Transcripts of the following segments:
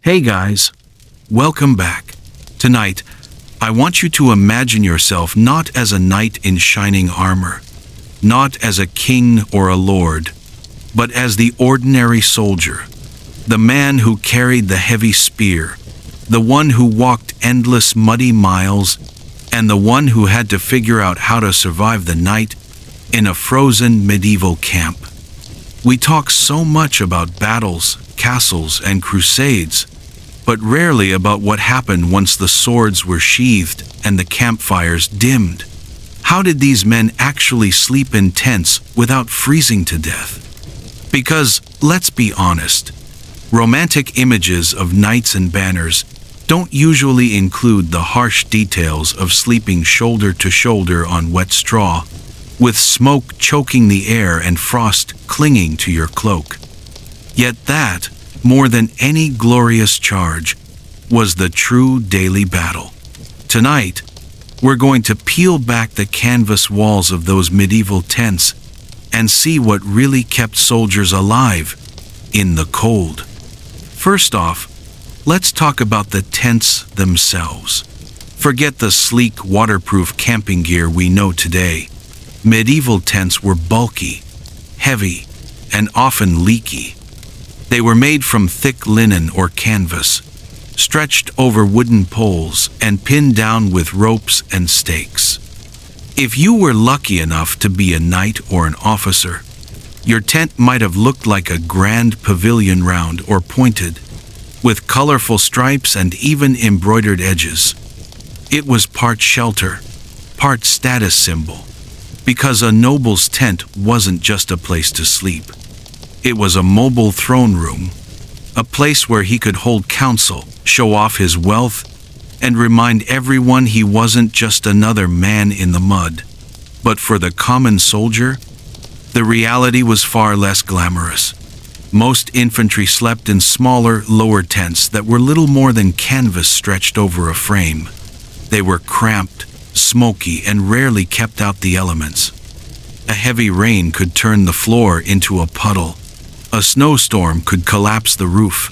Hey guys, welcome back. Tonight, I want you to imagine yourself not as a knight in shining armor, not as a king or a lord, but as the ordinary soldier, the man who carried the heavy spear, the one who walked endless muddy miles, and the one who had to figure out how to survive the night in a frozen medieval camp. We talk so much about battles, castles, and crusades, but rarely about what happened once the swords were sheathed and the campfires dimmed. How did these men actually sleep in tents without freezing to death? Because, let's be honest, romantic images of knights and banners don't usually include the harsh details of sleeping shoulder to shoulder on wet straw, with smoke choking the air and frost clinging to your cloak. Yet that, more than any glorious charge, was the true daily battle. Tonight, we're going to peel back the canvas walls of those medieval tents and see what really kept soldiers alive in the cold. First off, let's talk about the tents themselves. Forget the sleek, waterproof camping gear we know today. Medieval tents were bulky, heavy, and often leaky. They were made from thick linen or canvas, stretched over wooden poles and pinned down with ropes and stakes. If you were lucky enough to be a knight or an officer, your tent might have looked like a grand pavilion, round or pointed, with colorful stripes and even embroidered edges. It was part shelter, part status symbol, because a noble's tent wasn't just a place to sleep. It was a mobile throne room, a place where he could hold council, show off his wealth, and remind everyone he wasn't just another man in the mud. But for the common soldier, the reality was far less glamorous. Most infantry slept in smaller, lower tents that were little more than canvas stretched over a frame. They were cramped, smoky, and rarely kept out the elements. A heavy rain could turn the floor into a puddle. A snowstorm could collapse the roof,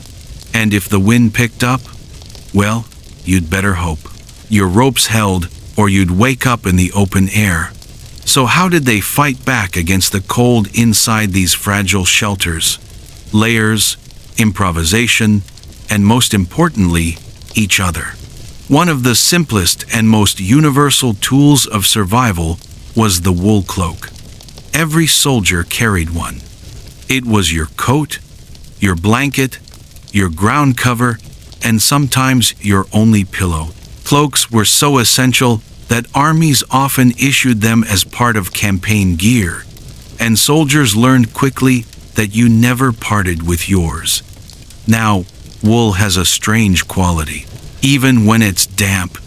and if the wind picked up, well, you'd better hope. Your ropes held, or you'd wake up in the open air. So how did they fight back against the cold inside these fragile shelters? Layers, improvisation, and most importantly, each other. One of the simplest and most universal tools of survival was the wool cloak. Every soldier carried one. It was your coat, your blanket, your ground cover, and sometimes your only pillow. Cloaks were so essential that armies often issued them as part of campaign gear, and soldiers learned quickly that you never parted with yours. Now, wool has a strange quality. Even when it's damp,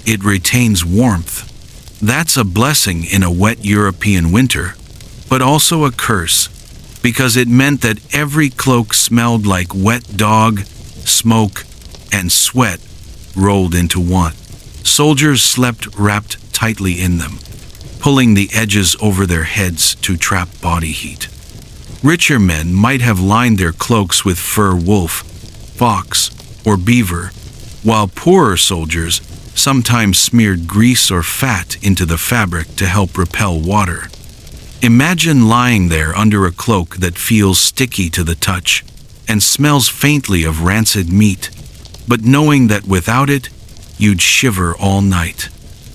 it retains warmth. That's a blessing in a wet European winter, but also a curse, because it meant that every cloak smelled like wet dog, smoke, and sweat rolled into one. Soldiers slept wrapped tightly in them, pulling the edges over their heads to trap body heat. Richer men might have lined their cloaks with fur wolf, fox, or beaver, while poorer soldiers sometimes smeared grease or fat into the fabric to help repel water. Imagine lying there under a cloak that feels sticky to the touch and smells faintly of rancid meat, but knowing that without it, you'd shiver all night.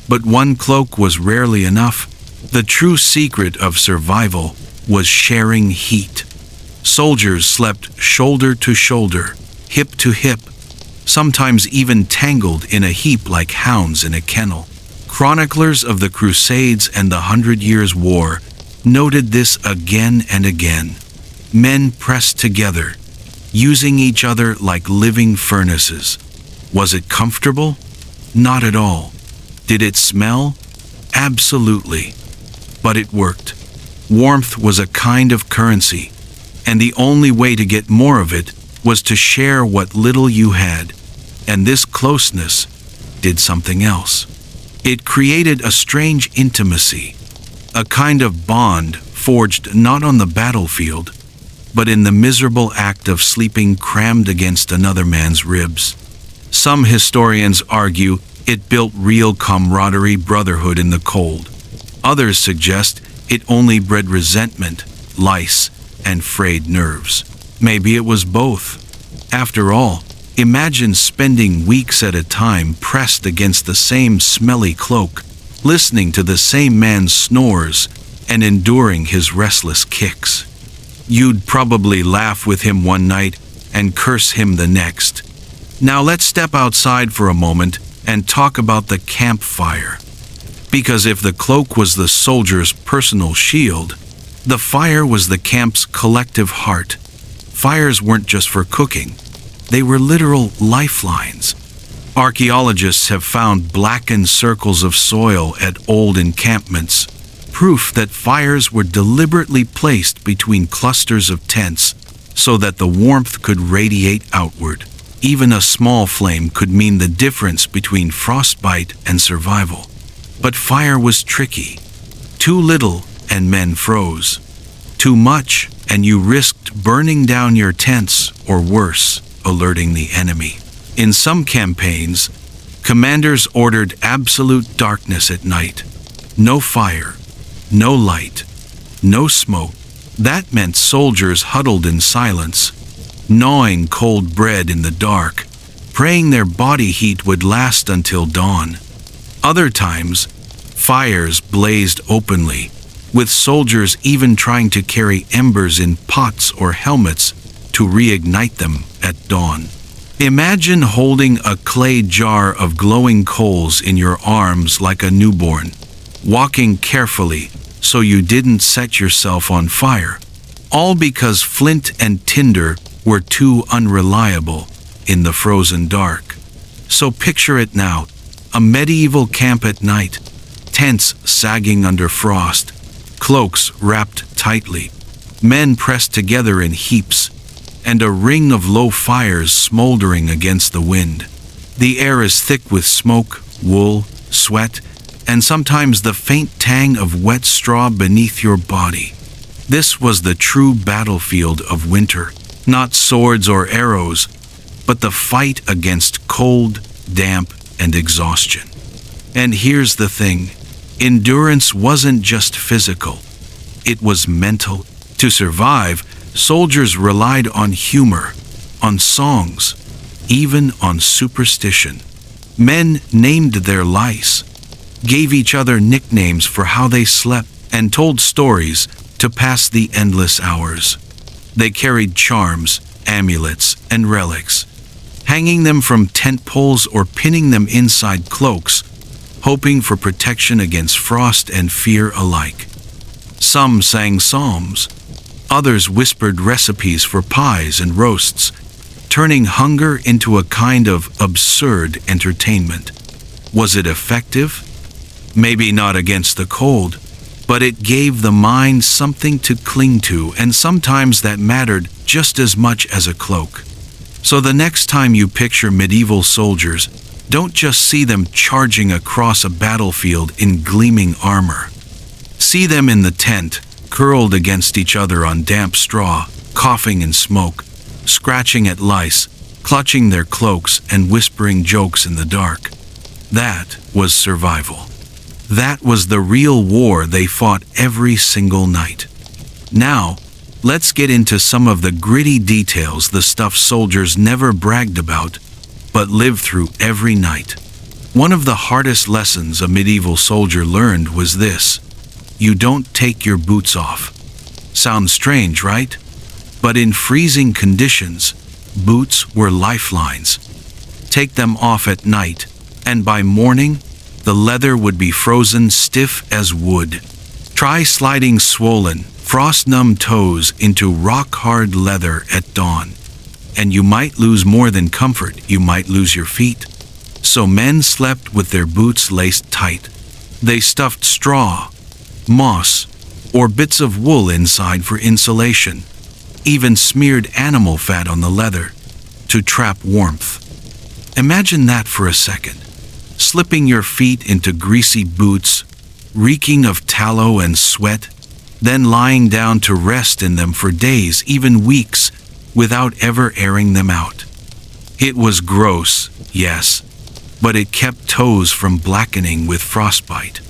But one cloak was rarely enough. The true secret of survival was sharing heat. Soldiers slept shoulder to shoulder, hip to hip, sometimes even tangled in a heap like hounds in a kennel. Chroniclers of the Crusades and the 100 Years' War noted this again and again. Men pressed together, using each other like living furnaces. Was it comfortable? Not at all. Did it smell? Absolutely. But it worked. Warmth was a kind of currency, and the only way to get more of it was to share what little you had. And this closeness did something else. It created a strange intimacy, a kind of bond forged not on the battlefield, but in the miserable act of sleeping crammed against another man's ribs. Some historians argue it built real camaraderie, brotherhood in the cold. Others suggest it only bred resentment, lice, and frayed nerves. Maybe it was both. After all, imagine spending weeks at a time pressed against the same smelly cloak, listening to the same man's snores, and enduring his restless kicks. You'd probably laugh with him one night and curse him the next. Now let's step outside for a moment and talk about the campfire. Because if the cloak was the soldier's personal shield, the fire was the camp's collective heart. Fires weren't just for cooking. They were literal lifelines. Archaeologists have found blackened circles of soil at old encampments, proof that fires were deliberately placed between clusters of tents so that the warmth could radiate outward. Even a small flame could mean the difference between frostbite and survival. But fire was tricky. Too little and men froze. Too much and you risked burning down your tents, or worse, alerting the enemy. In some campaigns, commanders ordered absolute darkness at night. No fire, no light, no smoke. That meant soldiers huddled in silence, gnawing cold bread in the dark, praying their body heat would last until dawn. Other times, fires blazed openly, with soldiers even trying to carry embers in pots or helmets to reignite them at dawn. Imagine holding a clay jar of glowing coals in your arms like a newborn, walking carefully so you didn't set yourself on fire, all because flint and tinder were too unreliable in the frozen dark. So picture it now, a medieval camp at night, tents sagging under frost, cloaks wrapped tightly, men pressed together in heaps, and a ring of low fires smoldering against the wind. The air is thick with smoke, wool, sweat, and sometimes the faint tang of wet straw beneath your body. This was the true battlefield of winter, not swords or arrows, but the fight against cold, damp, and exhaustion. And here's the thing, endurance wasn't just physical, it was mental. To survive, soldiers relied on humor, on songs, even on superstition. Men named their lice, gave each other nicknames for how they slept, and told stories to pass the endless hours. They carried charms, amulets, and relics, hanging them from tent poles or pinning them inside cloaks, hoping for protection against frost and fear alike. Some sang psalms, others whispered recipes for pies and roasts, turning hunger into a kind of absurd entertainment. Was it effective? Maybe not against the cold, but it gave the mind something to cling to, and sometimes that mattered just as much as a cloak. So the next time you picture medieval soldiers, don't just see them charging across a battlefield in gleaming armor. See them in the tent, curled against each other on damp straw, coughing in smoke, scratching at lice, clutching their cloaks and whispering jokes in the dark. That was survival. That was the real war they fought every single night. Now, let's get into some of the gritty details, the stuff soldiers never bragged about, but lived through every night. One of the hardest lessons a medieval soldier learned was this: you don't take your boots off. Sounds strange, right? But in freezing conditions, boots were lifelines. Take them off at night, and by morning, the leather would be frozen stiff as wood. Try sliding swollen, frost-numbed toes into rock-hard leather at dawn, and you might lose more than comfort, you might lose your feet. So men slept with their boots laced tight. They stuffed straw, moss, or bits of wool inside for insulation, even smeared animal fat on the leather to trap warmth. Imagine that for a second. Slipping your feet into greasy boots, reeking of tallow and sweat, then lying down to rest in them for days, even weeks, without ever airing them out. It was gross, yes, but it kept toes from blackening with frostbite.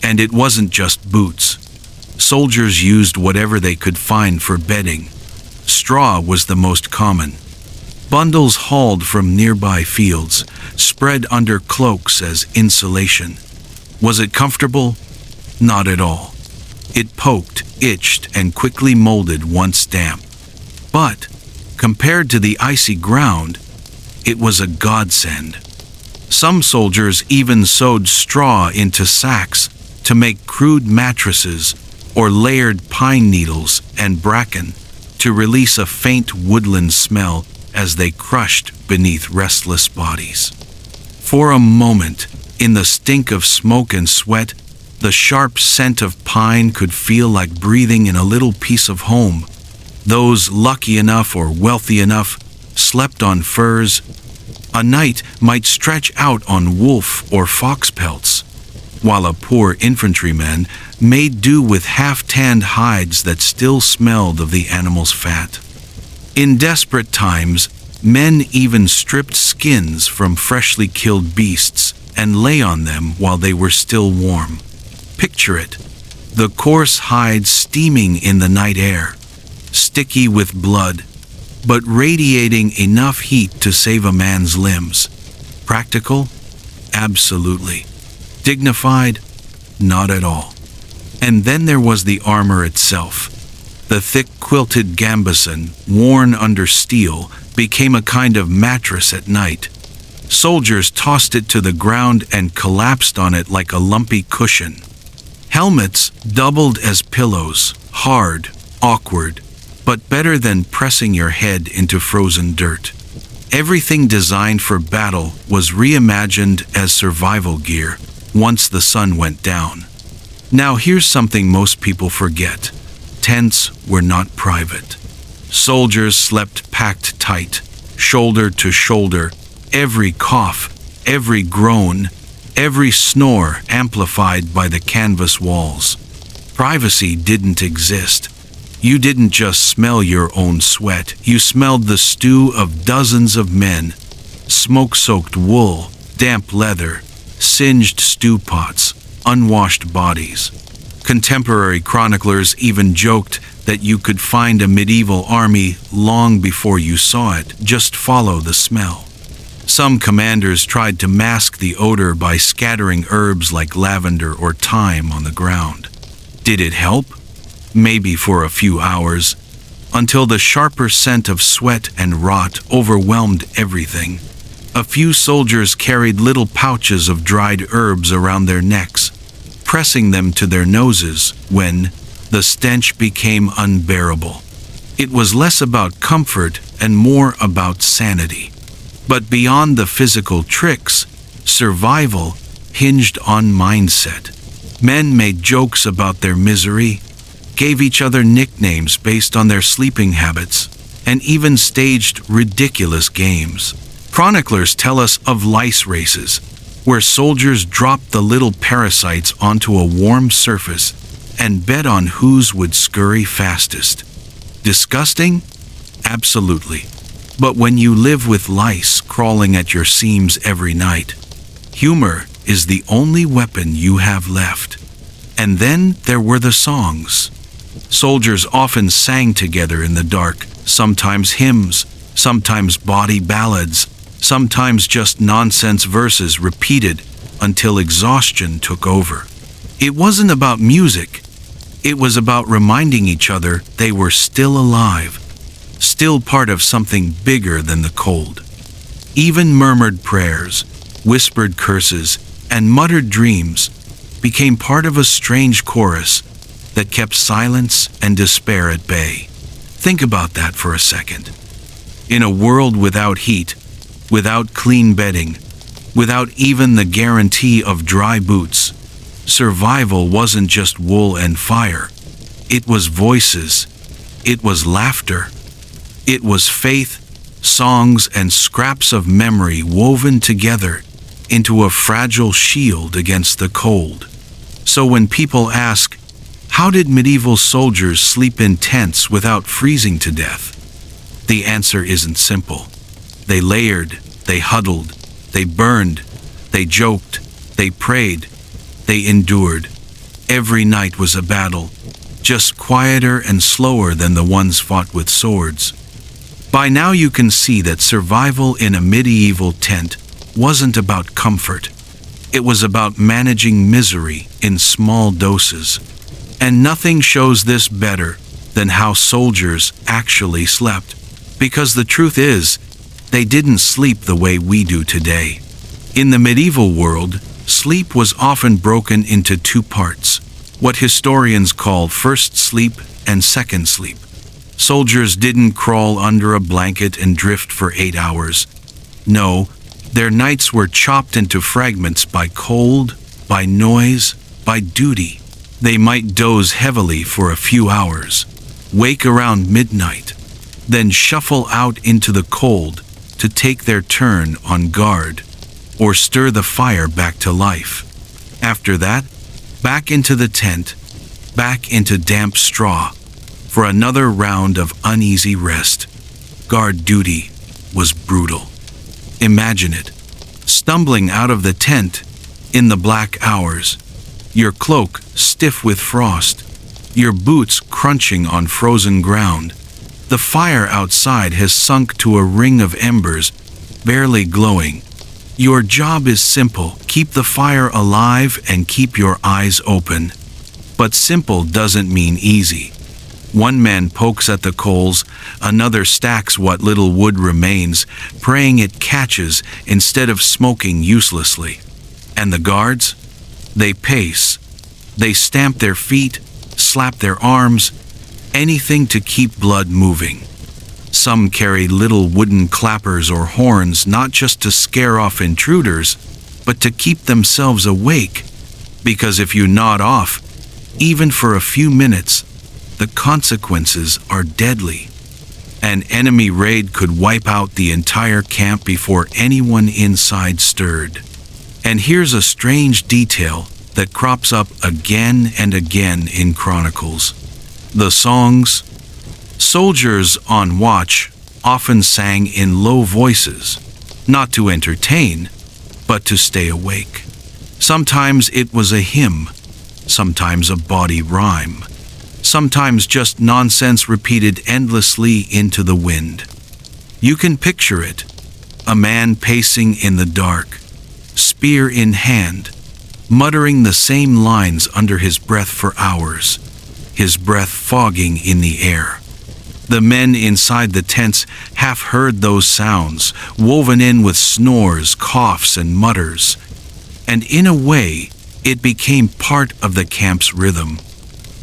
And it wasn't just boots. Soldiers used whatever they could find for bedding. Straw was the most common. Bundles hauled from nearby fields, spread under cloaks as insulation. Was it comfortable? Not at all. It poked, itched, and quickly molded once damp. But, compared to the icy ground, it was a godsend. Some soldiers even sewed straw into sacks to make crude mattresses or layered pine needles and bracken to release a faint woodland smell as they crushed beneath restless bodies. For a moment, in the stink of smoke and sweat, the sharp scent of pine could feel like breathing in a little piece of home. Those lucky enough or wealthy enough slept on furs. A night might stretch out on wolf or fox pelts, while a poor infantryman made do with half-tanned hides that still smelled of the animal's fat. In desperate times, men even stripped skins from freshly killed beasts and lay on them while they were still warm. Picture it, the coarse hides steaming in the night air, sticky with blood, but radiating enough heat to save a man's limbs. Practical? Absolutely. Dignified? Not at all. And then there was the armor itself. The thick quilted gambeson, worn under steel, became a kind of mattress at night. Soldiers tossed it to the ground and collapsed on it like a lumpy cushion. Helmets doubled as pillows, hard, awkward, but better than pressing your head into frozen dirt. Everything designed for battle was reimagined as survival gear once the sun went down. Now here's something most people forget. Tents were not private. Soldiers slept packed tight, shoulder to shoulder, every cough, every groan, every snore amplified by the canvas walls. Privacy didn't exist. You didn't just smell your own sweat, you smelled the stew of dozens of men, smoke-soaked wool, damp leather, singed stew pots, unwashed bodies. Contemporary chroniclers even joked that you could find a medieval army long before you saw it, just follow the smell. Some commanders tried to mask the odor by scattering herbs like lavender or thyme on the ground. Did it help? Maybe for a few hours, until the sharper scent of sweat and rot overwhelmed everything. A few soldiers carried little pouches of dried herbs around their necks, pressing them to their noses when the stench became unbearable. It was less about comfort and more about sanity. But beyond the physical tricks, survival hinged on mindset. Men made jokes about their misery, gave each other nicknames based on their sleeping habits, and even staged ridiculous games. Chroniclers tell us of lice races, where soldiers dropped the little parasites onto a warm surface and bet on whose would scurry fastest. Disgusting? Absolutely. But when you live with lice crawling at your seams every night, humor is the only weapon you have left. And then there were the songs. Soldiers often sang together in the dark, sometimes hymns, sometimes bawdy ballads, sometimes just nonsense verses repeated until exhaustion took over. It wasn't about music. It was about reminding each other they were still alive, still part of something bigger than the cold. Even murmured prayers, whispered curses, and muttered dreams became part of a strange chorus that kept silence and despair at bay. Think about that for a second. In a world without heat, without clean bedding, without even the guarantee of dry boots, survival wasn't just wool and fire. It was voices. It was laughter. It was faith, songs, and scraps of memory woven together into a fragile shield against the cold. So when people ask, How did medieval soldiers sleep in tents without freezing to death? The answer isn't simple. They layered, they huddled, they burned, they joked, they prayed, they endured. Every night was a battle, just quieter and slower than the ones fought with swords. By now you can see that survival in a medieval tent wasn't about comfort. It was about managing misery in small doses. And nothing shows this better than how soldiers actually slept. Because the truth is, they didn't sleep the way we do today. In the medieval world, sleep was often broken into two parts, what historians call first sleep and second sleep. Soldiers didn't crawl under a blanket and drift for 8 hours. No, their nights were chopped into fragments by cold, by noise, by duty. They might doze heavily for a few hours, wake around midnight, then shuffle out into the cold to take their turn on guard, or stir the fire back to life. After that, back into the tent, back into damp straw, for another round of uneasy rest. Guard duty was brutal. Imagine it, stumbling out of the tent in the black hours, your cloak stiff with frost, your boots crunching on frozen ground. The fire outside has sunk to a ring of embers, barely glowing. Your job is simple: keep the fire alive and keep your eyes open. But simple doesn't mean easy. One man pokes at the coals, another stacks what little wood remains, praying it catches instead of smoking uselessly. And the guards? They pace. They stamp their feet, slap their arms, anything to keep blood moving. Some carry little wooden clappers or horns, not just to scare off intruders, but to keep themselves awake. Because if you nod off, even for a few minutes, the consequences are deadly. An enemy raid could wipe out the entire camp before anyone inside stirred. And here's a strange detail that crops up again and again in chronicles. The songs. Soldiers on watch often sang in low voices, not to entertain, but to stay awake. Sometimes it was a hymn, sometimes a bawdy rhyme, sometimes just nonsense repeated endlessly into the wind. You can picture it, a man pacing in the dark, spear in hand, muttering the same lines under his breath for hours, his breath fogging in the air. The men inside the tents half heard those sounds, woven in with snores, coughs, and mutters. And in a way, it became part of the camp's rhythm.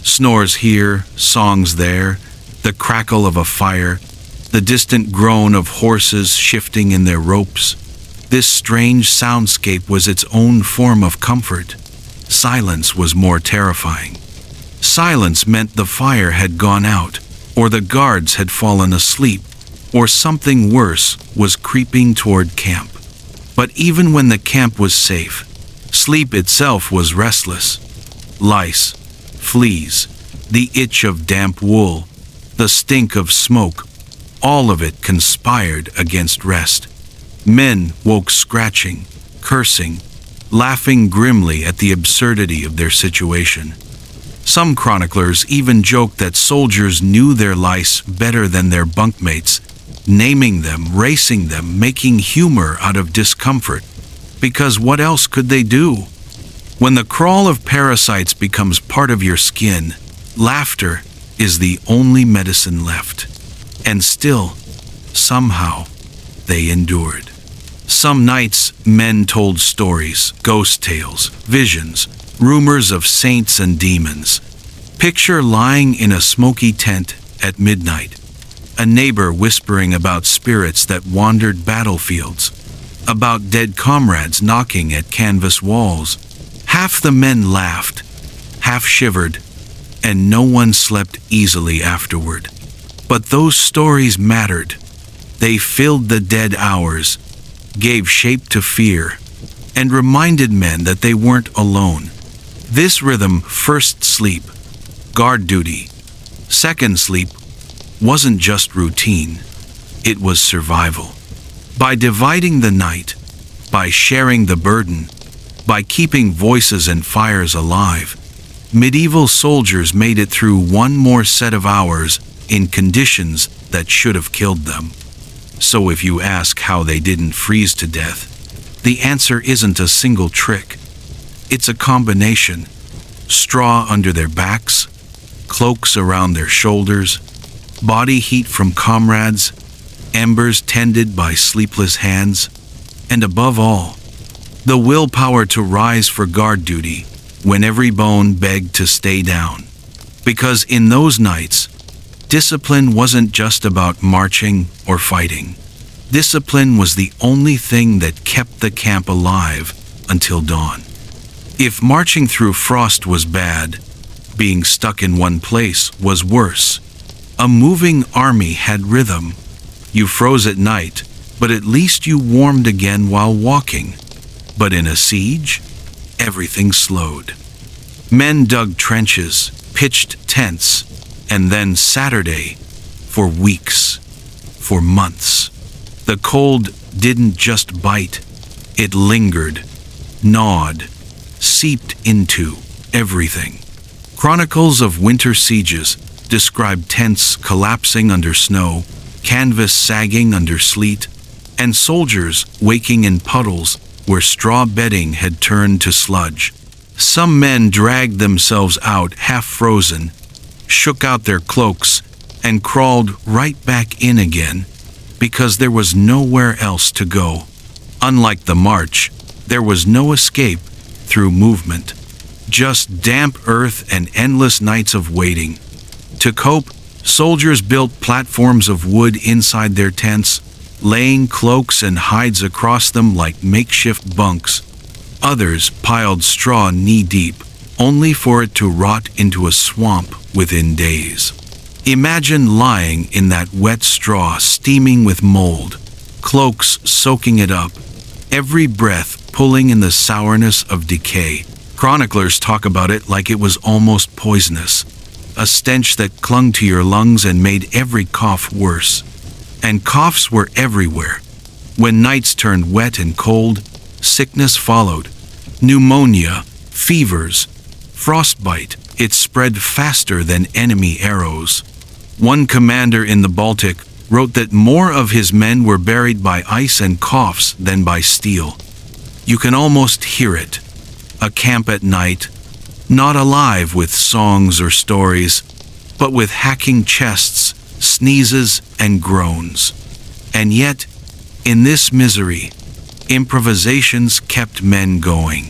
Snores here, songs there, the crackle of a fire, the distant groan of horses shifting in their ropes. This strange soundscape was its own form of comfort. Silence was more terrifying. Silence meant the fire had gone out, or the guards had fallen asleep, or something worse was creeping toward camp. But even when the camp was safe, sleep itself was restless. Lice, fleas, the itch of damp wool, the stink of smoke, all of it conspired against rest. Men woke scratching, cursing, laughing grimly at the absurdity of their situation. Some chroniclers even joked that soldiers knew their lice better than their bunkmates, naming them, racing them, making humor out of discomfort. Because what else could they do? When the crawl of parasites becomes part of your skin, laughter is the only medicine left. And still, somehow, they endured. Some nights, men told stories, ghost tales, visions, rumors of saints and demons. Picture lying in a smoky tent at midnight, a neighbor whispering about spirits that wandered battlefields, about dead comrades knocking at canvas walls. Half the men laughed, half shivered, and no one slept easily afterward. But those stories mattered. They filled the dead hours, gave shape to fear, and reminded men that they weren't alone. This rhythm, first sleep, Guard duty. Second sleep wasn't just routine, it was survival. By dividing the night, by sharing the burden, by keeping voices and fires alive, medieval soldiers made it through one more set of hours in conditions that should have killed them. So if you ask how they didn't freeze to death, the answer isn't a single trick. It's a combination. Straw under their backs, cloaks around their shoulders, body heat from comrades, embers tended by sleepless hands, and above all, the willpower to rise for guard duty when every bone begged to stay down. Because in those nights, discipline wasn't just about marching or fighting. Discipline was the only thing that kept the camp alive until dawn. If marching through frost was bad, being stuck in one place was worse. A moving army had rhythm. You froze at night, but at least you warmed again while walking. But in a siege, everything slowed. Men dug trenches, pitched tents, and then Saturday, for weeks, for months. The cold didn't just bite, it lingered, gnawed, seeped into everything. Chronicles of winter sieges describe tents collapsing under snow, canvas sagging under sleet, and soldiers waking in puddles where straw bedding had turned to sludge. Some men dragged themselves out half-frozen, shook out their cloaks, and crawled right back in again, because there was nowhere else to go. Unlike the march, there was no escape through movement, just damp earth and endless nights of waiting. To cope, soldiers built platforms of wood inside their tents, laying cloaks and hides across them like makeshift bunks. Others piled straw knee-deep, only for it to rot into a swamp within days. Imagine lying in that wet straw steaming with mold, cloaks soaking it up, every breath pulling in the sourness of decay. Chroniclers talk about it like it was almost poisonous, a stench that clung to your lungs and made every cough worse. And coughs were everywhere. When nights turned wet and cold, sickness followed. Pneumonia, fevers, frostbite. It spread faster than enemy arrows. One commander in the Baltic wrote that more of his men were buried by ice and coughs than by steel. You can almost hear it. A camp at night, not alive with songs or stories, but with hacking chests, sneezes, and groans. And yet, in this misery, improvisations kept men going.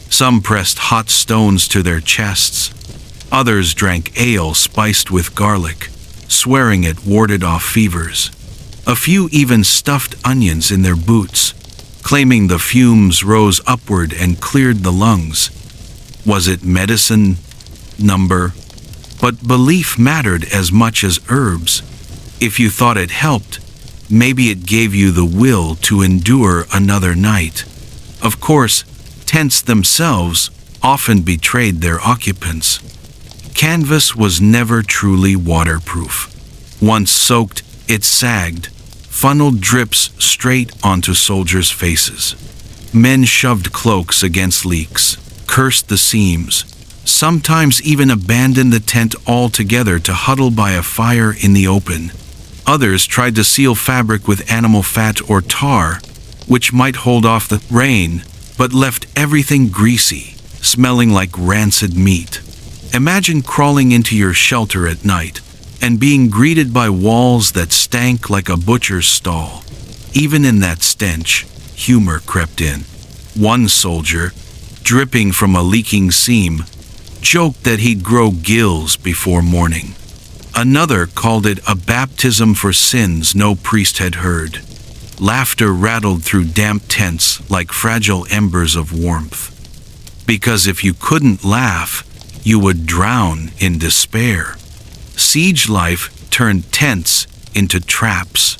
Some pressed hot stones to their chests. Others drank ale spiced with garlic, swearing it warded off fevers. A few even stuffed onions in their boots, claiming the fumes rose upward and cleared the lungs. Was it medicine? Number? But belief mattered as much as herbs. If you thought it helped, maybe it gave you the will to endure another night. Of course, tents themselves often betrayed their occupants. Canvas was never truly waterproof. Once soaked, it sagged, funneled drips straight onto soldiers' faces. Men shoved cloaks against leaks, cursed the seams, sometimes even abandoned the tent altogether to huddle by a fire in the open. Others tried to seal fabric with animal fat or tar, which might hold off the rain, but left everything greasy, smelling like rancid meat. Imagine crawling into your shelter at night and being greeted by walls that stank like a butcher's stall. Even in that stench, humor crept in. One soldier, dripping from a leaking seam, joked that he'd grow gills before morning. Another called it a baptism for sins no priest had heard. Laughter rattled through damp tents like fragile embers of warmth. Because if you couldn't laugh, you would drown in despair. Siege life turned tents into traps.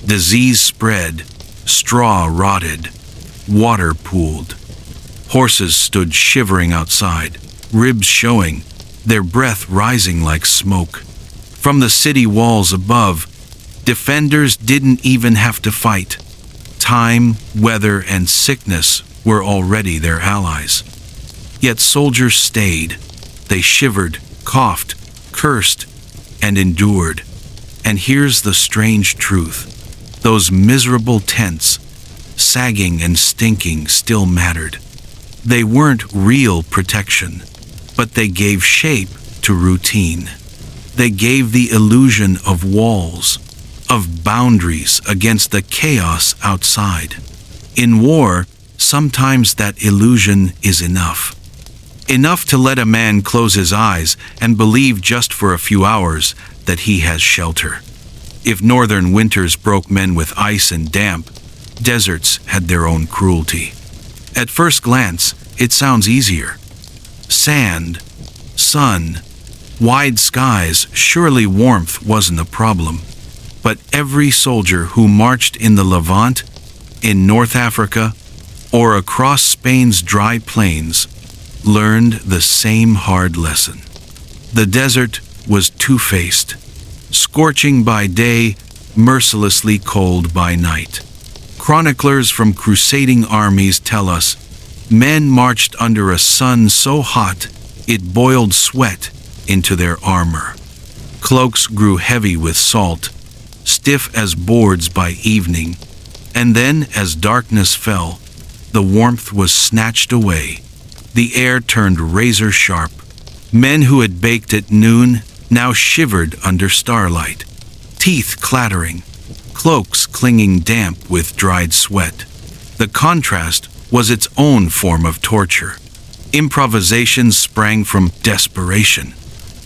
Disease spread, straw rotted, water pooled. Horses stood shivering outside, ribs showing, their breath rising like smoke. From the city walls above, defenders didn't even have to fight. Time, weather, and sickness were already their allies. Yet soldiers stayed. They shivered, coughed, cursed, and endured. And here's the strange truth. Those miserable tents, sagging and stinking, still mattered. They weren't real protection, but they gave shape to routine. They gave the illusion of walls, of boundaries against the chaos outside. In war, sometimes that illusion is enough. Enough to let a man close his eyes and believe just for a few hours that he has shelter. If northern winters broke men with ice and damp, deserts had their own cruelty. At first glance, it sounds easier. Sand, sun, wide skies, surely warmth wasn't a problem. But every soldier who marched in the Levant, in North Africa, or across Spain's dry plains learned the same hard lesson. The desert was two-faced, scorching by day, mercilessly cold by night. Chroniclers from crusading armies tell us, men marched under a sun so hot it boiled sweat into their armor. Cloaks grew heavy with salt, stiff as boards by evening, and then, as darkness fell, the warmth was snatched away. The air turned razor sharp. Men who had baked at noon now shivered under starlight, teeth clattering, cloaks clinging damp with dried sweat. The contrast was its own form of torture. Improvisations sprang from desperation.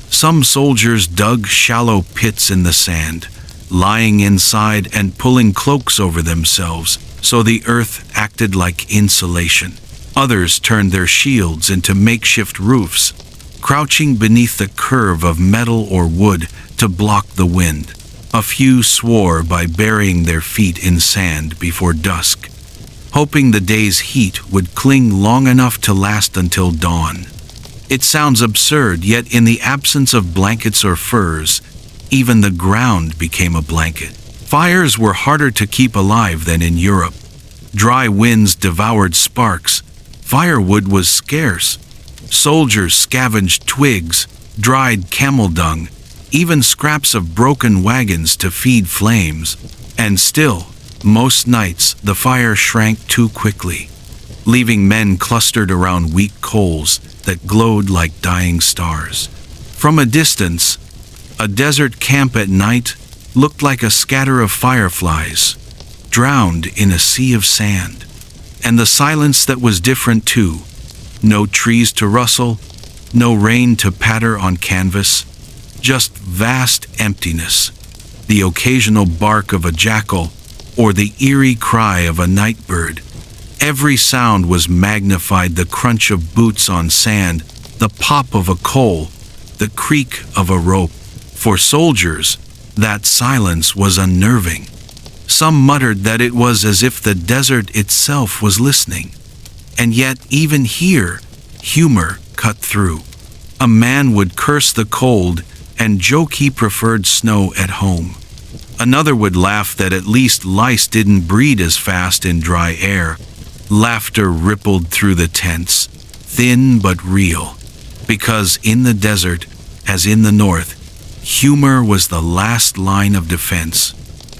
Some soldiers dug shallow pits in the sand, lying inside and pulling cloaks over themselves so the earth acted like insulation. Others turned their shields into makeshift roofs, crouching beneath the curve of metal or wood to block the wind. A few swore by burying their feet in sand before dusk, hoping the day's heat would cling long enough to last until dawn. It sounds absurd, yet in the absence of blankets or furs, even the ground became a blanket. Fires were harder to keep alive than in Europe. Dry winds devoured sparks. Firewood was scarce. Soldiers scavenged twigs, dried camel dung, even scraps of broken wagons to feed flames. And still, most nights, the fire shrank too quickly, leaving men clustered around weak coals that glowed like dying stars. From a distance, a desert camp at night looked like a scatter of fireflies, drowned in a sea of sand. And the silence that was different too. No trees to rustle, no rain to patter on canvas, just vast emptiness. The occasional bark of a jackal or the eerie cry of a night bird. Every sound was magnified: the crunch of boots on sand, the pop of a coal, the creak of a rope. For soldiers, that silence was unnerving. Some muttered that it was as if the desert itself was listening. And yet, even here, humor cut through. A man would curse the cold and joke he preferred snow at home. Another would laugh that at least lice didn't breed as fast in dry air. Laughter rippled through the tents, thin but real, because in the desert, as in the north, humor was the last line of defense.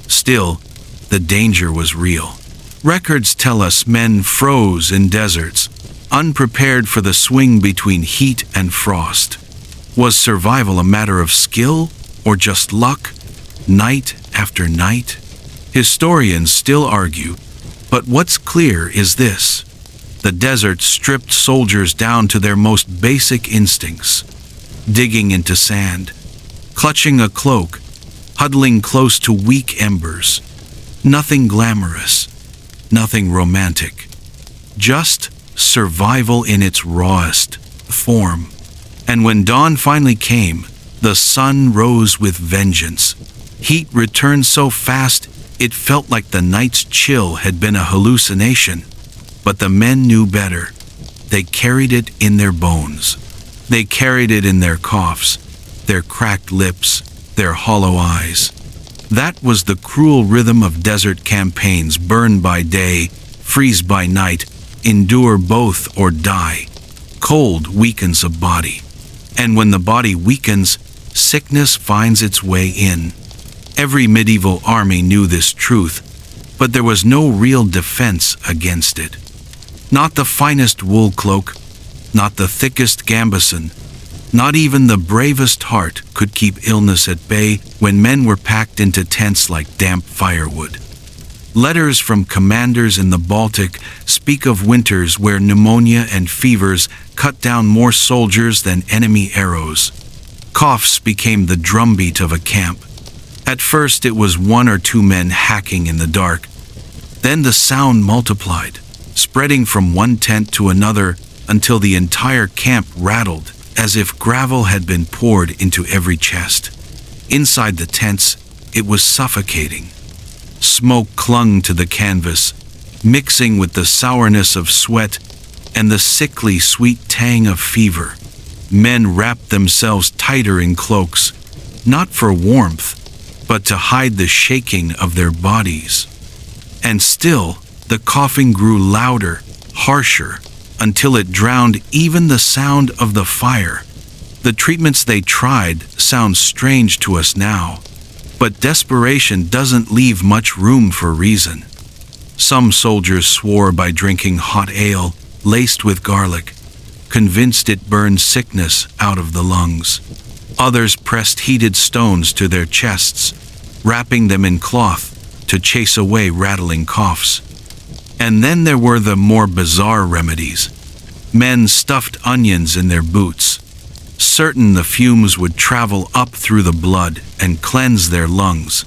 Still, the danger was real. Records tell us men froze in deserts, unprepared for the swing between heat and frost. Was survival a matter of skill or just luck, night after night? Historians still argue, but what's clear is this: the desert stripped soldiers down to their most basic instincts, digging into sand, clutching a cloak, huddling close to weak embers. Nothing glamorous, nothing romantic, just survival in its rawest form. And when dawn finally came, the sun rose with vengeance. Heat returned so fast it felt like the night's chill had been a hallucination. But the men knew better. They carried it in their bones. They carried it in their coughs, their cracked lips, their hollow eyes. That was the cruel rhythm of desert campaigns: burn by day, freeze by night, endure both or die. Cold weakens a body. And when the body weakens, sickness finds its way in. Every medieval army knew this truth, but there was no real defense against it. Not the finest wool cloak, not the thickest gambeson, not even the bravest heart could keep illness at bay when men were packed into tents like damp firewood. Letters from commanders in the Baltic speak of winters where pneumonia and fevers cut down more soldiers than enemy arrows. Coughs became the drumbeat of a camp. At first it was one or two men hacking in the dark. Then the sound multiplied, spreading from one tent to another until the entire camp rattled, as if gravel had been poured into every chest. Inside the tents, it was suffocating. Smoke clung to the canvas, mixing with the sourness of sweat and the sickly sweet tang of fever. Men wrapped themselves tighter in cloaks, not for warmth, but to hide the shaking of their bodies. And still, the coughing grew louder, harsher, until it drowned even the sound of the fire. The treatments they tried sound strange to us now, but desperation doesn't leave much room for reason. Some soldiers swore by drinking hot ale laced with garlic, convinced it burned sickness out of the lungs. Others pressed heated stones to their chests, wrapping them in cloth to chase away rattling coughs. And then there were the more bizarre remedies. Men stuffed onions in their boots, certain the fumes would travel up through the blood and cleanse their lungs.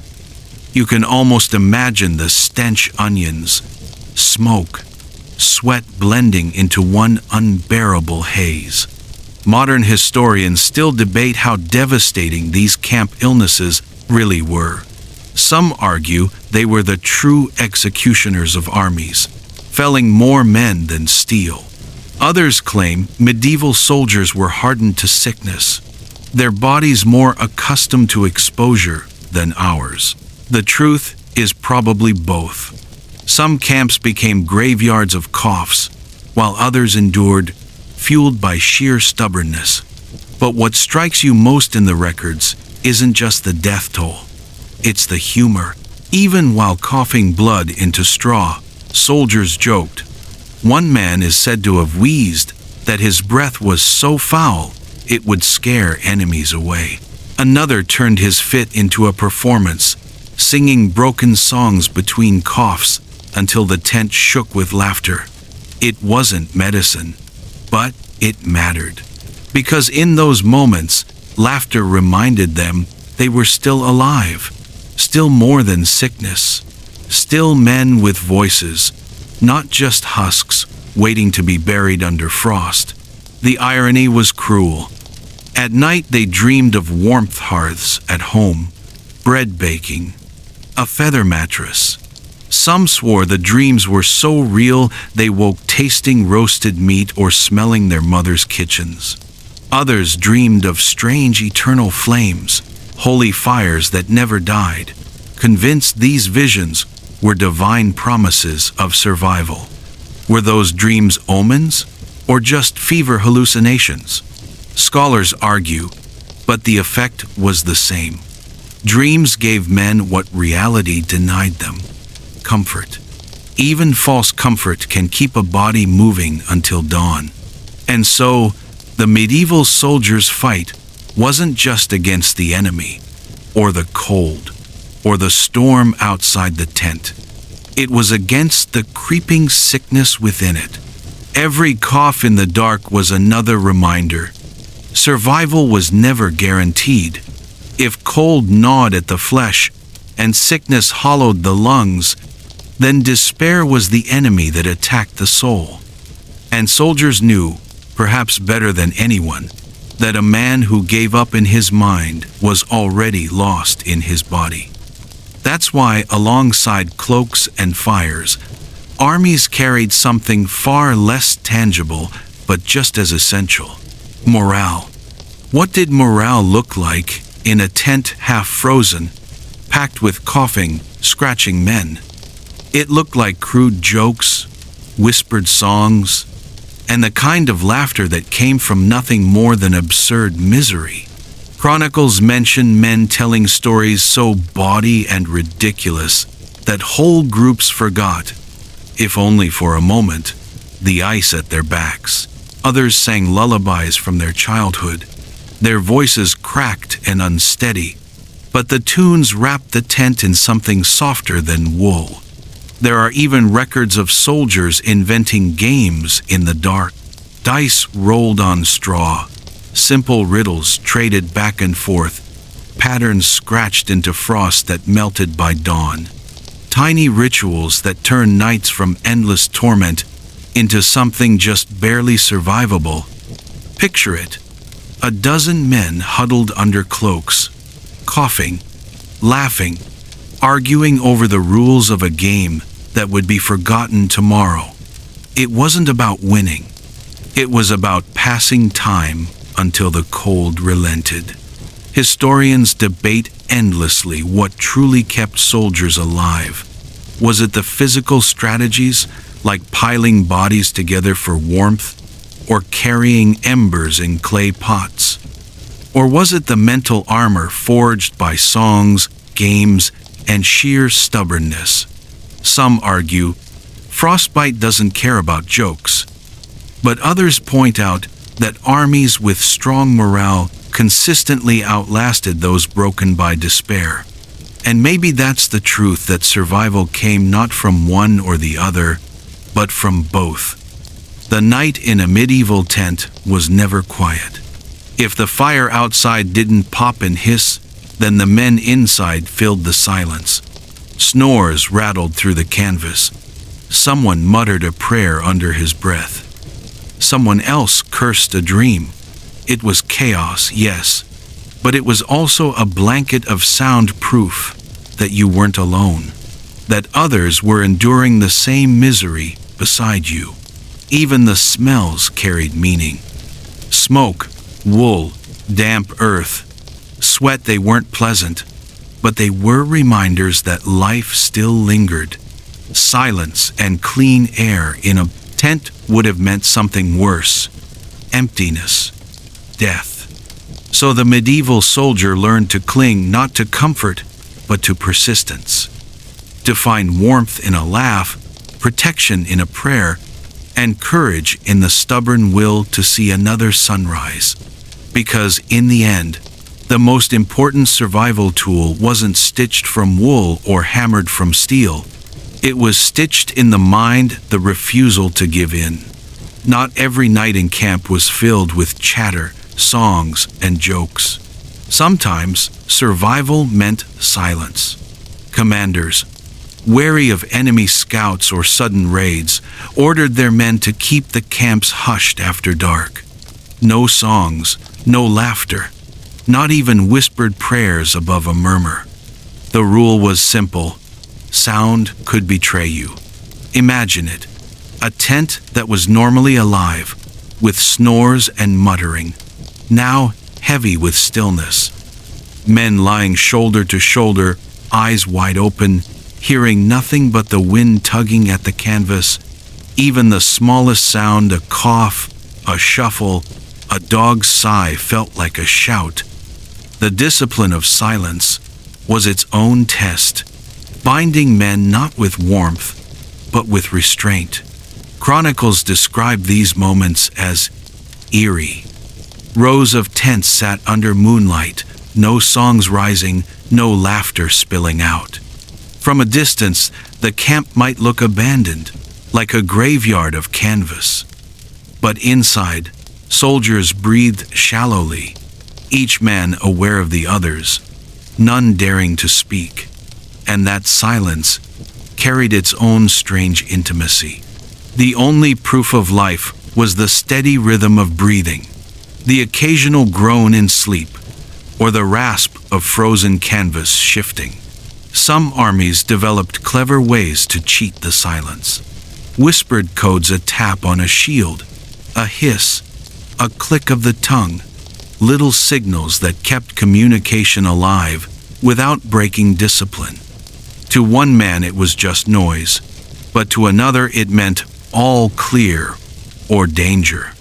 You can almost imagine the stench: onions, smoke, sweat blending into one unbearable haze. Modern historians still debate how devastating these camp illnesses really were. Some argue they were the true executioners of armies, felling more men than steel. Others claim medieval soldiers were hardened to sickness, their bodies more accustomed to exposure than ours. The truth is probably both. Some camps became graveyards of coughs, while others endured, fueled by sheer stubbornness. But what strikes you most in the records isn't just the death toll. It's the humor. Even while coughing blood into straw, soldiers joked. One man is said to have wheezed that his breath was so foul it would scare enemies away. Another turned his fit into a performance, singing broken songs between coughs until the tent shook with laughter. It wasn't medicine, but it mattered. Because in those moments, laughter reminded them they were still alive, still more than sickness, still men with voices, not just husks waiting to be buried under frost. The irony was cruel. At night they dreamed of warmth hearths at home, bread baking, a feather mattress. Some swore the dreams were so real they woke tasting roasted meat or smelling their mother's kitchens. Others dreamed of strange eternal flames, holy fires that never died, convinced these visions were divine promises of survival. Were those dreams omens, or just fever hallucinations? Scholars argue, but the effect was the same. Dreams gave men what reality denied them: comfort. Even false comfort can keep a body moving until dawn. And so, the medieval soldier's fight wasn't just against the enemy, or the cold, or the storm outside the tent. It was against the creeping sickness within it. Every cough in the dark was another reminder. Survival was never guaranteed. If cold gnawed at the flesh and sickness hollowed the lungs, then despair was the enemy that attacked the soul. And soldiers knew, perhaps better than anyone, that a man who gave up in his mind was already lost in his body. That's why, alongside cloaks and fires, armies carried something far less tangible but just as essential: Morale. What did morale look like in a tent half frozen, packed with coughing, scratching men? It looked like crude jokes, whispered songs, and the kind of laughter that came from nothing more than absurd misery. Chronicles mention men telling stories so bawdy and ridiculous that whole groups forgot, if only for a moment, the ice at their backs. Others sang lullabies from their childhood. Their voices cracked and unsteady, but the tunes wrapped the tent in something softer than wool. There are even records of soldiers inventing games in the dark. Dice rolled on straw, simple riddles traded back and forth, patterns scratched into frost that melted by dawn. Tiny rituals that turn nights from endless torment into something just barely survivable. Picture it. A dozen men huddled under cloaks, coughing, laughing, arguing over the rules of a game that would be forgotten tomorrow. It wasn't about winning. It was about passing time until the cold relented. Historians debate endlessly what truly kept soldiers alive. Was it the physical strategies, like piling bodies together for warmth, or carrying embers in clay pots? Or was it the mental armor forged by songs, games, and sheer stubbornness? Some argue, frostbite doesn't care about jokes. But others point out that armies with strong morale consistently outlasted those broken by despair. And maybe that's the truth, that survival came not from one or the other, but from both. The night in a medieval tent was never quiet. If the fire outside didn't pop and hiss, then the men inside filled the silence. Snores rattled through the canvas. Someone muttered a prayer under his breath. Someone else cursed a dream. It was chaos, yes, but it was also a blanket of sound proof that you weren't alone, that others were enduring the same misery beside you. Even the smells carried meaning. Smoke, wool, damp earth, sweat. They weren't pleasant, but they were reminders that life still lingered. Silence and clean air in a tent would have meant something worse: emptiness, death. So the medieval soldier learned to cling not to comfort, but to persistence. To find warmth in a laugh, protection in a prayer, and courage in the stubborn will to see another sunrise. Because in the end, the most important survival tool wasn't stitched from wool or hammered from steel. It was stitched in the mind, the refusal to give in. Not every night in camp was filled with chatter, songs, and jokes. Sometimes survival meant silence. Commanders, wary of enemy scouts or sudden raids, ordered their men to keep the camps hushed after dark. No songs, no laughter, not even whispered prayers above a murmur. The rule was simple: sound could betray you. Imagine it: a tent that was normally alive, with snores and muttering, now heavy with stillness. Men lying shoulder to shoulder, eyes wide open, hearing nothing but the wind tugging at the canvas. Even the smallest sound, a cough, a shuffle, a dog's sigh, felt like a shout. The discipline of silence was its own test, binding men not with warmth, but with restraint. Chronicles describe these moments as eerie. Rows of tents sat under moonlight, no songs rising, no laughter spilling out. From a distance, the camp might look abandoned, like a graveyard of canvas. But inside, soldiers breathed shallowly, each man aware of the others, none daring to speak. And that silence carried its own strange intimacy. The only proof of life was the steady rhythm of breathing, the occasional groan in sleep, or the rasp of frozen canvas shifting. Some armies developed clever ways to cheat the silence. Whispered codes: a tap on a shield, a hiss, a click of the tongue, little signals that kept communication alive without breaking discipline. To one man it was just noise, but to another it meant all clear or danger.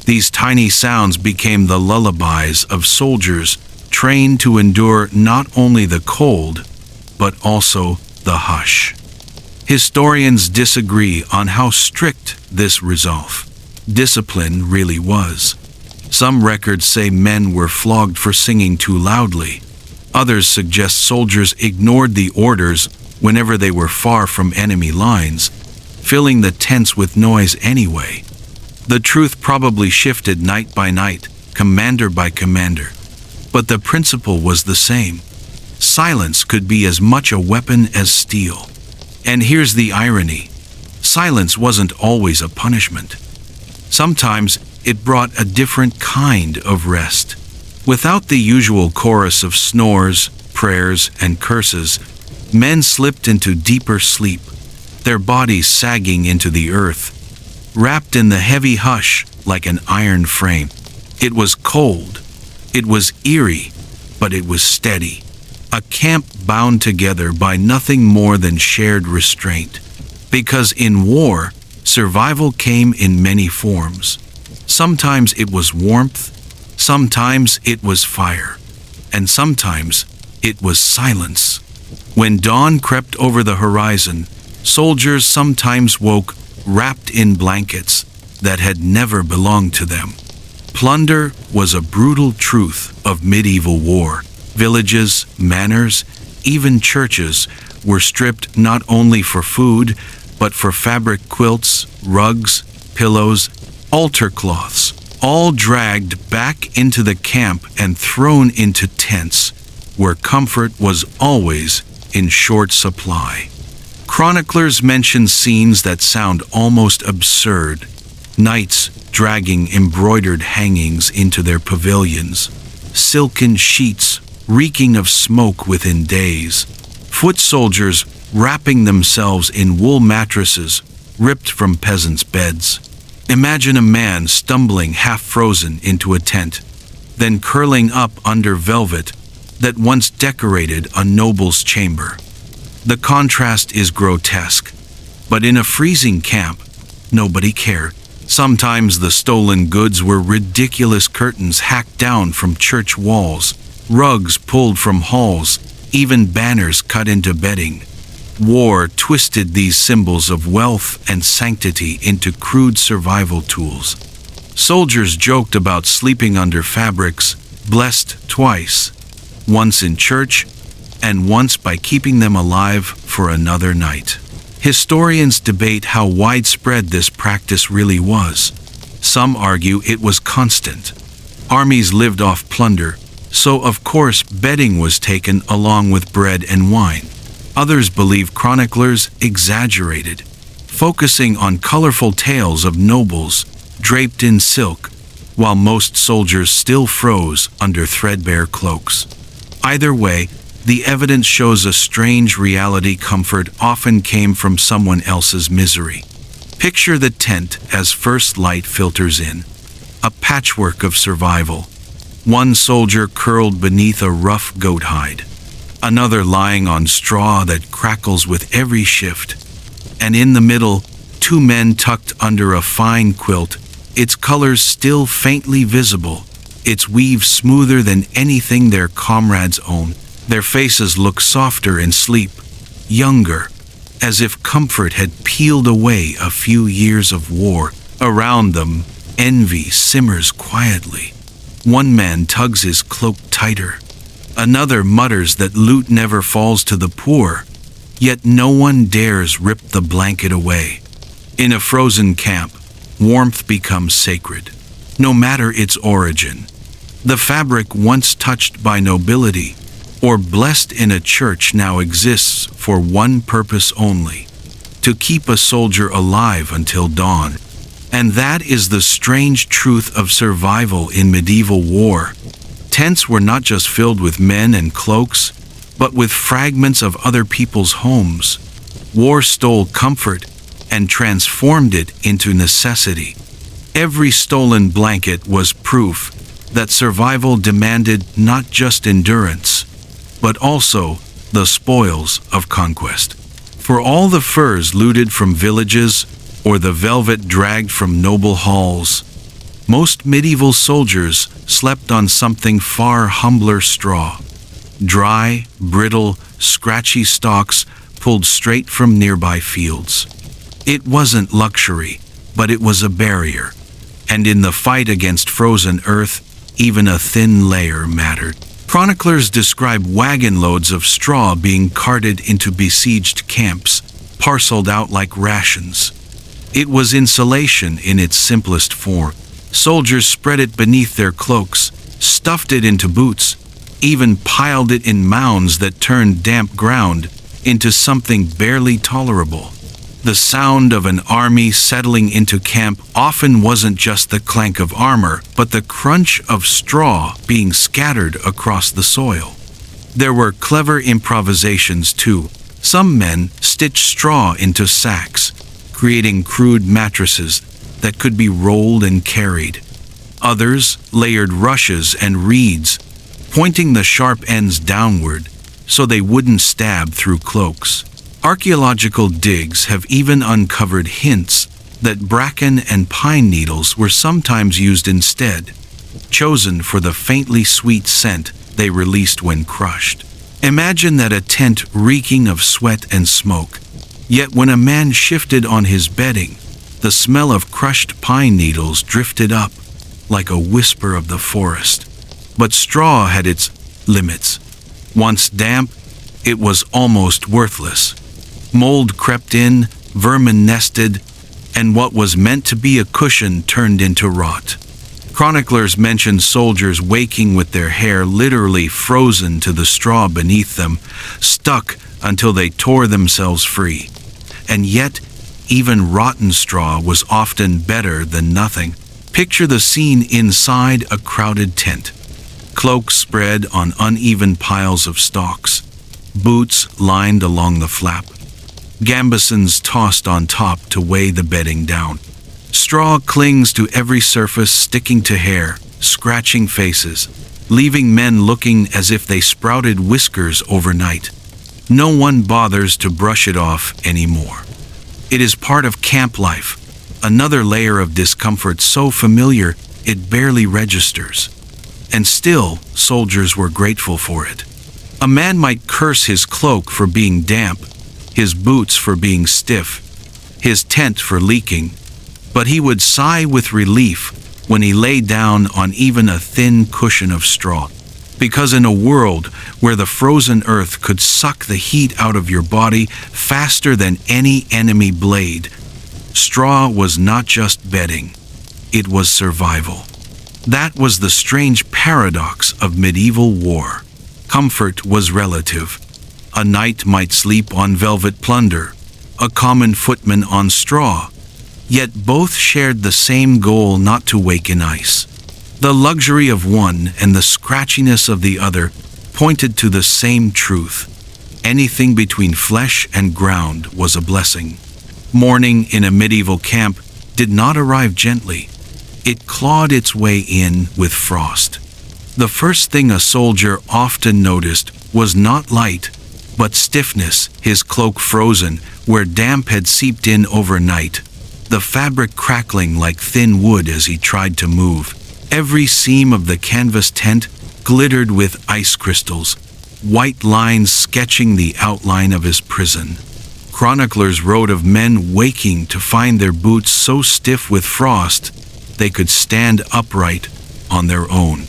These tiny sounds became the lullabies of soldiers trained to endure not only the cold, but also the hush. Historians disagree on how strict this discipline really was. Some records say men were flogged for singing too loudly. Others suggest soldiers ignored the orders whenever they were far from enemy lines, filling the tents with noise anyway. The truth probably shifted night by night, commander by commander. But the principle was the same. Silence could be as much a weapon as steel. And here's the irony. Silence wasn't always a punishment. Sometimes it brought a different kind of rest. Without the usual chorus of snores, prayers, and curses, men slipped into deeper sleep, their bodies sagging into the earth, wrapped in the heavy hush like an iron frame. It was cold, it was eerie, but it was steady. A camp bound together by nothing more than shared restraint. Because in war, survival came in many forms. Sometimes it was warmth, sometimes it was fire, and sometimes it was silence. When dawn crept over the horizon, soldiers sometimes woke wrapped in blankets that had never belonged to them. Plunder was a brutal truth of medieval war. Villages, manors, even churches were stripped not only for food, but for fabric quilts, rugs, pillows, altar cloths, all dragged back into the camp and thrown into tents, where comfort was always in short supply. Chroniclers mention scenes that sound almost absurd. Knights dragging embroidered hangings into their pavilions, silken sheets reeking of smoke within days, foot soldiers wrapping themselves in wool mattresses ripped from peasants' beds. Imagine a man stumbling half-frozen into a tent, then curling up under velvet that once decorated a noble's chamber. The contrast is grotesque, but in a freezing camp, nobody cared. Sometimes the stolen goods were ridiculous curtains hacked down from church walls, rugs pulled from halls, even banners cut into bedding. War twisted these symbols of wealth and sanctity into crude survival tools. Soldiers joked about sleeping under fabrics, blessed twice, once in church, and once by keeping them alive for another night. Historians debate how widespread this practice really was. Some argue it was constant. Armies lived off plunder, so of course bedding was taken along with bread and wine. Others believe chroniclers exaggerated, focusing on colorful tales of nobles draped in silk, while most soldiers still froze under threadbare cloaks. Either way, the evidence shows a strange reality. Comfort often came from someone else's misery. Picture the tent as first light filters in, a patchwork of survival. One soldier curled beneath a rough goat hide, another lying on straw that crackles with every shift, and in the middle, two men tucked under a fine quilt, its colors still faintly visible, its weave smoother than anything their comrades own. Their faces look softer in sleep, younger, as if comfort had peeled away a few years of war. Around them, envy simmers quietly. One man tugs his cloak tighter. Another mutters that loot never falls to the poor, yet no one dares rip the blanket away. In a frozen camp, warmth becomes sacred, no matter its origin. The fabric once touched by nobility or blessed in a church now exists for one purpose only: to keep a soldier alive until dawn. And that is the strange truth of survival in medieval war. Tents were not just filled with men and cloaks, but with fragments of other people's homes. War stole comfort and transformed it into necessity. Every stolen blanket was proof that survival demanded not just endurance, but also the spoils of conquest. For all the furs looted from villages or the velvet dragged from noble halls, most medieval soldiers slept on something far humbler: straw. Dry, brittle, scratchy stalks pulled straight from nearby fields. It wasn't luxury, but it was a barrier. And in the fight against frozen earth, even a thin layer mattered. Chroniclers describe wagon loads of straw being carted into besieged camps, parceled out like rations. It was insulation in its simplest form. Soldiers spread it beneath their cloaks, stuffed it into boots, even piled it in mounds that turned damp ground into something barely tolerable. The sound of an army settling into camp often wasn't just the clank of armor, but the crunch of straw being scattered across the soil. There were clever improvisations too. Some men stitched straw into sacks, creating crude mattresses that could be rolled and carried. Others layered rushes and reeds, pointing the sharp ends downward so they wouldn't stab through cloaks. Archaeological digs have even uncovered hints that bracken and pine needles were sometimes used instead, chosen for the faintly sweet scent they released when crushed. Imagine that: a tent reeking of sweat and smoke. Yet when a man shifted on his bedding, the smell of crushed pine needles drifted up like a whisper of the forest. But straw had its limits. Once damp, it was almost worthless. Mold crept in, vermin nested, and what was meant to be a cushion turned into rot. Chroniclers mention soldiers waking with their hair literally frozen to the straw beneath them, stuck until they tore themselves free. And yet, even rotten straw was often better than nothing. Picture the scene inside a crowded tent. Cloaks spread on uneven piles of stalks, boots lined along the flap, gambesons tossed on top to weigh the bedding down. Straw clings to every surface, sticking to hair, scratching faces, leaving men looking as if they sprouted whiskers overnight. No one bothers to brush it off anymore. It is part of camp life, another layer of discomfort so familiar it barely registers. And still, soldiers were grateful for it. A man might curse his cloak for being damp, his boots for being stiff, his tent for leaking, but he would sigh with relief when he lay down on even a thin cushion of straw. Because in a world where the frozen earth could suck the heat out of your body faster than any enemy blade, straw was not just bedding, it was survival. That was the strange paradox of medieval war. Comfort was relative. A knight might sleep on velvet plunder, a common footman on straw, yet both shared the same goal: not to wake in ice. The luxury of one and the scratchiness of the other pointed to the same truth: anything between flesh and ground was a blessing. Morning in a medieval camp did not arrive gently. It clawed its way in with frost. The first thing a soldier often noticed was not light, but stiffness, his cloak frozen where damp had seeped in overnight, the fabric crackling like thin wood as he tried to move. Every seam of the canvas tent glittered with ice crystals, white lines sketching the outline of his prison. Chroniclers wrote of men waking to find their boots so stiff with frost they could stand upright on their own.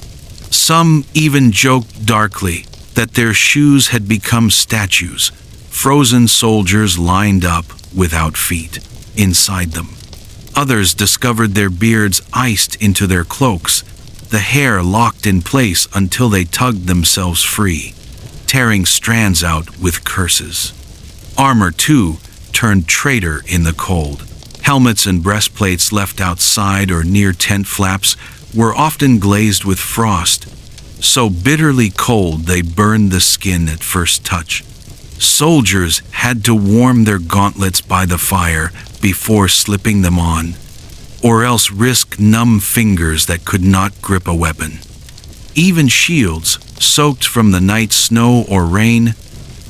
Some even joked darkly that their shoes had become statues, frozen soldiers lined up without feet inside them. Others discovered their beards iced into their cloaks, the hair locked in place until they tugged themselves free, tearing strands out with curses. Armor, too, turned traitor in the cold. Helmets and breastplates left outside or near tent flaps were often glazed with frost, so bitterly cold they burned the skin at first touch. Soldiers had to warm their gauntlets by the fire before slipping them on, or else risk numb fingers that could not grip a weapon. Even shields, soaked from the night's snow or rain,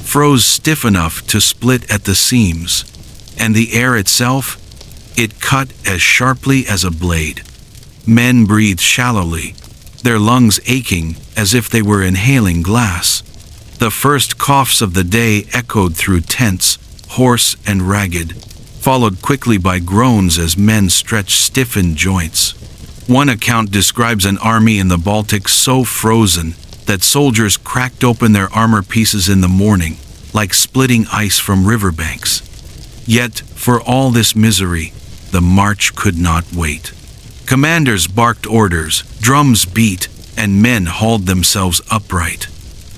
froze stiff enough to split at the seams, and the air itself, it cut as sharply as a blade. Men breathed shallowly, their lungs aching as if they were inhaling glass. The first coughs of the day echoed through tents, hoarse and ragged, followed quickly by groans as men stretched stiffened joints. One account describes an army in the Baltic so frozen that soldiers cracked open their armor pieces in the morning, like splitting ice from riverbanks. Yet, for all this misery, the march could not wait. Commanders barked orders, drums beat, and men hauled themselves upright.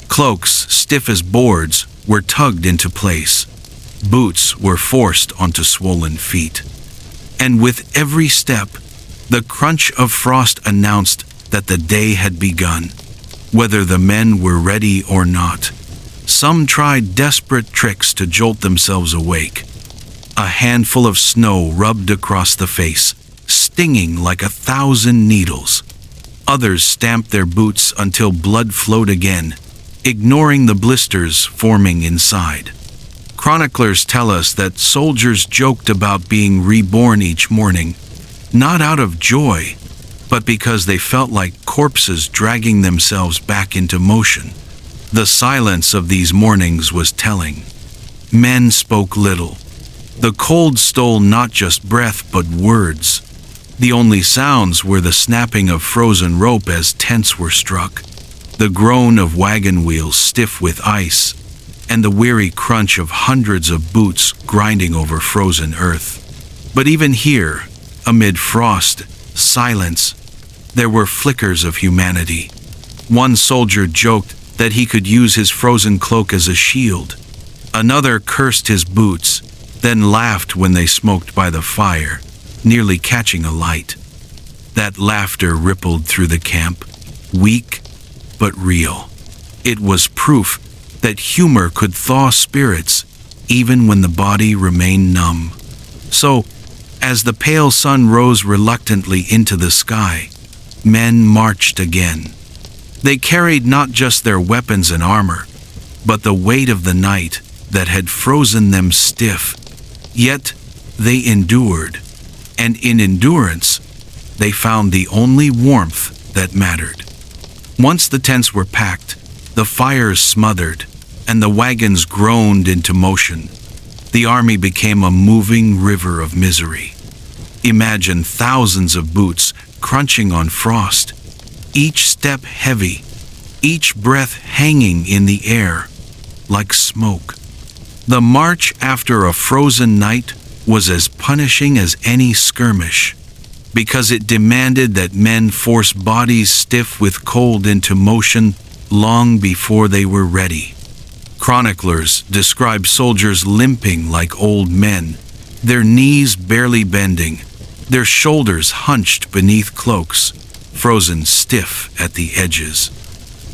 Cloaks, stiff as boards, were tugged into place. Boots were forced onto swollen feet. And with every step, the crunch of frost announced that the day had begun, whether the men were ready or not. Some tried desperate tricks to jolt themselves awake. A handful of snow rubbed across the face, stinging like 1,000 needles. Others stamped their boots until blood flowed again, ignoring the blisters forming inside. Chroniclers tell us that soldiers joked about being reborn each morning, not out of joy, but because they felt like corpses dragging themselves back into motion. The silence of these mornings was telling. Men spoke little. The cold stole not just breath but words. The only sounds were the snapping of frozen rope as tents were struck, the groan of wagon wheels stiff with ice, and the weary crunch of hundreds of boots grinding over frozen earth. But even here, amid frost, silence, there were flickers of humanity. One soldier joked that he could use his frozen cloak as a shield. Another cursed his boots, then laughed when they smoked by the fire, nearly catching a light. That laughter rippled through the camp, weak but real. It was proof that humor could thaw spirits even when the body remained numb. So, as the pale sun rose reluctantly into the sky, men marched again. They carried not just their weapons and armor, but the weight of the night that had frozen them stiff. Yet they endured, and in endurance, they found the only warmth that mattered. Once the tents were packed, the fires smothered, and the wagons groaned into motion, the army became a moving river of misery. Imagine thousands of boots crunching on frost, each step heavy, each breath hanging in the air like smoke. The march after a frozen night was as punishing as any skirmish, because it demanded that men force bodies stiff with cold into motion long before they were ready. Chroniclers describe soldiers limping like old men, their knees barely bending, their shoulders hunched beneath cloaks, frozen stiff at the edges.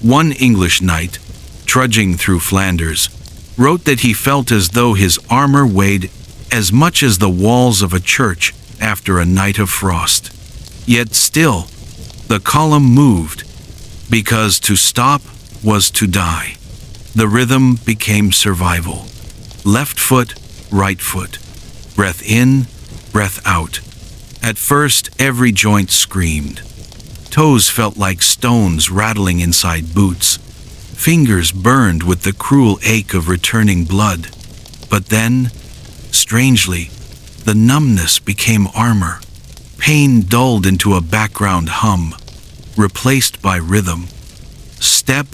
One English knight, trudging through Flanders, wrote that he felt as though his armor weighed as much as the walls of a church after a night of frost. Yet still, the column moved, because to stop was to die. The rhythm became survival. Left foot, right foot. Breath in, breath out. At first, every joint screamed. Toes felt like stones rattling inside boots. Fingers burned with the cruel ache of returning blood. But then, strangely, the numbness became armor. Pain dulled into a background hum, replaced by rhythm. Step,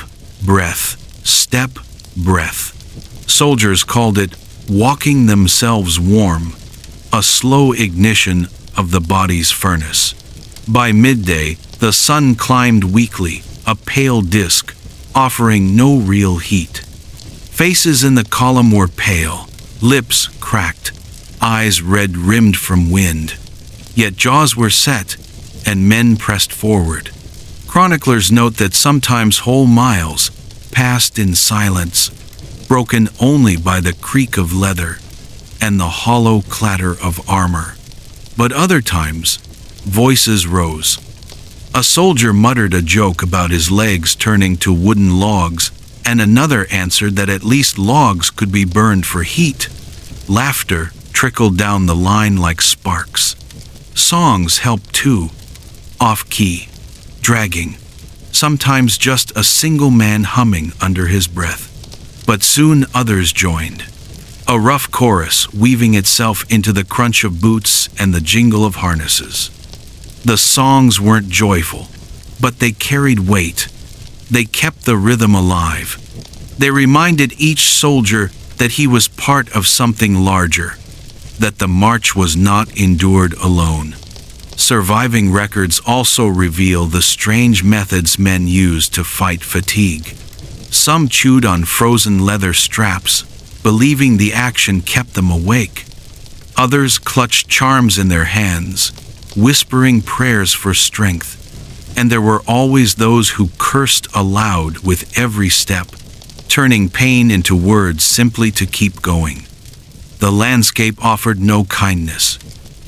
breath, step, breath. Soldiers called it walking themselves warm, a slow ignition of the body's furnace. By midday, the sun climbed weakly, a pale disk, offering no real heat. Faces in the column were pale, lips cracked, eyes red-rimmed from wind. Yet jaws were set, and men pressed forward. Chroniclers note that sometimes whole miles passed in silence, broken only by the creak of leather and the hollow clatter of armor. But other times, Voices rose. A soldier muttered a joke about his legs turning to wooden logs, and another answered that at least logs could be burned for heat. Laughter trickled down the line like sparks. Songs helped too, off-key, dragging, sometimes just a single man humming under his breath. But soon others joined. A rough chorus weaving itself into the crunch of boots and the jingle of harnesses. The songs weren't joyful, but they carried weight. They kept the rhythm alive. They reminded each soldier that he was part of something larger, that the march was not endured alone. Surviving records also reveal the strange methods men used to fight fatigue. Some chewed on frozen leather straps, believing the action kept them awake. Others clutched charms in their hands, whispering prayers for strength. And there were always those who cursed aloud with every step, turning pain into words simply to keep going. The landscape offered no kindness.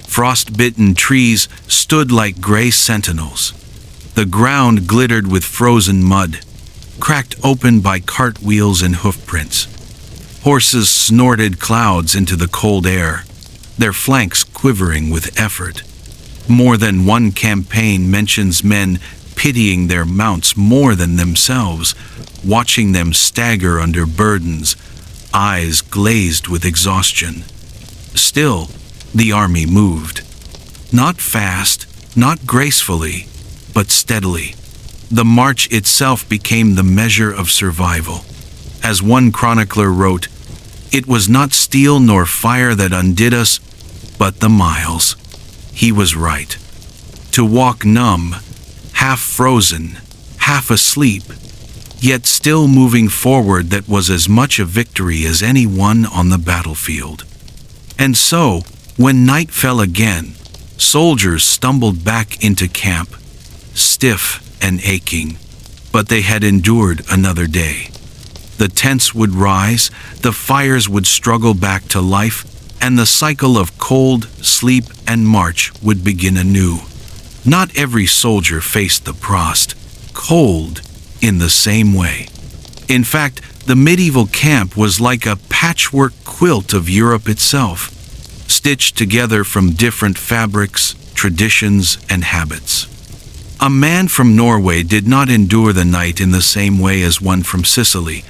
Frost-bitten trees stood like gray sentinels. The ground glittered with frozen mud, cracked open by cartwheels and hoofprints. Horses snorted clouds into the cold air, their flanks quivering with effort. More than one campaign mentions men pitying their mounts more than themselves, watching them stagger under burdens, eyes glazed with exhaustion. Still, the army moved. Not fast, not gracefully, but steadily. The march itself became the measure of survival. As one chronicler wrote, "It was not steel nor fire that undid us, but the miles." He was right. To walk numb, half frozen, half asleep, yet still moving forward, that was as much a victory as any won on the battlefield. And so, when night fell again, soldiers stumbled back into camp, stiff and aching, but they had endured another day. The tents would rise, the fires would struggle back to life, and the cycle of cold, sleep, and march would begin anew. Not every soldier faced the frost, cold, in the same way. In fact, the medieval camp was like a patchwork quilt of Europe itself, stitched together from different fabrics, traditions, and habits. A man from Norway did not endure the night in the same way as one from Sicily,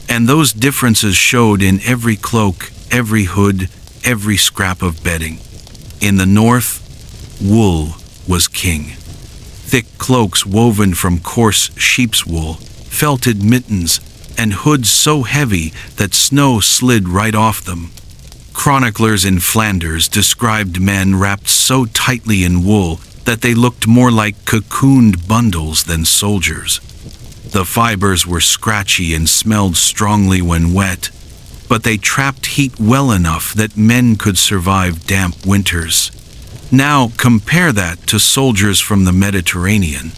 and those differences showed in every cloak, every hood, every scrap of bedding. In the north, wool was king. Thick cloaks woven from coarse sheep's wool, felted mittens, and hoods so heavy that snow slid right off them. Chroniclers in Flanders described men wrapped so tightly in wool that they looked more like cocooned bundles than soldiers. The fibers were scratchy and smelled strongly when wet, but they trapped heat well enough that men could survive damp winters. Now compare that to soldiers from the Mediterranean.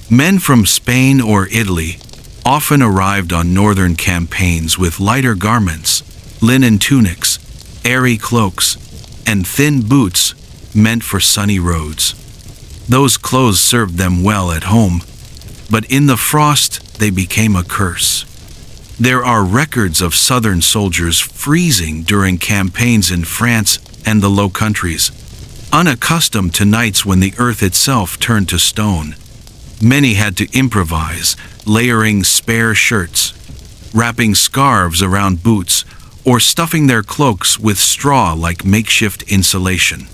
Men from Spain or Italy often arrived on northern campaigns with lighter garments, linen tunics, airy cloaks, and thin boots meant for sunny roads. Those clothes served them well at home, but in the frost they became a curse. There are records of southern soldiers freezing during campaigns in France and the Low Countries, unaccustomed to nights when the earth itself turned to stone. Many had to improvise, layering spare shirts, wrapping scarves around boots, or stuffing their cloaks with straw like makeshift insulation.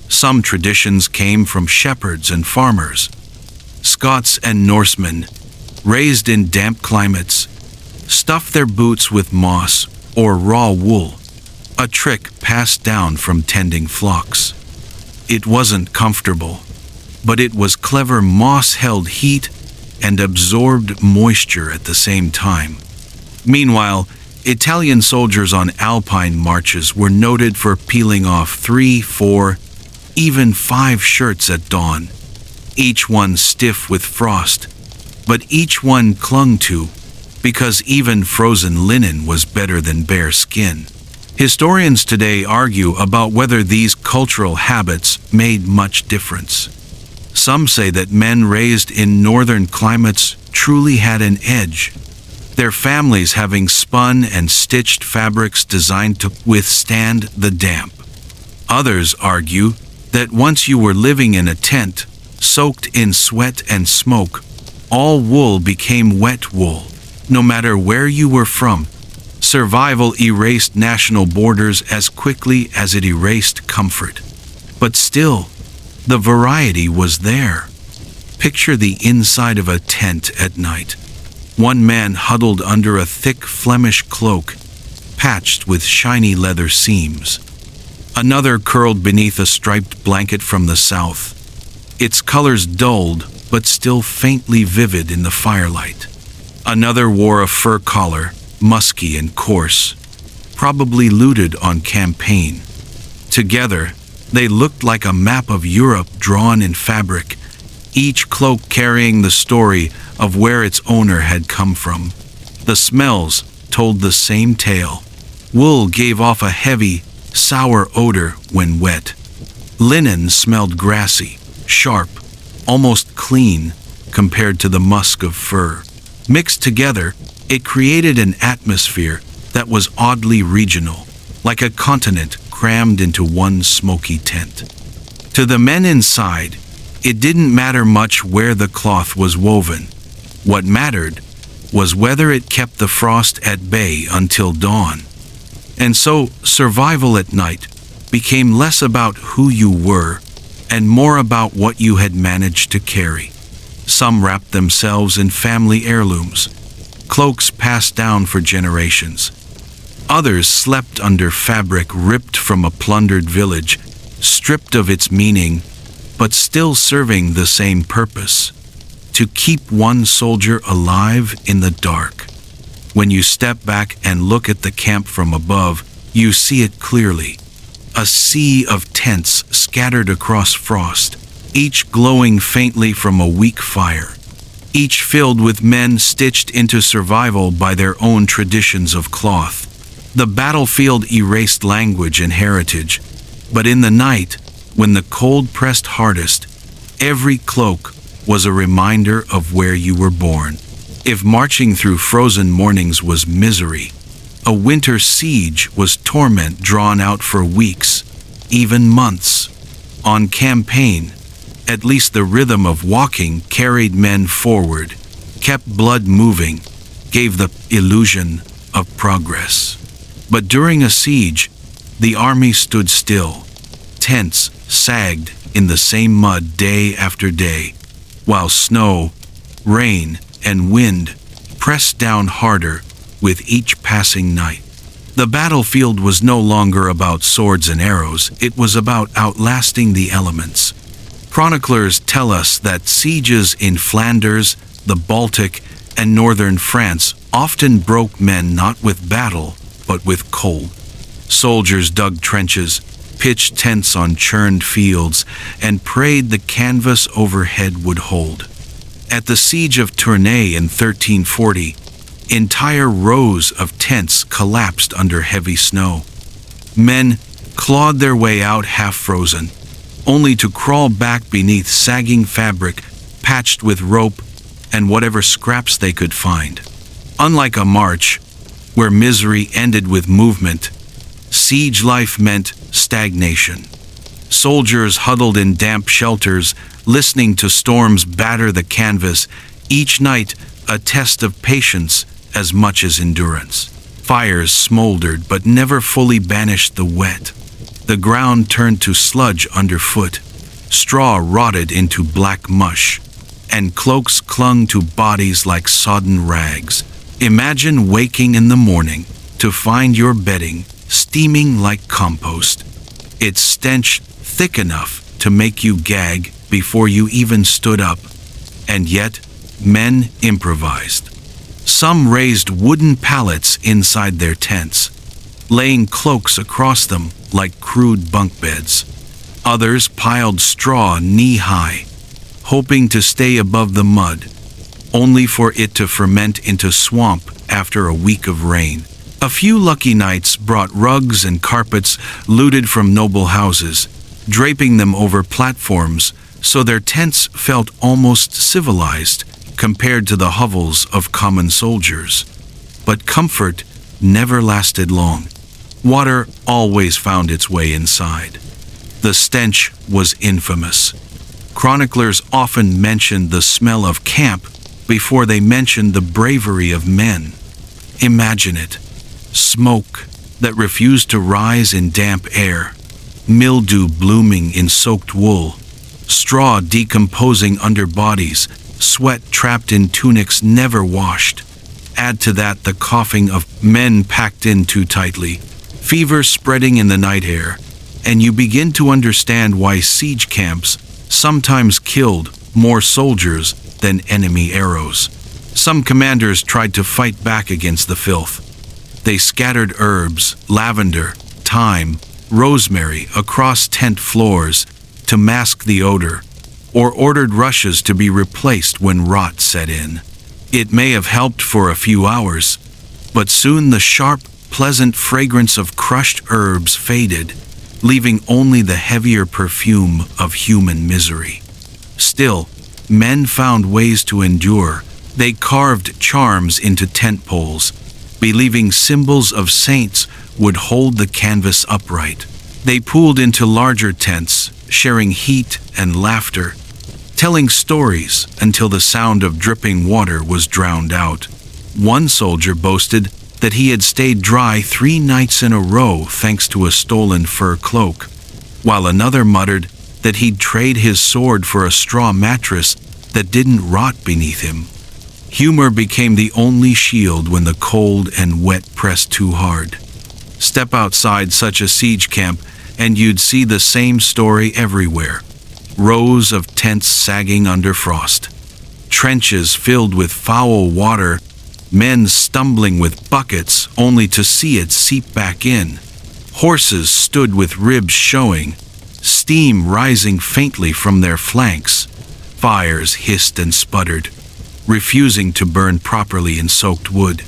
Some traditions came from shepherds and farmers. Scots and Norsemen, raised in damp climates, stuffed their boots with moss or raw wool, a trick passed down from tending flocks. It wasn't comfortable, but it was clever. Moss held heat and absorbed moisture at the same time. Meanwhile, Italian soldiers on alpine marches were noted for peeling off 3, 4, even 5 shirts at dawn, each one stiff with frost, but each one clung to, because even frozen linen was better than bare skin. Historians today argue about whether these cultural habits made much difference. Some say that men raised in northern climates truly had an edge, their families having spun and stitched fabrics designed to withstand the damp. Others argue that once you were living in a tent, soaked in sweat and smoke, all wool became wet wool, no matter where you were from. Survival erased national borders as quickly as it erased comfort. But still, the variety was there. Picture the inside of a tent at night. One man huddled under a thick Flemish cloak, patched with shiny leather seams. Another curled beneath a striped blanket from the south, its colors dulled but still faintly vivid in the firelight. Another wore a fur collar, musky and coarse, probably looted on campaign. Together, they looked like a map of Europe drawn in fabric, each cloak carrying the story of where its owner had come from. The smells told the same tale. Wool gave off a heavy, sour odor when wet. Linen smelled grassy, sharp, almost clean compared to the musk of fur. Mixed together, it created an atmosphere that was oddly regional, like a continent crammed into one smoky tent. To the men inside, it didn't matter much where the cloth was woven. What mattered was whether it kept the frost at bay until dawn. And so, survival at night became less about who you were and more about what you had managed to carry. Some wrapped themselves in family heirlooms, cloaks passed down for generations. Others slept under fabric ripped from a plundered village, stripped of its meaning, but still serving the same purpose: to keep one soldier alive in the dark. When you step back and look at the camp from above, you see it clearly. A sea of tents scattered across frost, each glowing faintly from a weak fire, each filled with men stitched into survival by their own traditions of cloth. The battlefield erased language and heritage, but in the night, when the cold pressed hardest, every cloak was a reminder of where you were born. If marching through frozen mornings was misery, a winter siege was torment drawn out for weeks, even months. On campaign, at least the rhythm of walking carried men forward, kept blood moving, gave the illusion of progress. But during a siege, the army stood still. Tents sagged in the same mud day after day, while snow, rain, and wind pressed down harder with each passing night. The battlefield was no longer about swords and arrows, it was about outlasting the elements. Chroniclers tell us that sieges in Flanders, the Baltic, and northern France often broke men not with battle, but with cold. Soldiers dug trenches, pitched tents on churned fields, and prayed the canvas overhead would hold. At the siege of Tournai in 1340, entire rows of tents collapsed under heavy snow. Men clawed their way out half frozen, only to crawl back beneath sagging fabric patched with rope and whatever scraps they could find. Unlike a march, where misery ended with movement, siege life meant stagnation. Soldiers huddled in damp shelters, listening to storms batter the canvas, each night a test of patience as much as endurance. Fires smoldered but never fully banished the wet. The ground turned to sludge underfoot, straw rotted into black mush, and cloaks clung to bodies like sodden rags. Imagine waking in the morning to find your bedding steaming like compost, its stench thick enough to make you gag before you even stood up. And yet, men improvised. Some raised wooden pallets inside their tents, laying cloaks across them like crude bunk beds. Others piled straw knee-high, hoping to stay above the mud, only for it to ferment into swamp after a week of rain. A few lucky knights brought rugs and carpets looted from noble houses, draping them over platforms so their tents felt almost civilized compared to the hovels of common soldiers. But comfort never lasted long. Water always found its way inside. The stench was infamous. Chroniclers often mentioned the smell of camp before they mentioned the bravery of men. Imagine it. Smoke that refused to rise in damp air, mildew blooming in soaked wool, straw decomposing under bodies, sweat trapped in tunics never washed. Add to that the coughing of men packed in too tightly, fever spreading in the night air, and you begin to understand why siege camps sometimes killed more soldiers than enemy arrows. Some commanders tried to fight back against the filth. They scattered herbs, lavender, thyme, rosemary across tent floors to mask the odor, or ordered rushes to be replaced when rot set in. It may have helped for a few hours, but soon the sharp, pleasant fragrance of crushed herbs faded, leaving only the heavier perfume of human misery. Still, men found ways to endure. They carved charms into tent poles, believing symbols of saints would hold the canvas upright. They pooled into larger tents, sharing heat and laughter, telling stories until the sound of dripping water was drowned out. One soldier boasted that he had stayed dry 3 nights in a row thanks to a stolen fur cloak, while another muttered that he'd trade his sword for a straw mattress that didn't rot beneath him. Humor became the only shield when the cold and wet pressed too hard. Step outside such a siege camp and you'd see the same story everywhere. Rows of tents sagging under frost, trenches filled with foul water, men stumbling with buckets only to see it seep back in. Horses stood with ribs showing, steam rising faintly from their flanks. Fires hissed and sputtered, refusing to burn properly in soaked wood.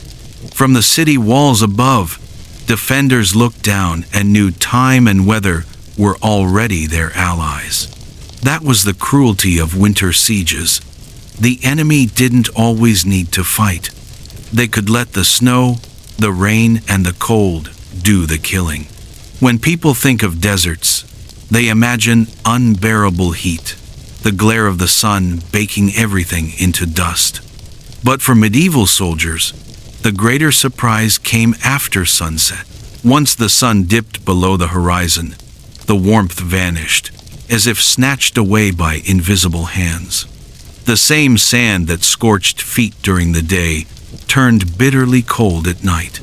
From the city walls above, defenders looked down and knew time and weather were already their allies. That was the cruelty of winter sieges. The enemy didn't always need to fight. They could let the snow, the rain, and the cold do the killing. When people think of deserts, they imagine unbearable heat, the glare of the sun baking everything into dust. But for medieval soldiers, the greater surprise came after sunset. Once the sun dipped below the horizon, the warmth vanished, as if snatched away by invisible hands. The same sand that scorched feet during the day turned bitterly cold at night.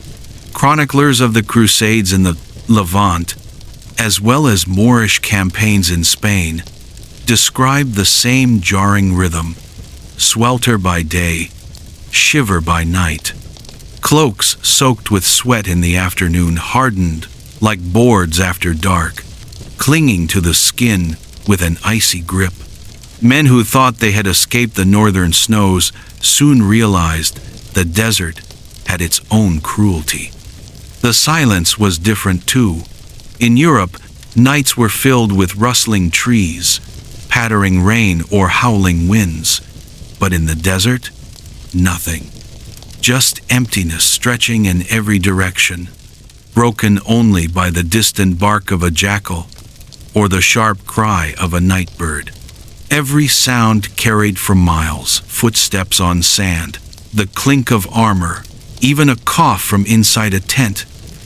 Chroniclers of the Crusades in the Levant, as well as Moorish campaigns in Spain, described the same jarring rhythm: swelter by day, shiver by night. Cloaks soaked with sweat in the afternoon hardened like boards after dark, clinging to the skin with an icy grip. Men who thought they had escaped the northern snows soon realized the desert had its own cruelty. The silence was different too. In Europe, nights were filled with rustling trees, pattering rain, or howling winds. But in the desert, nothing. Just emptiness stretching in every direction, broken only by the distant bark of a jackal or the sharp cry of a night bird. Every sound carried for miles: footsteps on sand, the clink of armor, even a cough from inside a tent.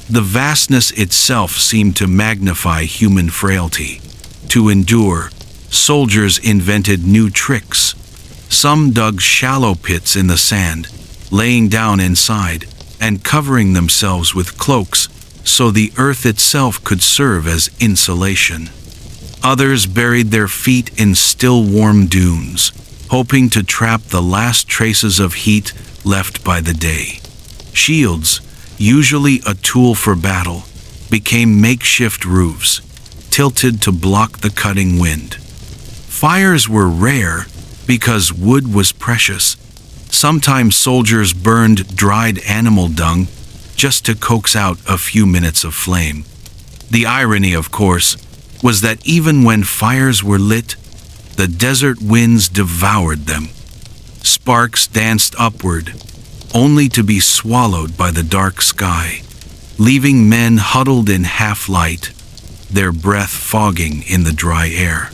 The vastness itself seemed to magnify human frailty. To endure, soldiers invented new tricks. Some dug shallow pits in the sand, laying down inside and covering themselves with cloaks so the earth itself could serve as insulation. Others buried their feet in still warm dunes, hoping to trap the last traces of heat left by the day. Shields, usually a tool for battle, became makeshift roofs, tilted to block the cutting wind. Fires were rare because wood was precious. Sometimes soldiers burned dried animal dung, just to coax out a few minutes of flame. The irony, of course, was that even when fires were lit, the desert winds devoured them. Sparks danced upward, only to be swallowed by the dark sky, leaving men huddled in half-light, their breath fogging in the dry air.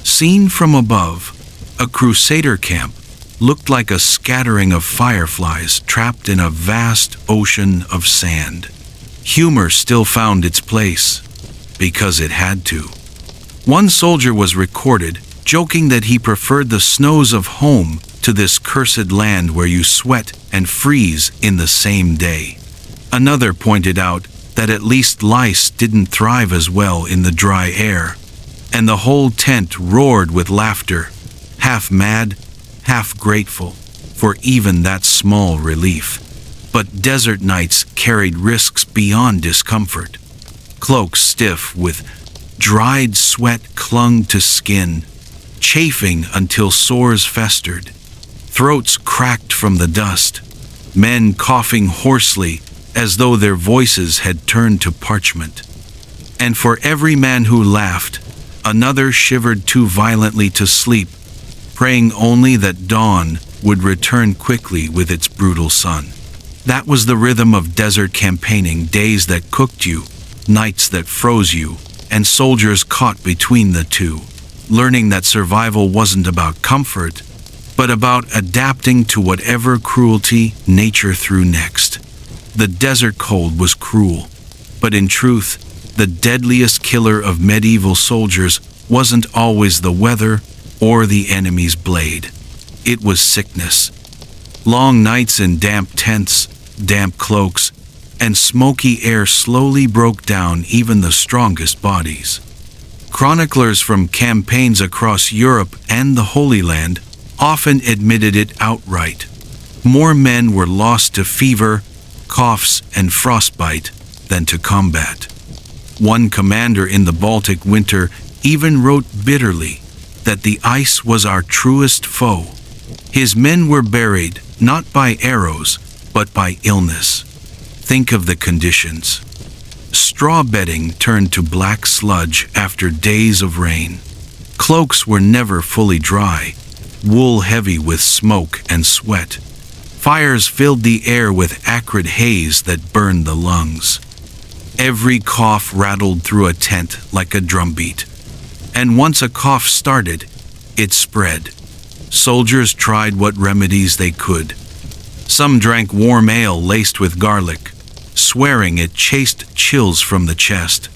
Seen from above, a crusader camp looked like a scattering of fireflies trapped in a vast ocean of sand. Humor still found its place, because it had to. One soldier was recorded joking that he preferred the snows of home to this cursed land where you sweat and freeze in the same day. Another pointed out that at least lice didn't thrive as well in the dry air, and the whole tent roared with laughter, half mad, half grateful for even that small relief. But desert nights carried risks beyond discomfort. Cloaks stiff with dried sweat clung to skin, chafing until sores festered. Throats cracked from the dust, men coughing hoarsely as though their voices had turned to parchment. And for every man who laughed, another shivered too violently to sleep, praying only that dawn would return quickly with its brutal sun. That was the rhythm of desert campaigning, days that cooked you, nights that froze you, and soldiers caught between the two, learning that survival wasn't about comfort, but about adapting to whatever cruelty nature threw next. The desert cold was cruel, but in truth, the deadliest killer of medieval soldiers wasn't always the weather or the enemy's blade. It was sickness. Long nights in damp tents, damp cloaks, and smoky air slowly broke down even the strongest bodies. Chroniclers from campaigns across Europe and the Holy Land often admitted it outright. More men were lost to fever, coughs, and frostbite than to combat. One commander in the Baltic winter even wrote bitterly that the ice was our truest foe. His men were buried not by arrows, but by illness. Think of the conditions. Straw bedding turned to black sludge after days of rain. Cloaks were never fully dry, wool heavy with smoke and sweat. Fires filled the air with acrid haze that burned the lungs. Every cough rattled through a tent like a drumbeat. And once a cough started, it spread. Soldiers tried what remedies they could. Some drank warm ale laced with garlic, swearing it chased chills from the chest.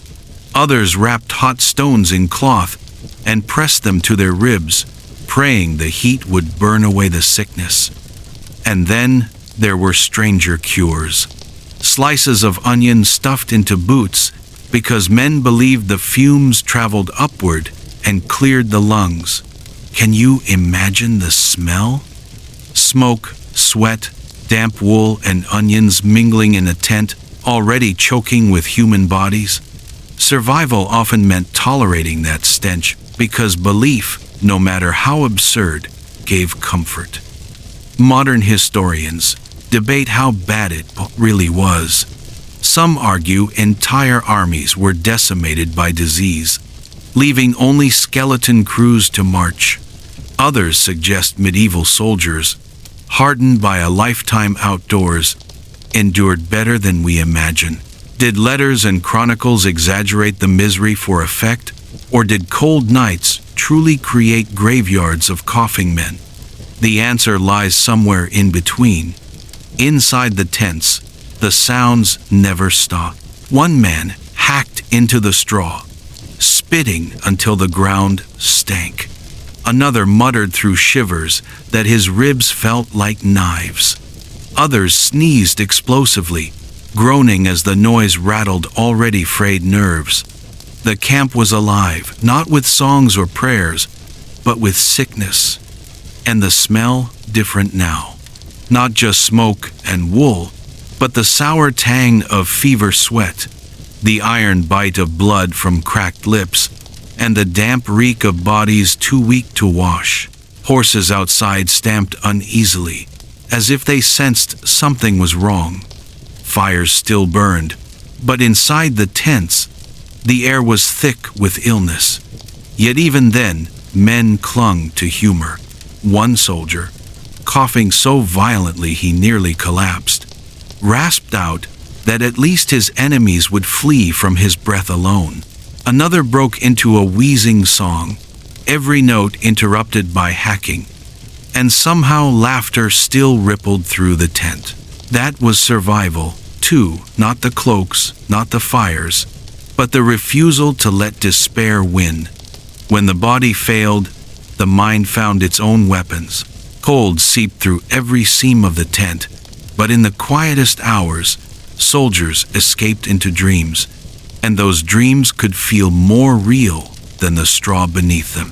Others wrapped hot stones in cloth and pressed them to their ribs, praying the heat would burn away the sickness. And then there were stranger cures. Slices of onion stuffed into boots because men believed the fumes traveled upward and cleared the lungs. Can you imagine the smell? Smoke, sweat, damp wool, and onions mingling in a tent already choking with human bodies? Survival often meant tolerating that stench because belief, no matter how absurd, gave comfort. Modern historians debate how bad it really was. Some argue entire armies were decimated by disease, leaving only skeleton crews to march. Others suggest medieval soldiers, hardened by a lifetime outdoors, endured better than we imagine. Did letters and chronicles exaggerate the misery for effect, or did cold nights truly create graveyards of coughing men? The answer lies somewhere in between. Inside the tents, the sounds never stopped. One man hacked into the straw, spitting until the ground stank. Another muttered through shivers that his ribs felt like knives. Others sneezed explosively, groaning as the noise rattled already frayed nerves. The camp was alive, not with songs or prayers, but with sickness. And the smell different now. Not just smoke and wool, but the sour tang of fever sweat, the iron bite of blood from cracked lips, and the damp reek of bodies too weak to wash. Horses outside stamped uneasily, as if they sensed something was wrong. fires still burned, but inside the tents, the air was thick with illness. Yet even then, men clung to humor. One soldier, coughing so violently he nearly collapsed, rasped out that at least his enemies would flee from his breath alone. Another broke into a wheezing song, every note interrupted by hacking, and somehow laughter still rippled through the tent. That was survival, too, not the cloaks, not the fires, but the refusal to let despair win. When the body failed, the mind found its own weapons. Cold seeped through every seam of the tent, but in the quietest hours, soldiers escaped into dreams, and those dreams could feel more real than the straw beneath them.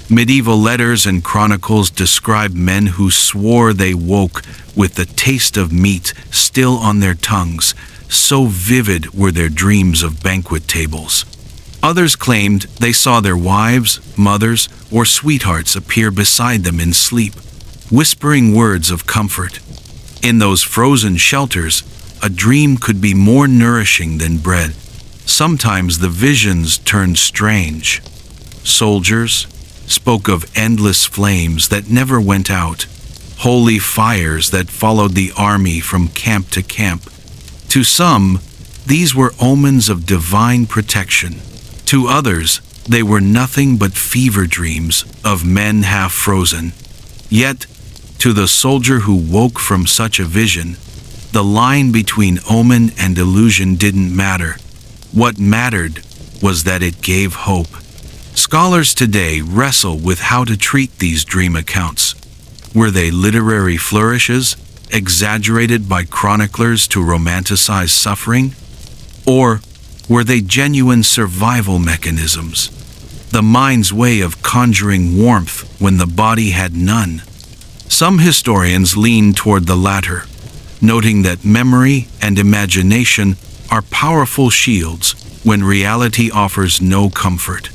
Medieval letters and chronicles describe men who swore they woke with the taste of meat still on their tongues, so vivid were their dreams of banquet tables. Others claimed they saw their wives, mothers, or sweethearts appear beside them in sleep, whispering words of comfort. In those frozen shelters, a dream could be more nourishing than bread. Sometimes the visions turned strange. Soldiers spoke of endless flames that never went out, holy fires that followed the army from camp to camp. To some, these were omens of divine protection. To others, they were nothing but fever dreams of men half frozen. Yet, to the soldier who woke from such a vision, the line between omen and illusion didn't matter. What mattered was that it gave hope. Scholars today wrestle with how to treat these dream accounts. Were they literary flourishes, exaggerated by chroniclers to romanticize suffering? Or were they genuine survival mechanisms, the mind's way of conjuring warmth when the body had none? Some historians lean toward the latter, noting that memory and imagination are powerful shields when reality offers no comfort.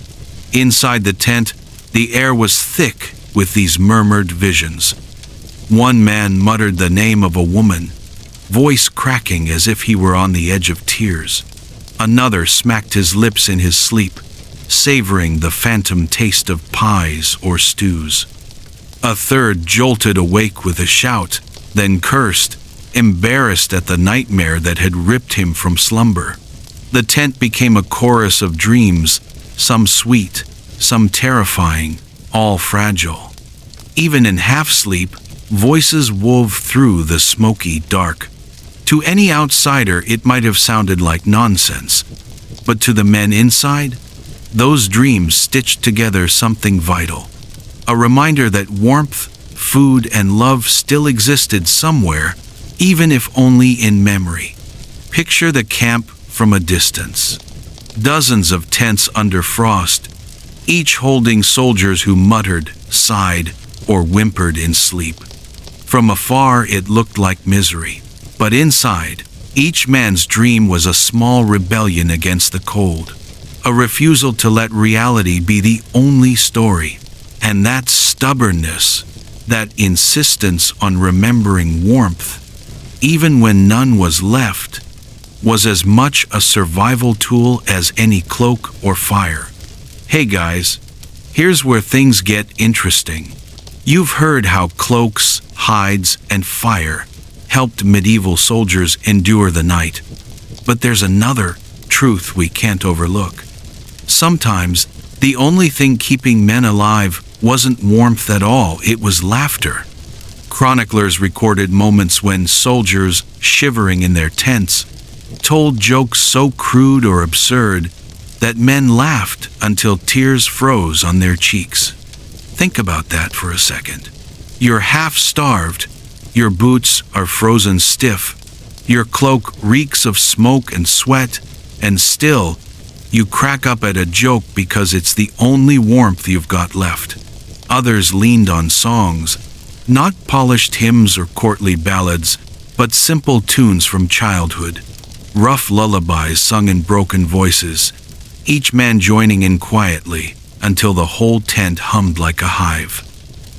Inside the tent, the air was thick with these murmured visions. One man muttered the name of a woman, voice cracking as if he were on the edge of tears. Another smacked his lips in his sleep, savoring the phantom taste of pies or stews. A third jolted awake with a shout, then cursed, embarrassed at the nightmare that had ripped him from slumber. The tent became a chorus of dreams, some sweet, some terrifying, all fragile. Even in half-sleep, voices wove through the smoky dark. To any outsider, it might have sounded like nonsense, but to the men inside, those dreams stitched together something vital. A reminder that warmth, food, and love still existed somewhere, even if only in memory. Picture the camp from a distance. Dozens of tents under frost, each holding soldiers who muttered, sighed, or whimpered in sleep. From afar it looked like misery, but inside, each man's dream was a small rebellion against the cold, a refusal to let reality be the only story. And that stubbornness, that insistence on remembering warmth, even when none was left, was as much a survival tool as any cloak or fire. Hey guys, here's where things get interesting. You've heard how cloaks, hides, and fire helped medieval soldiers endure the night. But there's another truth we can't overlook. Sometimes, the only thing keeping men alive wasn't warmth at all, it was laughter. Chroniclers recorded moments when soldiers, shivering in their tents, told jokes so crude or absurd that men laughed until tears froze on their cheeks. Think about that for a second. You're half-starved, your boots are frozen stiff, your cloak reeks of smoke and sweat, and still, you crack up at a joke because it's the only warmth you've got left. Others leaned on songs, not polished hymns or courtly ballads, but simple tunes from childhood, rough lullabies sung in broken voices, each man joining in quietly until the whole tent hummed like a hive.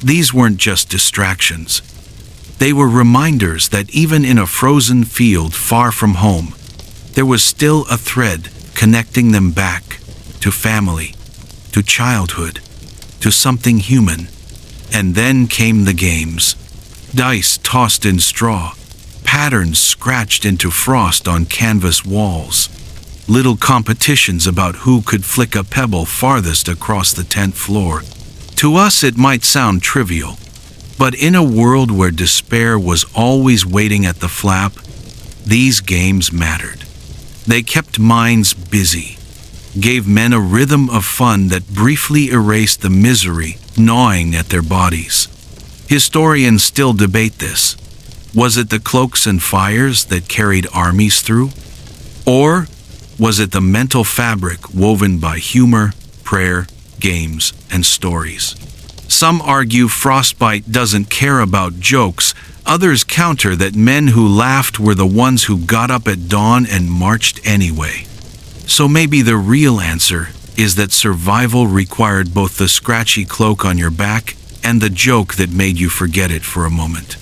These weren't just distractions. They were reminders that even in a frozen field far from home, there was still a thread connecting them back to family, to childhood, to something human. And then came the games. Dice tossed in straw, patterns scratched into frost on canvas walls, little competitions about who could flick a pebble farthest across the tent floor. To us it might sound trivial, but in a world where despair was always waiting at the flap, these games mattered. They kept minds busy, gave men a rhythm of fun that briefly erased the misery gnawing at their bodies. Historians still debate this. Was it the cloaks and fires that carried armies through? Or was it the mental fabric woven by humor, prayer, games, and stories? Some argue frostbite doesn't care about jokes. Others counter that men who laughed were the ones who got up at dawn and marched anyway. So maybe the real answer is that survival required both the scratchy cloak on your back and the joke that made you forget it for a moment.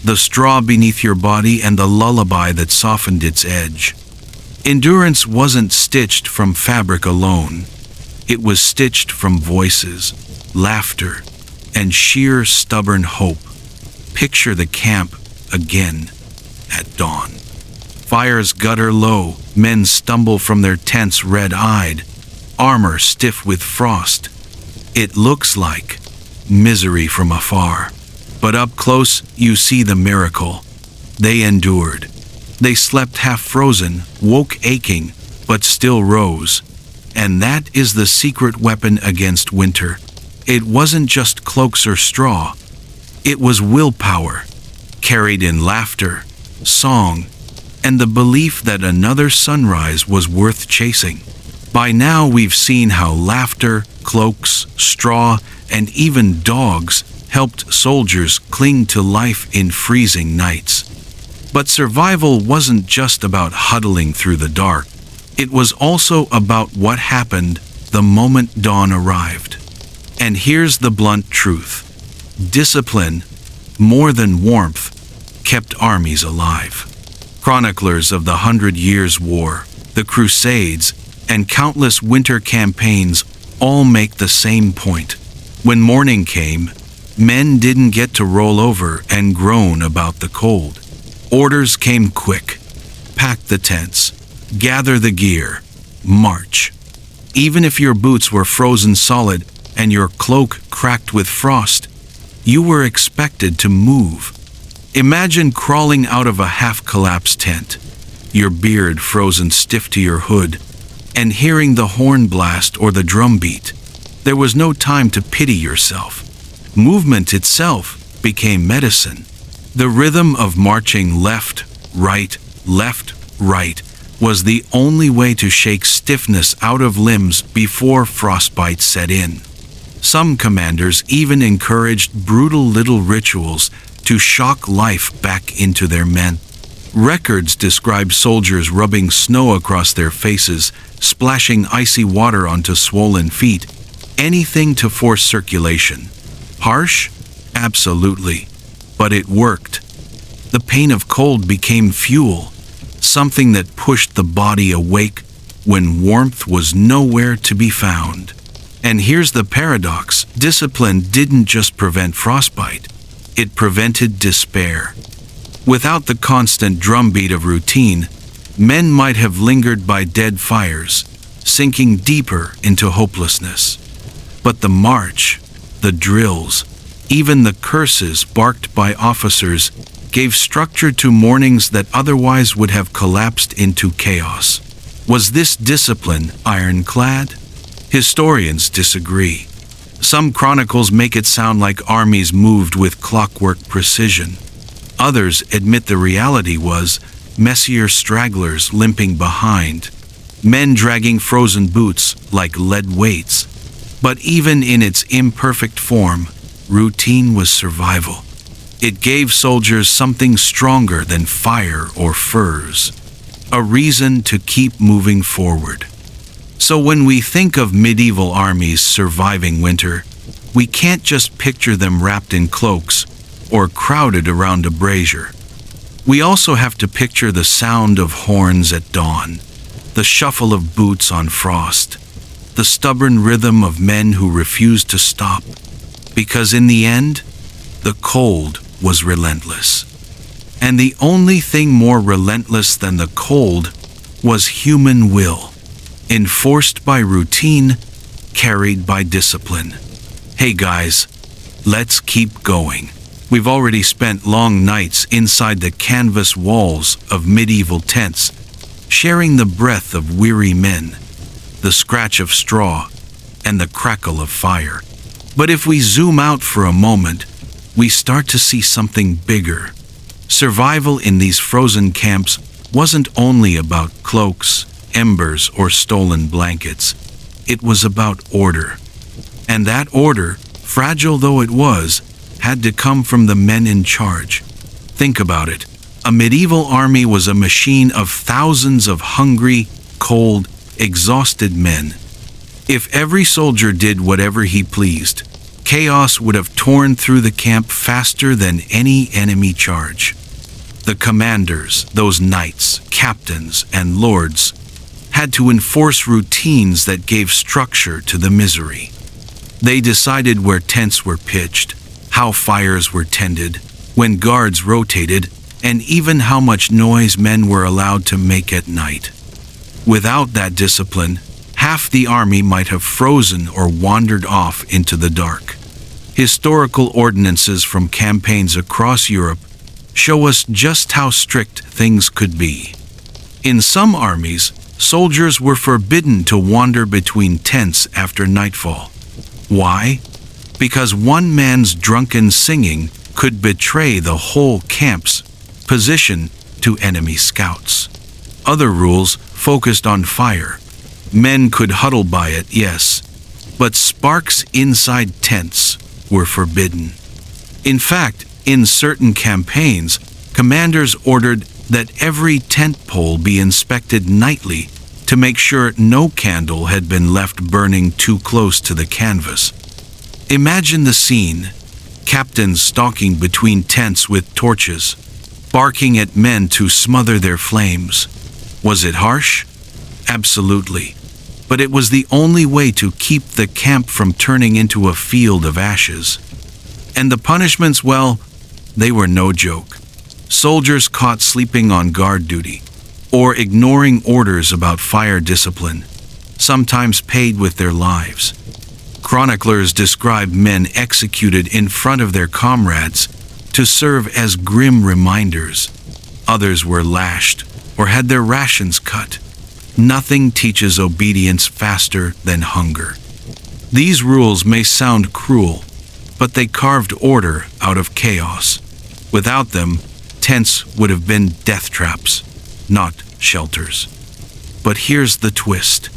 The straw beneath your body and the lullaby that softened its edge. Endurance wasn't stitched from fabric alone. It was stitched from voices, laughter, and sheer stubborn hope. Picture the camp again at dawn. Fires gutter low, men stumble from their tents red-eyed, armor stiff with frost. It looks like misery from afar. But up close, you see the miracle. They endured. They slept half-frozen, woke aching, but still rose. And that is the secret weapon against winter. It wasn't just cloaks or straw. It was willpower, carried in laughter, song, and the belief that another sunrise was worth chasing. By now we've seen how laughter, cloaks, straw, and even dogs helped soldiers cling to life in freezing nights. But survival wasn't just about huddling through the dark. It was also about what happened the moment dawn arrived. And here's the blunt truth. Discipline, more than warmth, kept armies alive. Chroniclers of the 100 Years' War, the Crusades, and countless winter campaigns all make the same point. When morning came, men didn't get to roll over and groan about the cold. Orders came quick. Pack the tents, gather the gear, march. Even if your boots were frozen solid and your cloak cracked with frost, you were expected to move. Imagine crawling out of a half-collapsed tent, your beard frozen stiff to your hood, and hearing the horn blast or the drum beat. There was no time to pity yourself. Movement itself became medicine. The rhythm of marching left, right, was the only way to shake stiffness out of limbs before frostbite set in. Some commanders even encouraged brutal little rituals to shock life back into their men. Records describe soldiers rubbing snow across their faces, splashing icy water onto swollen feet, anything to force circulation. Harsh? Absolutely. But it worked. The pain of cold became fuel, something that pushed the body awake when warmth was nowhere to be found. And here's the paradox. Discipline didn't just prevent frostbite. It prevented despair. Without the constant drumbeat of routine, men might have lingered by dead fires, sinking deeper into hopelessness. But the march, the drills, even the curses barked by officers gave structure to mornings that otherwise would have collapsed into chaos. Was this discipline ironclad? Historians disagree. Some chronicles make it sound like armies moved with clockwork precision. Others admit the reality was messier stragglers limping behind, men dragging frozen boots like lead weights. But even in its imperfect form, routine was survival. It gave soldiers something stronger than fire or furs, a reason to keep moving forward. So when we think of medieval armies surviving winter, we can't just picture them wrapped in cloaks. or crowded around a brazier. We also have to picture the sound of horns at dawn, the shuffle of boots on frost, the stubborn rhythm of men who refused to stop, because in the end, the cold was relentless. And the only thing more relentless than the cold was human will, enforced by routine, carried by discipline. Hey guys, let's keep going. We've already spent long nights inside the canvas walls of medieval tents, sharing the breath of weary men, the scratch of straw, and the crackle of fire. But if we zoom out for a moment, we start to see something bigger. Survival in these frozen camps wasn't only about cloaks, embers, or stolen blankets. It was about order. And that order, fragile though it was, had to come from the men in charge. Think about it. A medieval army was a machine of thousands of hungry, cold, exhausted men. If every soldier did whatever he pleased, chaos would have torn through the camp faster than any enemy charge. The commanders, those knights, captains, and lords, had to enforce routines that gave structure to the misery. They decided where tents were pitched, how fires were tended, when guards rotated, and even how much noise men were allowed to make at night. Without that discipline, half the army might have frozen or wandered off into the dark. Historical ordinances from campaigns across Europe show us just how strict things could be. In some armies, soldiers were forbidden to wander between tents after nightfall. Why? Because one man's drunken singing could betray the whole camp's position to enemy scouts. Other rules focused on fire. Men could huddle by it, yes, but sparks inside tents were forbidden. In fact, in certain campaigns, commanders ordered that every tent pole be inspected nightly to make sure no candle had been left burning too close to the canvas. Imagine the scene: captains stalking between tents with torches, barking at men to smother their flames. Was it harsh? Absolutely. But it was the only way to keep the camp from turning into a field of ashes. And the punishments, well, they were no joke. Soldiers caught sleeping on guard duty, or ignoring orders about fire discipline, sometimes paid with their lives. Chroniclers describe men executed in front of their comrades to serve as grim reminders. Others were lashed or had their rations cut. Nothing teaches obedience faster than hunger. These rules may sound cruel, but they carved order out of chaos. Without them, tents would have been death traps, not shelters. But here's the twist.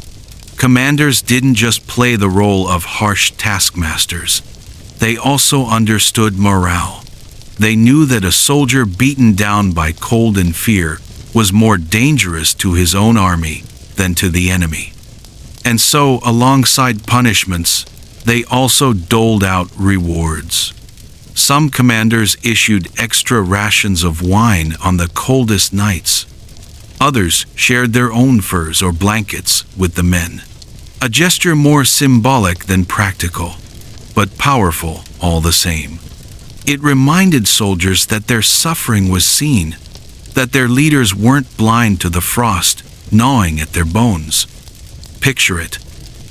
Commanders didn't just play the role of harsh taskmasters. They also understood morale. They knew that a soldier beaten down by cold and fear was more dangerous to his own army than to the enemy. And so, alongside punishments, they also doled out rewards. Some commanders issued extra rations of wine on the coldest nights. Others shared their own furs or blankets with the men. A gesture more symbolic than practical, but powerful all the same. It reminded soldiers that their suffering was seen, that their leaders weren't blind to the frost gnawing at their bones. Picture it: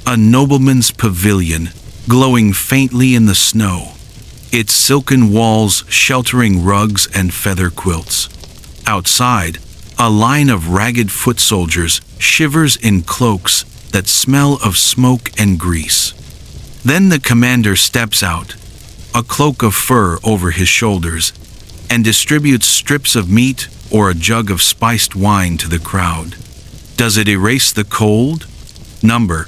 a nobleman's pavilion glowing faintly in the snow, its silken walls sheltering rugs and feather quilts. Outside, a line of ragged foot soldiers shivers in cloaks that smell of smoke and grease. Then the commander steps out, a cloak of fur over his shoulders, and distributes strips of meat or a jug of spiced wine to the crowd. Does it erase the cold? Number.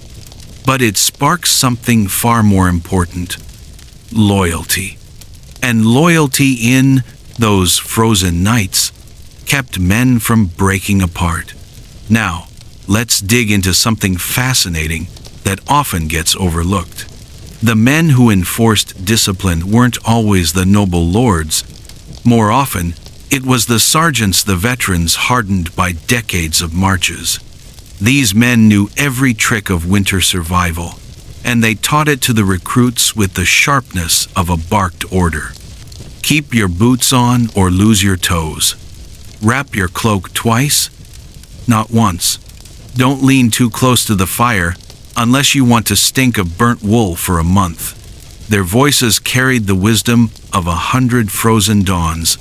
But it sparks something far more important: loyalty. And loyalty in those frozen nights kept men from breaking apart. Now, let's dig into something fascinating that often gets overlooked: The men who enforced discipline weren't always the noble lords. More often, it was the sergeants, the veterans hardened by decades of marches. These men knew every trick of winter survival, and they taught it to the recruits with the sharpness of a barked order. Keep your boots on or lose your toes. Wrap your cloak twice, not once. Don't lean too close to the fire unless you want to stink of burnt wool for a month. Their voices carried the wisdom of 100 frozen dawns,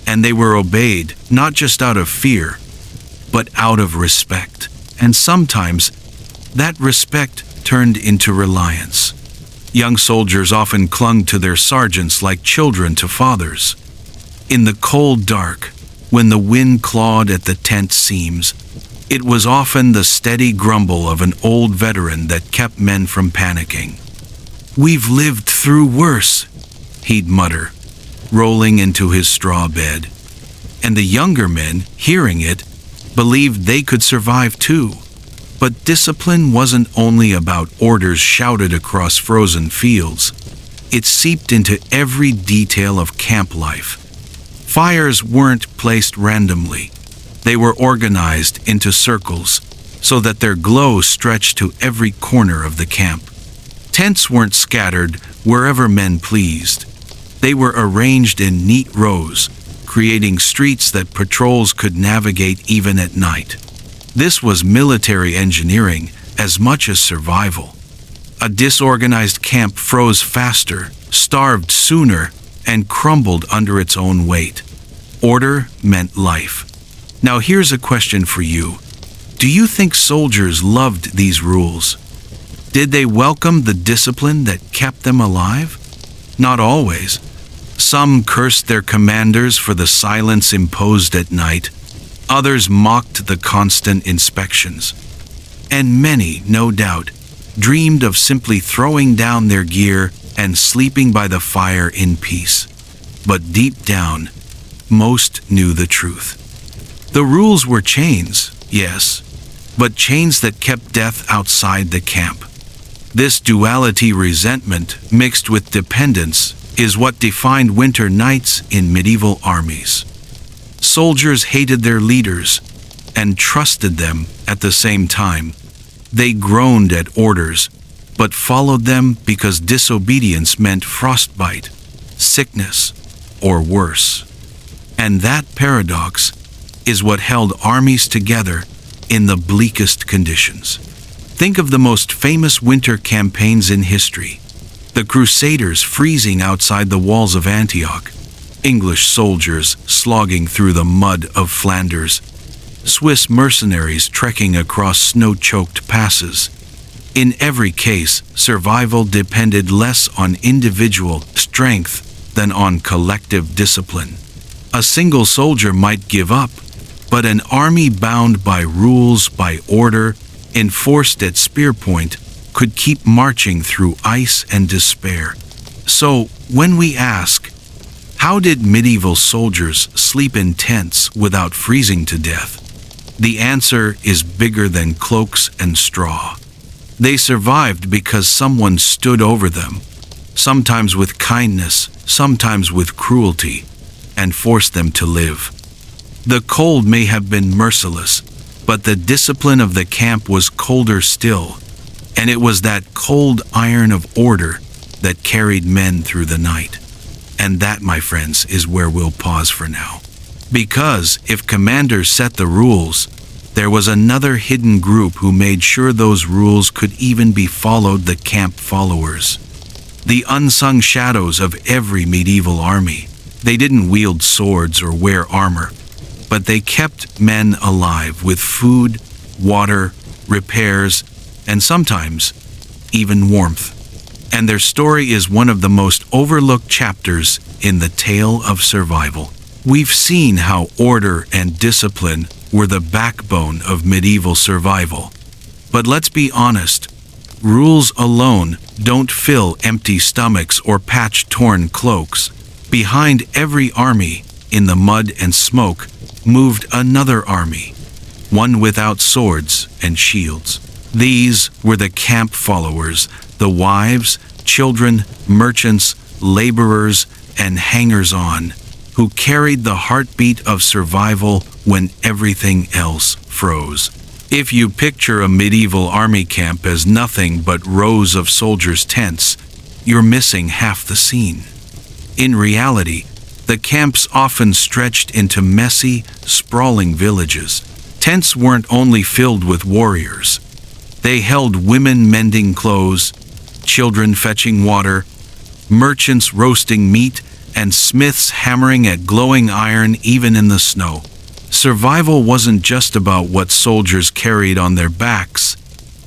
and they were obeyed not just out of fear, but out of respect. And sometimes that respect turned into reliance. Young soldiers often clung to their sergeants like children to fathers. In the cold dark, when the wind clawed at the tent seams, it was often the steady grumble of an old veteran that kept men from panicking. "We've lived through worse," he'd mutter, rolling into his straw bed. And the younger men, hearing it, believed they could survive too. But discipline wasn't only about orders shouted across frozen fields. It seeped into every detail of camp life. Fires weren't placed randomly. They were organized into circles so that their glow stretched to every corner of the camp. Tents weren't scattered wherever men pleased. They were arranged in neat rows, creating streets that patrols could navigate even at night. This was military engineering as much as survival. A disorganized camp froze faster, starved sooner, and crumbled under its own weight. Order meant life. Now here's a question for you. Do you think soldiers loved these rules? Did they welcome the discipline that kept them alive? Not always. Some cursed their commanders for the silence imposed at night. Others mocked the constant inspections. And many, no doubt, dreamed of simply throwing down their gear and sleeping by the fire in peace. But deep down, most knew the truth. The rules were chains, yes, but chains that kept death outside the camp. This duality, resentment mixed with dependence, is what defined winter nights in medieval armies. Soldiers hated their leaders and trusted them at the same time. They groaned at orders, but followed them because disobedience meant frostbite, sickness, or worse. And that paradox is what held armies together in the bleakest conditions. Think of the most famous winter campaigns in history. The Crusaders freezing outside the walls of Antioch, English soldiers slogging through the mud of Flanders, Swiss mercenaries trekking across snow-choked passes. In every case, survival depended less on individual strength than on collective discipline. A single soldier might give up, but an army bound by rules, by order, enforced at spear point, could keep marching through ice and despair. So, when we ask, how did medieval soldiers sleep in tents without freezing to death? The answer is bigger than cloaks and straw. They survived because someone stood over them, sometimes with kindness, sometimes with cruelty, and forced them to live. The cold may have been merciless, but the discipline of the camp was colder still, and it was that cold iron of order that carried men through the night. And that, my friends, is where we'll pause for now. Because if commanders set the rules, there was another hidden group who made sure those rules could even be followed: the camp followers. The unsung shadows of every medieval army. They didn't wield swords or wear armor, but they kept men alive with food, water, repairs, and sometimes even warmth. And their story is one of the most overlooked chapters in the tale of survival. We've seen how order and discipline were the backbone of medieval survival. But let's be honest, rules alone don't fill empty stomachs or patch torn cloaks. Behind every army, in the mud and smoke, moved another army, one without swords and shields. These were the camp followers, the wives, children, merchants, laborers, and hangers-on, who carried the heartbeat of survival when everything else froze. If you picture a medieval army camp as nothing but rows of soldiers' tents, you're missing half the scene. In reality, the camps often stretched into messy, sprawling villages. Tents weren't only filled with warriors. They held women mending clothes, children fetching water, merchants roasting meat, and smiths hammering at glowing iron even in the snow. Survival wasn't just about what soldiers carried on their backs.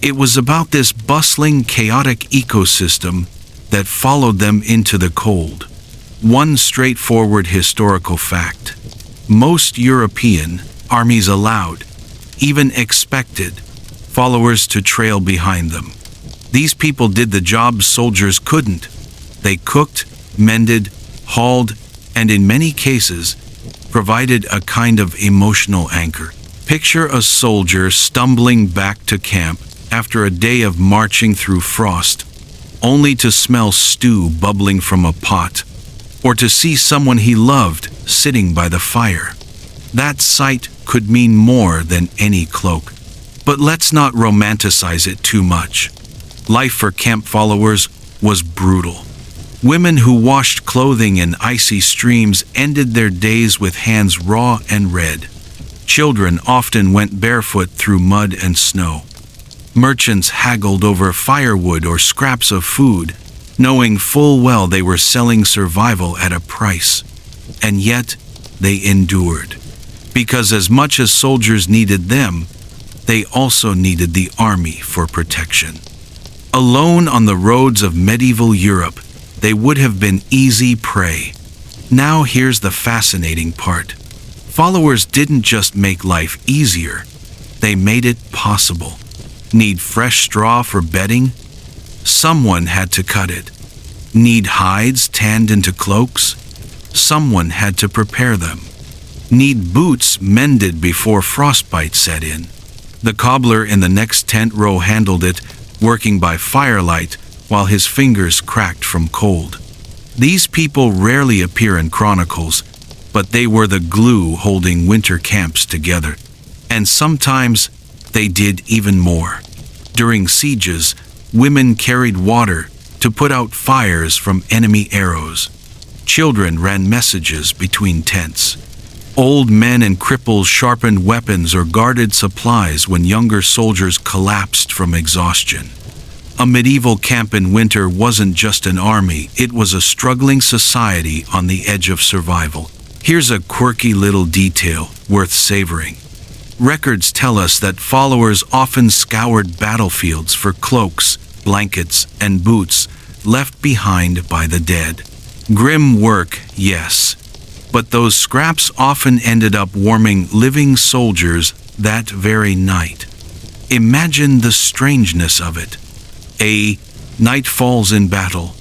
It was about this bustling, chaotic ecosystem that followed them into the cold. One straightforward historical fact: most European armies allowed, even expected, followers to trail behind them. These people did the jobs soldiers couldn't. They cooked, mended, hauled, and in many cases, provided a kind of emotional anchor. Picture a soldier stumbling back to camp after a day of marching through frost, only to smell stew bubbling from a pot, or to see someone he loved sitting by the fire. That sight could mean more than any cloak. But let's not romanticize it too much. Life for camp followers was brutal. Women who washed clothing in icy streams ended their days with hands raw and red. Children often went barefoot through mud and snow. Merchants haggled over firewood or scraps of food, knowing full well they were selling survival at a price. And yet, they endured. Because as much as soldiers needed them, they also needed the army for protection. Alone on the roads of medieval Europe, they would have been easy prey. Now here's the fascinating part. Followers didn't just make life easier, they made it possible. Need fresh straw for bedding? Someone had to cut it. Need hides tanned into cloaks? Someone had to prepare them. Need boots mended before frostbite set in? The cobbler in the next tent row handled it, working by firelight while his fingers cracked from cold. These people rarely appear in chronicles, but they were the glue holding winter camps together. And sometimes they did even more. During sieges, women carried water to put out fires from enemy arrows. Children ran messages between tents. Old men and cripples sharpened weapons or guarded supplies when younger soldiers collapsed from exhaustion. A medieval camp in winter wasn't just an army, it was a struggling society on the edge of survival. Here's a quirky little detail worth savoring. Records tell us that followers often scoured battlefields for cloaks, blankets, and boots left behind by the dead. Grim work, yes, but those scraps often ended up warming living soldiers that very night. Imagine the strangeness of it. Night falls in battle,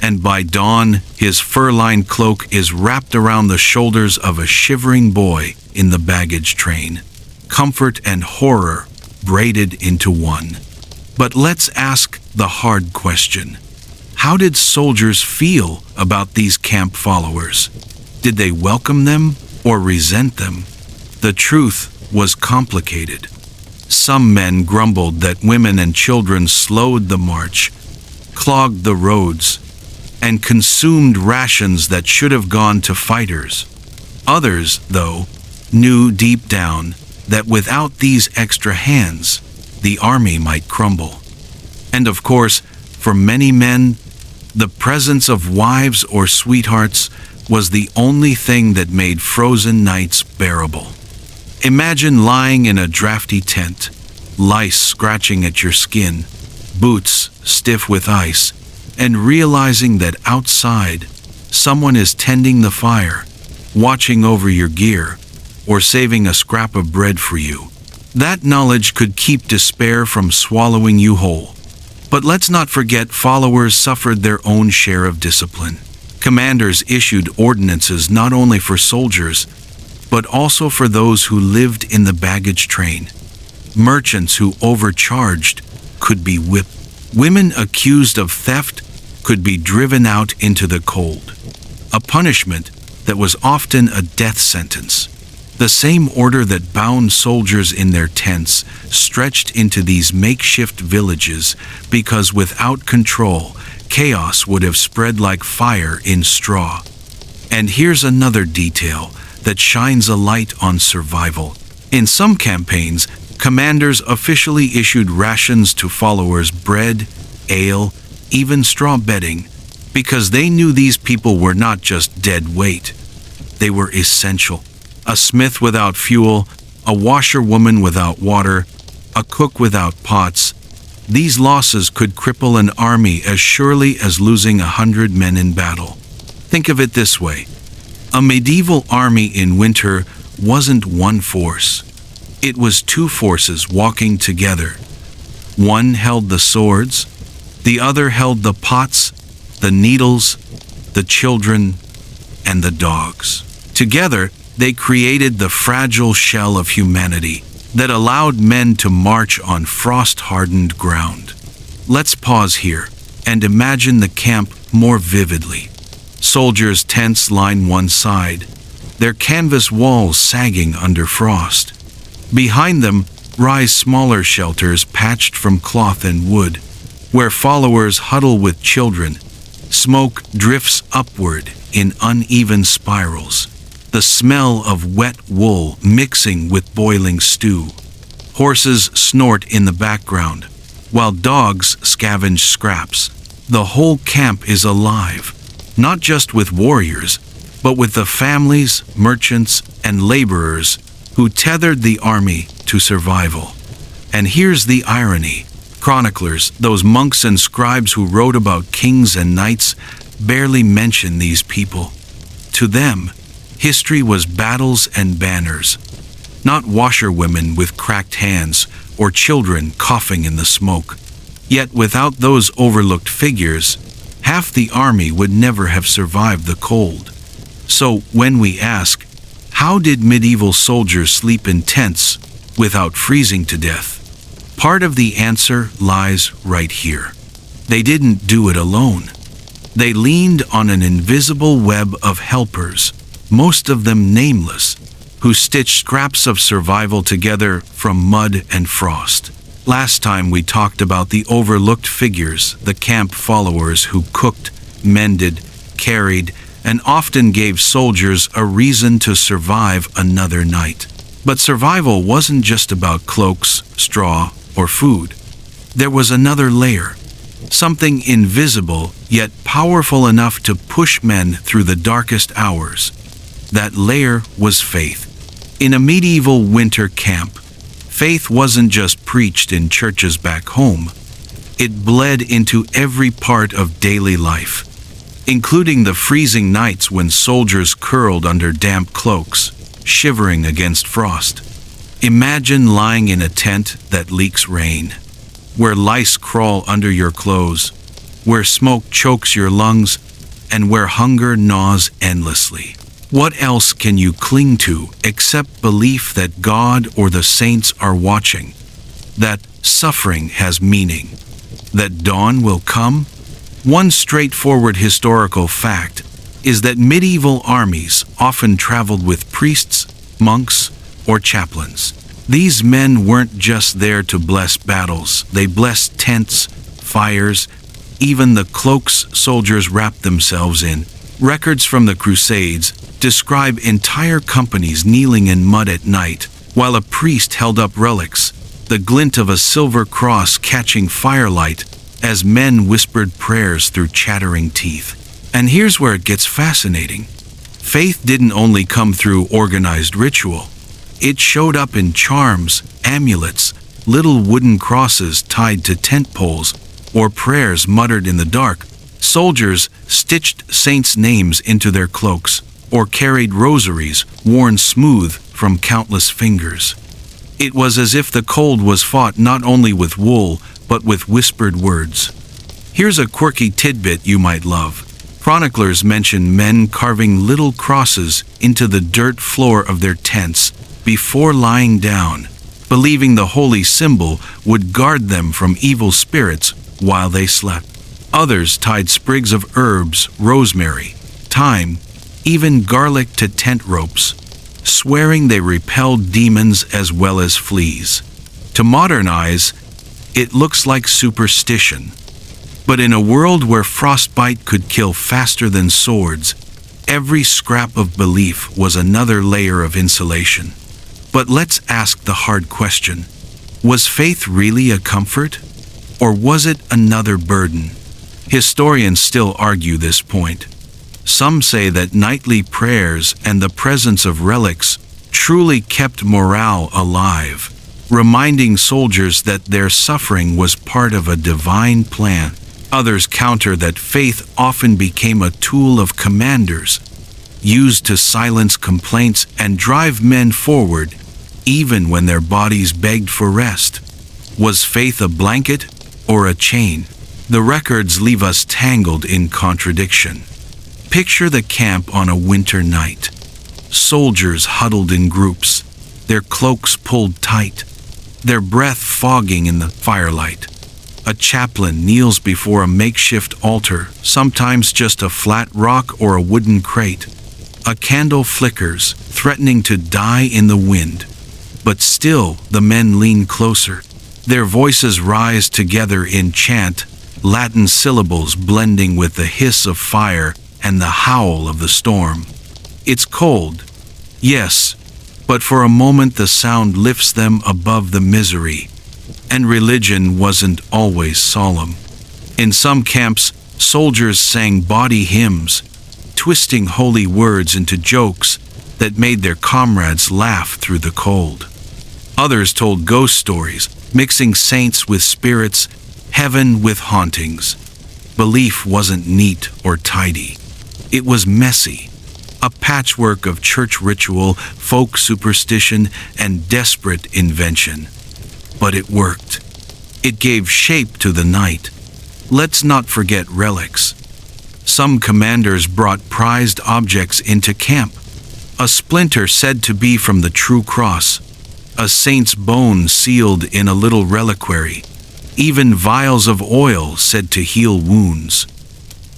and by dawn his fur-lined cloak is wrapped around the shoulders of a shivering boy in the baggage train. Comfort and horror braided into one. But let's ask the hard question. How did soldiers feel about these camp followers? Did they welcome them or resent them? The truth was complicated. Some men grumbled that women and children slowed the march, clogged the roads, and consumed rations that should have gone to fighters. Others, though, knew deep down that without these extra hands, the army might crumble. And of course, for many men, the presence of wives or sweethearts was the only thing that made frozen nights bearable. Imagine lying in a drafty tent, lice scratching at your skin, boots stiff with ice, and realizing that outside, someone is tending the fire, watching over your gear, or saving a scrap of bread for you. That knowledge could keep despair from swallowing you whole. But let's not forget followers suffered their own share of discipline. Commanders issued ordinances not only for soldiers, but also for those who lived in the baggage train. Merchants who overcharged could be whipped. Women accused of theft could be driven out into the cold, a punishment that was often a death sentence. The same order that bound soldiers in their tents stretched into these makeshift villages because without control, chaos would have spread like fire in straw. And here's another detail that shines a light on survival. In some campaigns, commanders officially issued rations to followers: bread, ale, even straw bedding, because they knew these people were not just dead weight. They were essential. A smith without fuel, a washerwoman without water, a cook without pots. These losses could cripple an army as surely as losing 100 men in battle. Think of it this way. A medieval army in winter wasn't one force. It was two forces walking together. One held the swords, the other held the pots, the needles, the children, and the dogs. Together, they created the fragile shell of humanity that allowed men to march on frost-hardened ground. Let's pause here and imagine the camp more vividly. Soldiers' tents line one side, their canvas walls sagging under frost. Behind them rise smaller shelters patched from cloth and wood, where followers huddle with children. Smoke drifts upward in uneven spirals, the smell of wet wool mixing with boiling stew. Horses snort in the background, while dogs scavenge scraps. The whole camp is alive, not just with warriors, but with the families, merchants, and laborers who tethered the army to survival. And here's the irony. Chroniclers, those monks and scribes who wrote about kings and knights, barely mention these people. To them, history was battles and banners, not washerwomen with cracked hands or children coughing in the smoke. Yet without those overlooked figures, half the army would never have survived the cold. So when we ask, how did medieval soldiers sleep in tents without freezing to death? Part of the answer lies right here. They didn't do it alone. They leaned on an invisible web of helpers, most of them nameless, who stitched scraps of survival together from mud and frost. Last time we talked about the overlooked figures, the camp followers who cooked, mended, carried, and often gave soldiers a reason to survive another night. But survival wasn't just about cloaks, straw, or food. There was another layer, something invisible yet powerful enough to push men through the darkest hours. That layer was faith. In a medieval winter camp, faith wasn't just preached in churches back home. It bled into every part of daily life, including the freezing nights when soldiers curled under damp cloaks, shivering against frost. Imagine lying in a tent that leaks rain, where lice crawl under your clothes, where smoke chokes your lungs, and where hunger gnaws endlessly. What else can you cling to except belief that God or the saints are watching, that suffering has meaning, that dawn will come? One straightforward historical fact is that medieval armies often traveled with priests, monks, or chaplains. These men weren't just there to bless battles. They blessed tents, fires, even the cloaks soldiers wrapped themselves in. Records from the Crusades describe entire companies kneeling in mud at night, while a priest held up relics, the glint of a silver cross catching firelight as men whispered prayers through chattering teeth. And here's where it gets fascinating. Faith didn't only come through organized ritual. It showed up in charms, amulets, little wooden crosses tied to tent poles, or prayers muttered in the dark. Soldiers stitched saints' names into their cloaks, or carried rosaries worn smooth from countless fingers. It was as if the cold was fought not only with wool, but with whispered words. Here's a quirky tidbit you might love. Chroniclers mention men carving little crosses into the dirt floor of their tents before lying down, believing the holy symbol would guard them from evil spirits while they slept. Others tied sprigs of herbs, rosemary, thyme, even garlic to tent ropes, swearing they repelled demons as well as fleas. To modern eyes, it looks like superstition. But in a world where frostbite could kill faster than swords, every scrap of belief was another layer of insulation. But let's ask the hard question. Was faith really a comfort? Or was it another burden? Historians still argue this point. Some say that nightly prayers and the presence of relics truly kept morale alive, reminding soldiers that their suffering was part of a divine plan. Others counter that faith often became a tool of commanders, used to silence complaints and drive men forward, even when their bodies begged for rest. Was faith a blanket or a chain? The records leave us tangled in contradiction. Picture the camp on a winter night. Soldiers huddled in groups, their cloaks pulled tight, their breath fogging in the firelight. A chaplain kneels before a makeshift altar, sometimes just a flat rock or a wooden crate. A candle flickers, threatening to die in the wind. But still, the men lean closer. Their voices rise together in chant, Latin syllables blending with the hiss of fire and the howl of the storm. It's cold, yes, but for a moment the sound lifts them above the misery. And religion wasn't always solemn. In some camps, soldiers sang bawdy hymns, twisting holy words into jokes that made their comrades laugh through the cold. Others told ghost stories, mixing saints with spirits, heaven with hauntings. Belief wasn't neat or tidy. It was messy, a patchwork of church ritual, folk superstition, and desperate invention. But it worked. It gave shape to the night. Let's not forget relics. Some commanders brought prized objects into camp. A splinter said to be from the true cross, a saint's bone sealed in a little reliquary, even vials of oil said to heal wounds.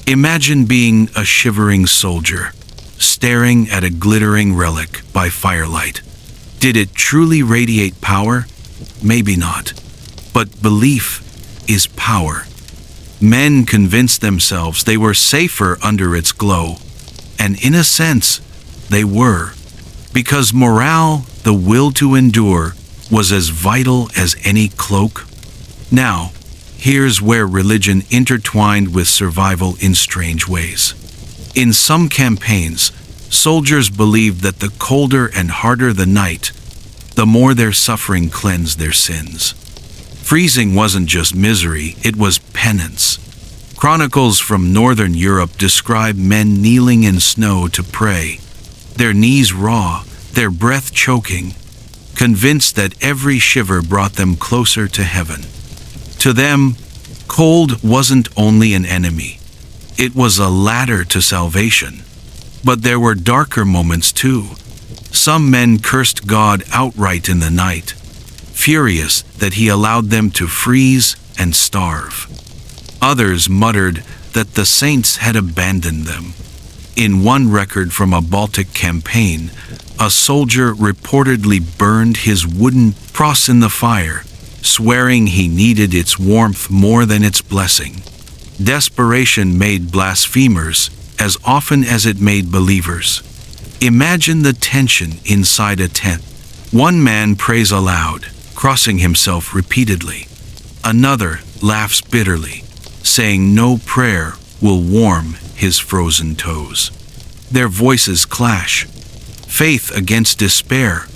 Imagine being a shivering soldier, staring at a glittering relic by firelight. Did it truly radiate power? Maybe not. But belief is power. Men convinced themselves they were safer under its glow. And in a sense, they were. Because morale, the will to endure, was as vital as any cloak. Now, here's where religion intertwined with survival in strange ways. In some campaigns, soldiers believed that the colder and harder the night, the more their suffering cleansed their sins. Freezing wasn't just misery, it was penance. Chronicles from northern Europe describe men kneeling in snow to pray, their knees raw, their breath choking, convinced that every shiver brought them closer to heaven. To them, cold wasn't only an enemy, it was a ladder to salvation. But there were darker moments too. Some men cursed God outright in the night, furious that he allowed them to freeze and starve. Others muttered that the saints had abandoned them. In one record from a Baltic campaign, a soldier reportedly burned his wooden cross in the fire, swearing he needed its warmth more than its blessing. Desperation made blasphemers as often as it made believers. Imagine the tension inside a tent. One man prays aloud, crossing himself repeatedly. Another laughs bitterly, saying no prayer will warm his frozen toes. Their voices clash, faith against despair,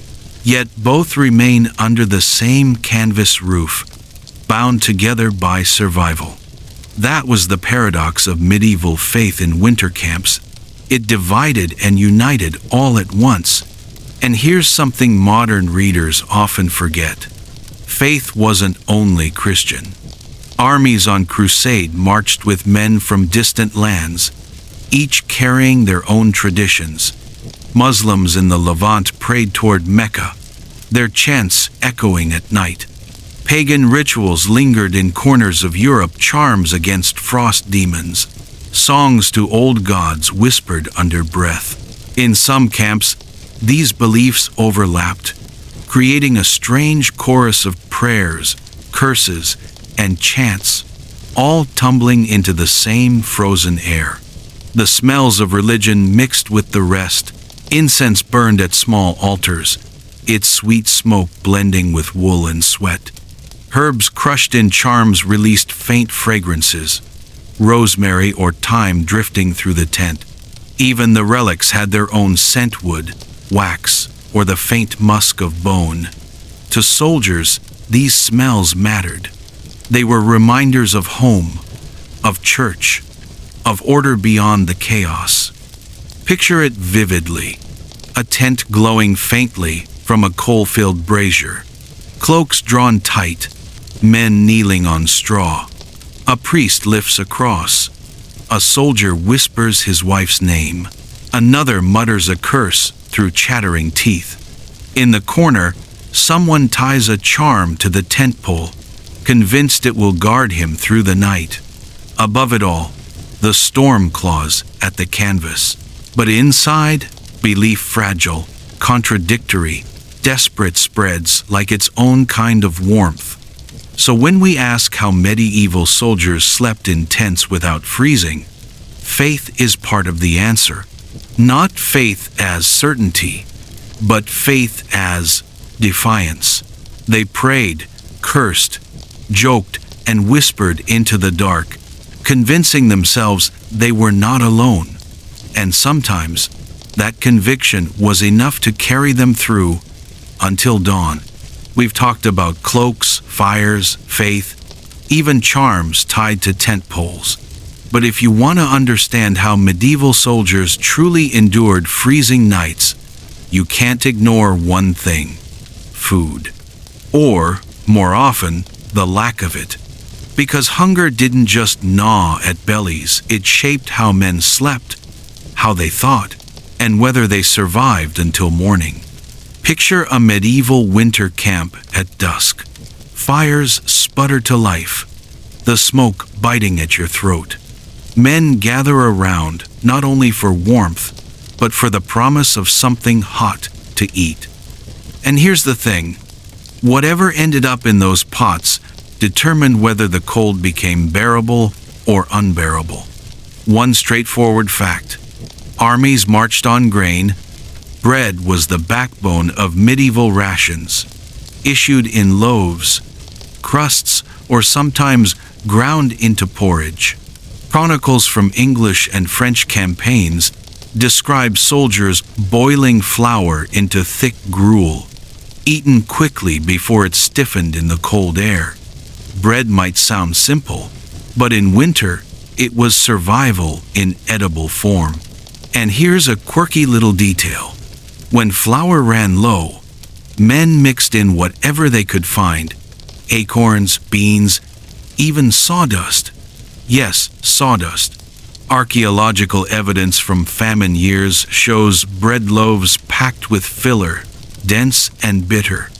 yet both remain under the same canvas roof, bound together by survival. That was the paradox of medieval faith in winter camps. It divided and united all at once. And here's something modern readers often forget. Faith wasn't only Christian. Armies on crusade marched with men from distant lands, each carrying their own traditions. Muslims in the Levant prayed toward Mecca, their chants echoing at night. Pagan rituals lingered in corners of Europe, charms against frost demons. Songs to old gods whispered under breath. In some camps, these beliefs overlapped, creating a strange chorus of prayers, curses, and chants, all tumbling into the same frozen air. The smells of religion mixed with the rest. Incense burned at small altars, its sweet smoke blending with wool and sweat. Herbs crushed in charms released faint fragrances, rosemary or thyme drifting through the tent. Even the relics had their own scent: wood, wax, or the faint musk of bone. To soldiers, these smells mattered. They were reminders of home, of church, of order beyond the chaos. Picture it vividly: a tent glowing faintly from a coal-filled brazier, cloaks drawn tight, men kneeling on straw. A priest lifts a cross. A soldier whispers his wife's name. Another mutters a curse through chattering teeth. In the corner, someone ties a charm to the tent pole, convinced it will guard him through the night. Above it all, the storm claws at the canvas. But inside, belief fragile, contradictory, desperate, spreads like its own kind of warmth. So when we ask how medieval soldiers slept in tents without freezing, faith is part of the answer. Not faith as certainty, but faith as defiance. They prayed, cursed, joked, and whispered into the dark, convincing themselves they were not alone. And sometimes, that conviction was enough to carry them through until dawn. We've talked about cloaks, fires, faith, even charms tied to tent poles. But if you want to understand how medieval soldiers truly endured freezing nights, you can't ignore one thing: food. Or, more often, the lack of it. Because hunger didn't just gnaw at bellies, it shaped how men slept, how they thought, and whether they survived until morning. Picture a medieval winter camp at dusk. Fires sputter to life, the smoke biting at your throat. Men gather around, not only for warmth, but for the promise of something hot to eat. And here's the thing: whatever ended up in those pots determined whether the cold became bearable or unbearable. One straightforward fact: armies marched on grain. Bread was the backbone of medieval rations, issued in loaves, crusts, or sometimes ground into porridge. Chronicles from English and French campaigns describe soldiers boiling flour into thick gruel, eaten quickly before it stiffened in the cold air. Bread might sound simple, but in winter, it was survival in edible form. And here's a quirky little detail: when flour ran low, men mixed in whatever they could find: acorns, beans, even sawdust. Yes, sawdust. Archaeological evidence from famine years shows bread loaves packed with filler, dense and bitter.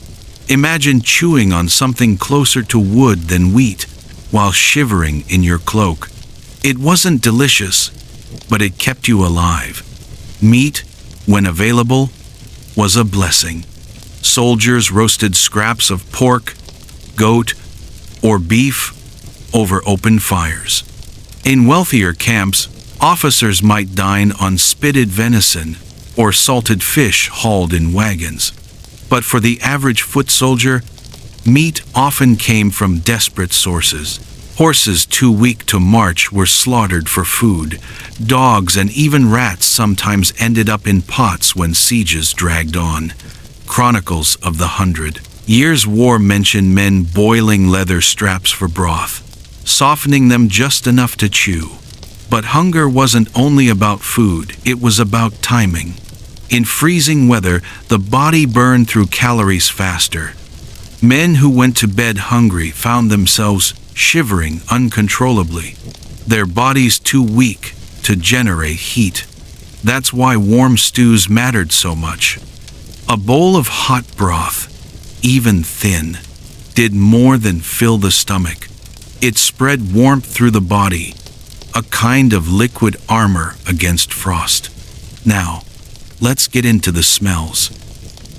Imagine chewing on something closer to wood than wheat while shivering in your cloak. It wasn't delicious, but it kept you alive. Meat, when available, was a blessing. Soldiers roasted scraps of pork, goat, or beef over open fires. In wealthier camps, officers might dine on spitted venison or salted fish hauled in wagons. But for the average foot soldier, meat often came from desperate sources. Horses too weak to march were slaughtered for food. Dogs and even rats sometimes ended up in pots when sieges dragged on. Chronicles of the 100 Years' War mention men boiling leather straps for broth, softening them just enough to chew. But hunger wasn't only about food, it was about timing. In freezing weather, the body burned through calories faster. Men who went to bed hungry found themselves shivering uncontrollably, their bodies too weak to generate heat. That's why warm stews mattered so much. A bowl of hot broth, even thin, did more than fill the stomach. It spread warmth through the body, a kind of liquid armor against frost. Now, let's get into the smells.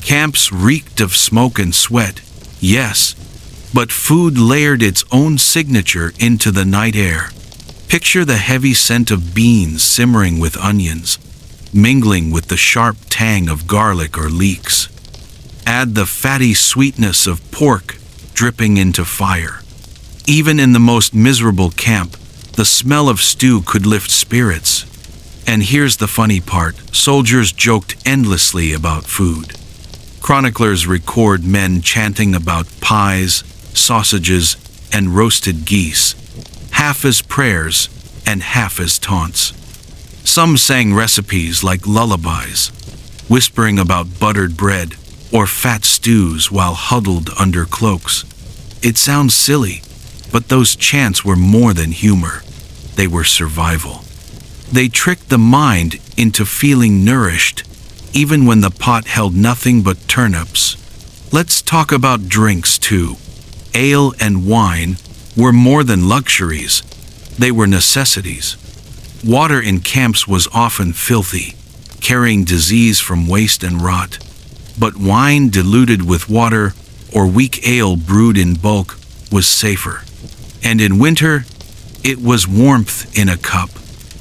Camps reeked of smoke and sweat, yes, but food layered its own signature into the night air. Picture the heavy scent of beans simmering with onions, mingling with the sharp tang of garlic or leeks. Add the fatty sweetness of pork dripping into fire. Even in the most miserable camp, the smell of stew could lift spirits. And here's the funny part, soldiers joked endlessly about food. Chroniclers record men chanting about pies, sausages, and roasted geese, half as prayers and half as taunts. Some sang recipes like lullabies, whispering about buttered bread or fat stews while huddled under cloaks. It sounds silly, but those chants were more than humor. They were survival. They tricked the mind into feeling nourished, even when the pot held nothing but turnips. Let's talk about drinks too. Ale and wine were more than luxuries. They were necessities. Water in camps was often filthy, carrying disease from waste and rot. But wine diluted with water or weak ale brewed in bulk was safer. And in winter, it was warmth in a cup.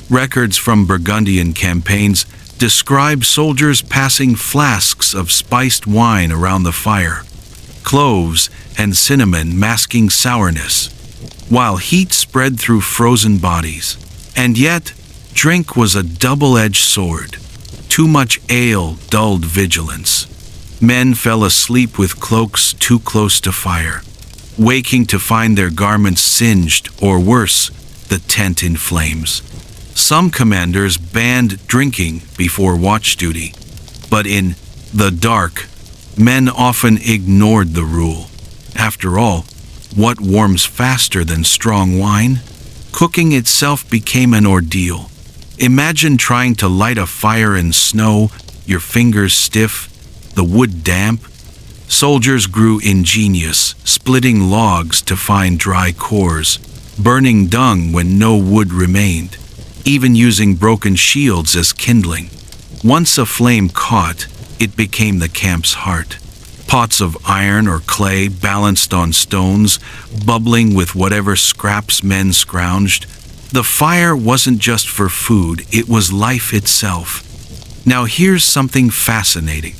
Records from Burgundian campaigns describe soldiers passing flasks of spiced wine around the fire, cloves and cinnamon masking sourness, while heat spread through frozen bodies. And yet, drink was a double-edged sword. Too much ale dulled vigilance. Men fell asleep with cloaks too close to fire, waking to find their garments singed, or worse, the tent in flames. Some commanders banned drinking before watch duty, but in the dark, men often ignored the rule. After all, what warms faster than strong wine? Cooking itself became an ordeal. Imagine trying to light a fire in snow, your fingers stiff, the wood damp. Soldiers grew ingenious, splitting logs to find dry cores, burning dung when no wood remained, even using broken shields as kindling. Once a flame caught, it became the camp's heart. Pots of iron or clay balanced on stones, bubbling with whatever scraps men scrounged. The fire wasn't just for food, it was life itself. Now here's something fascinating.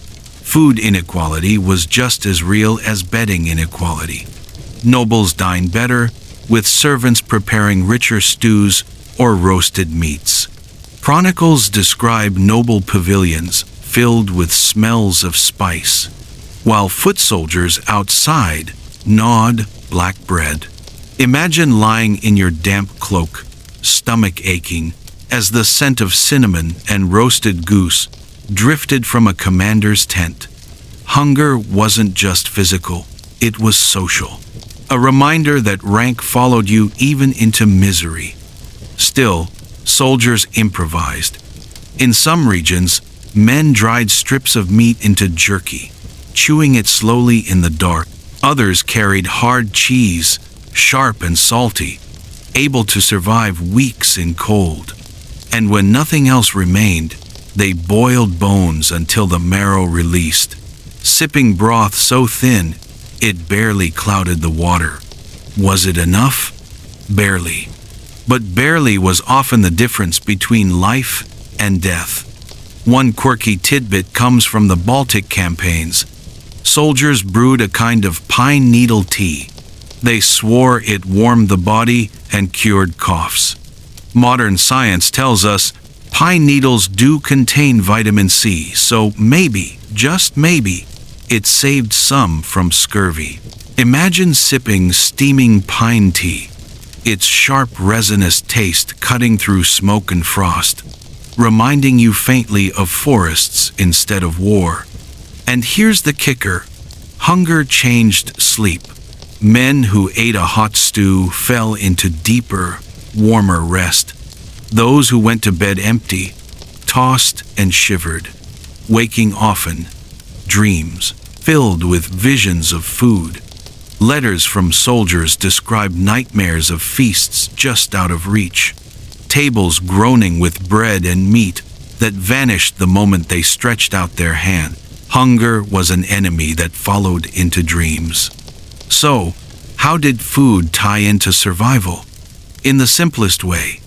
Food inequality was just as real as bedding inequality. Nobles dined better, with servants preparing richer stews or roasted meats. Chronicles describe noble pavilions filled with smells of spice, while foot soldiers outside gnawed black bread. Imagine lying in your damp cloak, stomach aching, as the scent of cinnamon and roasted goose drifted from a commander's tent. Hunger wasn't just physical, it was social. A reminder that rank followed you even into misery. Still, soldiers improvised. In some regions, men dried strips of meat into jerky, chewing it slowly in the dark. Others carried hard cheese, sharp and salty, able to survive weeks in cold. And when nothing else remained, they boiled bones until the marrow released, sipping broth so thin it barely clouded the water. Was it enough? Barely. But barely was often the difference between life and death. One quirky tidbit comes from the Baltic campaigns. Soldiers brewed a kind of pine needle tea. They swore it warmed the body and cured coughs. Modern science tells us pine needles do contain vitamin C, so maybe, just maybe, it saved some from scurvy. Imagine sipping steaming pine tea, its sharp resinous taste cutting through smoke and frost, reminding you faintly of forests instead of war. And here's the kicker. Hunger changed sleep. Men who ate a hot stew fell into deeper, warmer rest. Those who went to bed empty tossed and shivered, waking often, dreams filled with visions of food. Letters from soldiers describe nightmares of feasts just out of reach, tables groaning with bread and meat that vanished the moment they stretched out their hand. Hunger was an enemy that followed into dreams. So, how did food tie into survival? In the simplest way,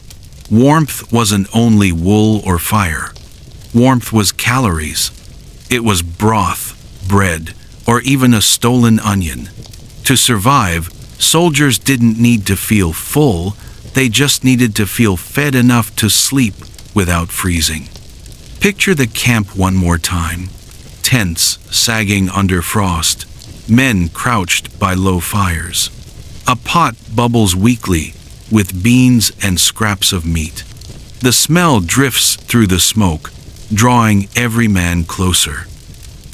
warmth wasn't only wool or fire. Warmth was calories. It was broth, bread, or even a stolen onion. To survive, soldiers didn't need to feel full, they just needed to feel fed enough to sleep without freezing. Picture the camp one more time. Tents sagging under frost, men crouched by low fires. A pot bubbles weakly with beans and scraps of meat. The smell drifts through the smoke, drawing every man closer.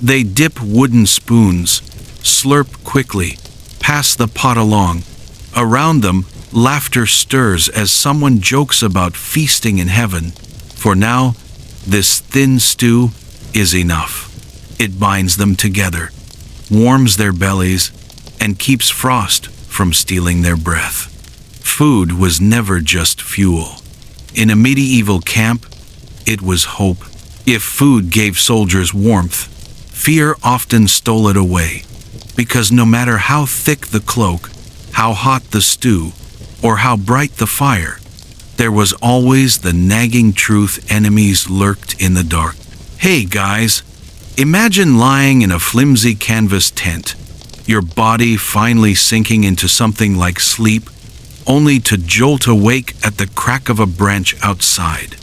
They dip wooden spoons, slurp quickly, pass the pot along. Around them, laughter stirs as someone jokes about feasting in heaven. For now, this thin stew is enough. It binds them together, warms their bellies, and keeps frost from stealing their breath. Food was never just fuel. In a medieval camp, it was hope. If food gave soldiers warmth, fear often stole it away, because no matter how thick the cloak, how hot the stew, or how bright the fire, there was always the nagging truth enemies lurked in the dark. Hey guys, imagine lying in a flimsy canvas tent, your body finally sinking into something like sleep, only to jolt awake at the crack of a branch outside.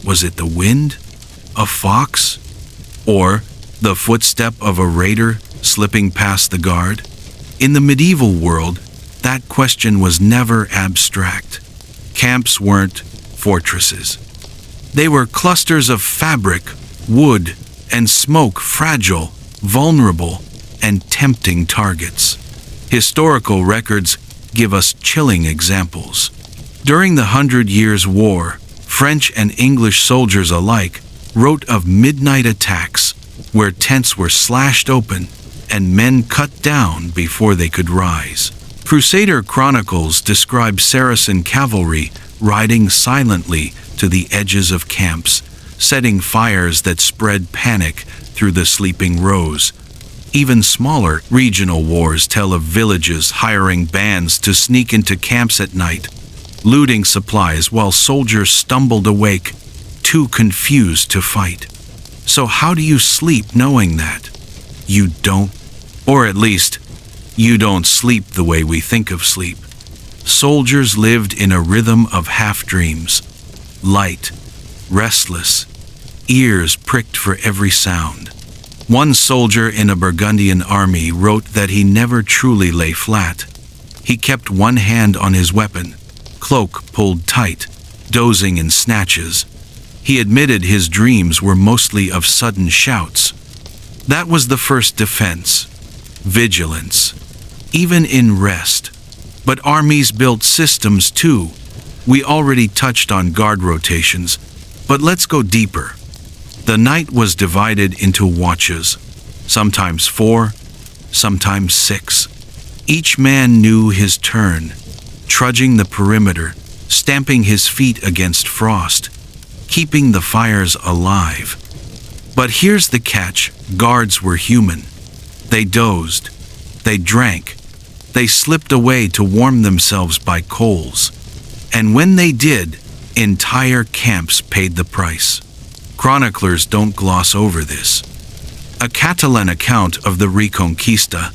Was it the wind? A fox? Or the footstep of a raider slipping past the guard? In the medieval world, that question was never abstract. Camps weren't fortresses. They were clusters of fabric, wood, and smoke, fragile, vulnerable, and tempting targets. Historical records give us chilling examples. During the 100 Years' War, French and English soldiers alike wrote of midnight attacks where tents were slashed open and men cut down before they could rise. Crusader chronicles describe Saracen cavalry riding silently to the edges of camps, setting fires that spread panic through the sleeping rows. Even smaller regional wars tell of villages hiring bands to sneak into camps at night, looting supplies while soldiers stumbled awake, too confused to fight. So how do you sleep knowing that? You don't, or at least, you don't sleep the way we think of sleep. Soldiers lived in a rhythm of half-dreams, light, restless, ears pricked for every sound. One soldier in a Burgundian army wrote that he never truly lay flat. He kept one hand on his weapon, cloak pulled tight, dozing in snatches. He admitted his dreams were mostly of sudden shouts. That was the first defense, vigilance, even in rest. But armies built systems too. We already touched on guard rotations, but let's go deeper. The night was divided into watches, sometimes 4, sometimes 6. Each man knew his turn, trudging the perimeter, stamping his feet against frost, keeping the fires alive. But here's the catch: guards were human. They dozed, they drank, they slipped away to warm themselves by coals. And when they did, entire camps paid the price. Chroniclers don't gloss over this. A Catalan account of the Reconquista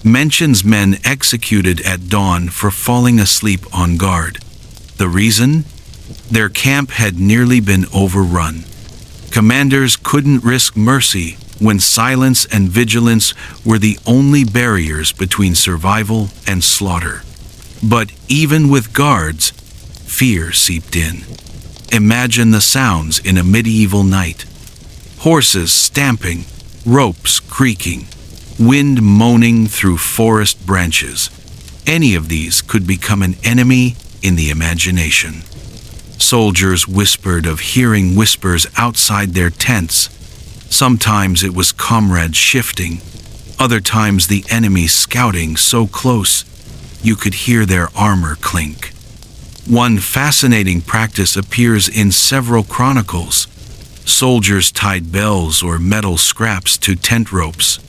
mentions men executed at dawn for falling asleep on guard. The reason? Their camp had nearly been overrun. Commanders couldn't risk mercy when silence and vigilance were the only barriers between survival and slaughter. But even with guards, fear seeped in. Imagine the sounds in a medieval night. Horses stamping, ropes creaking, wind moaning through forest branches. Any of these could become an enemy in the imagination. Soldiers whispered of hearing whispers outside their tents. Sometimes it was comrades shifting, Other times the enemy scouting so close you could hear their armor clink. One fascinating practice appears in several chronicles. Soldiers tied bells or metal scraps to tent ropes,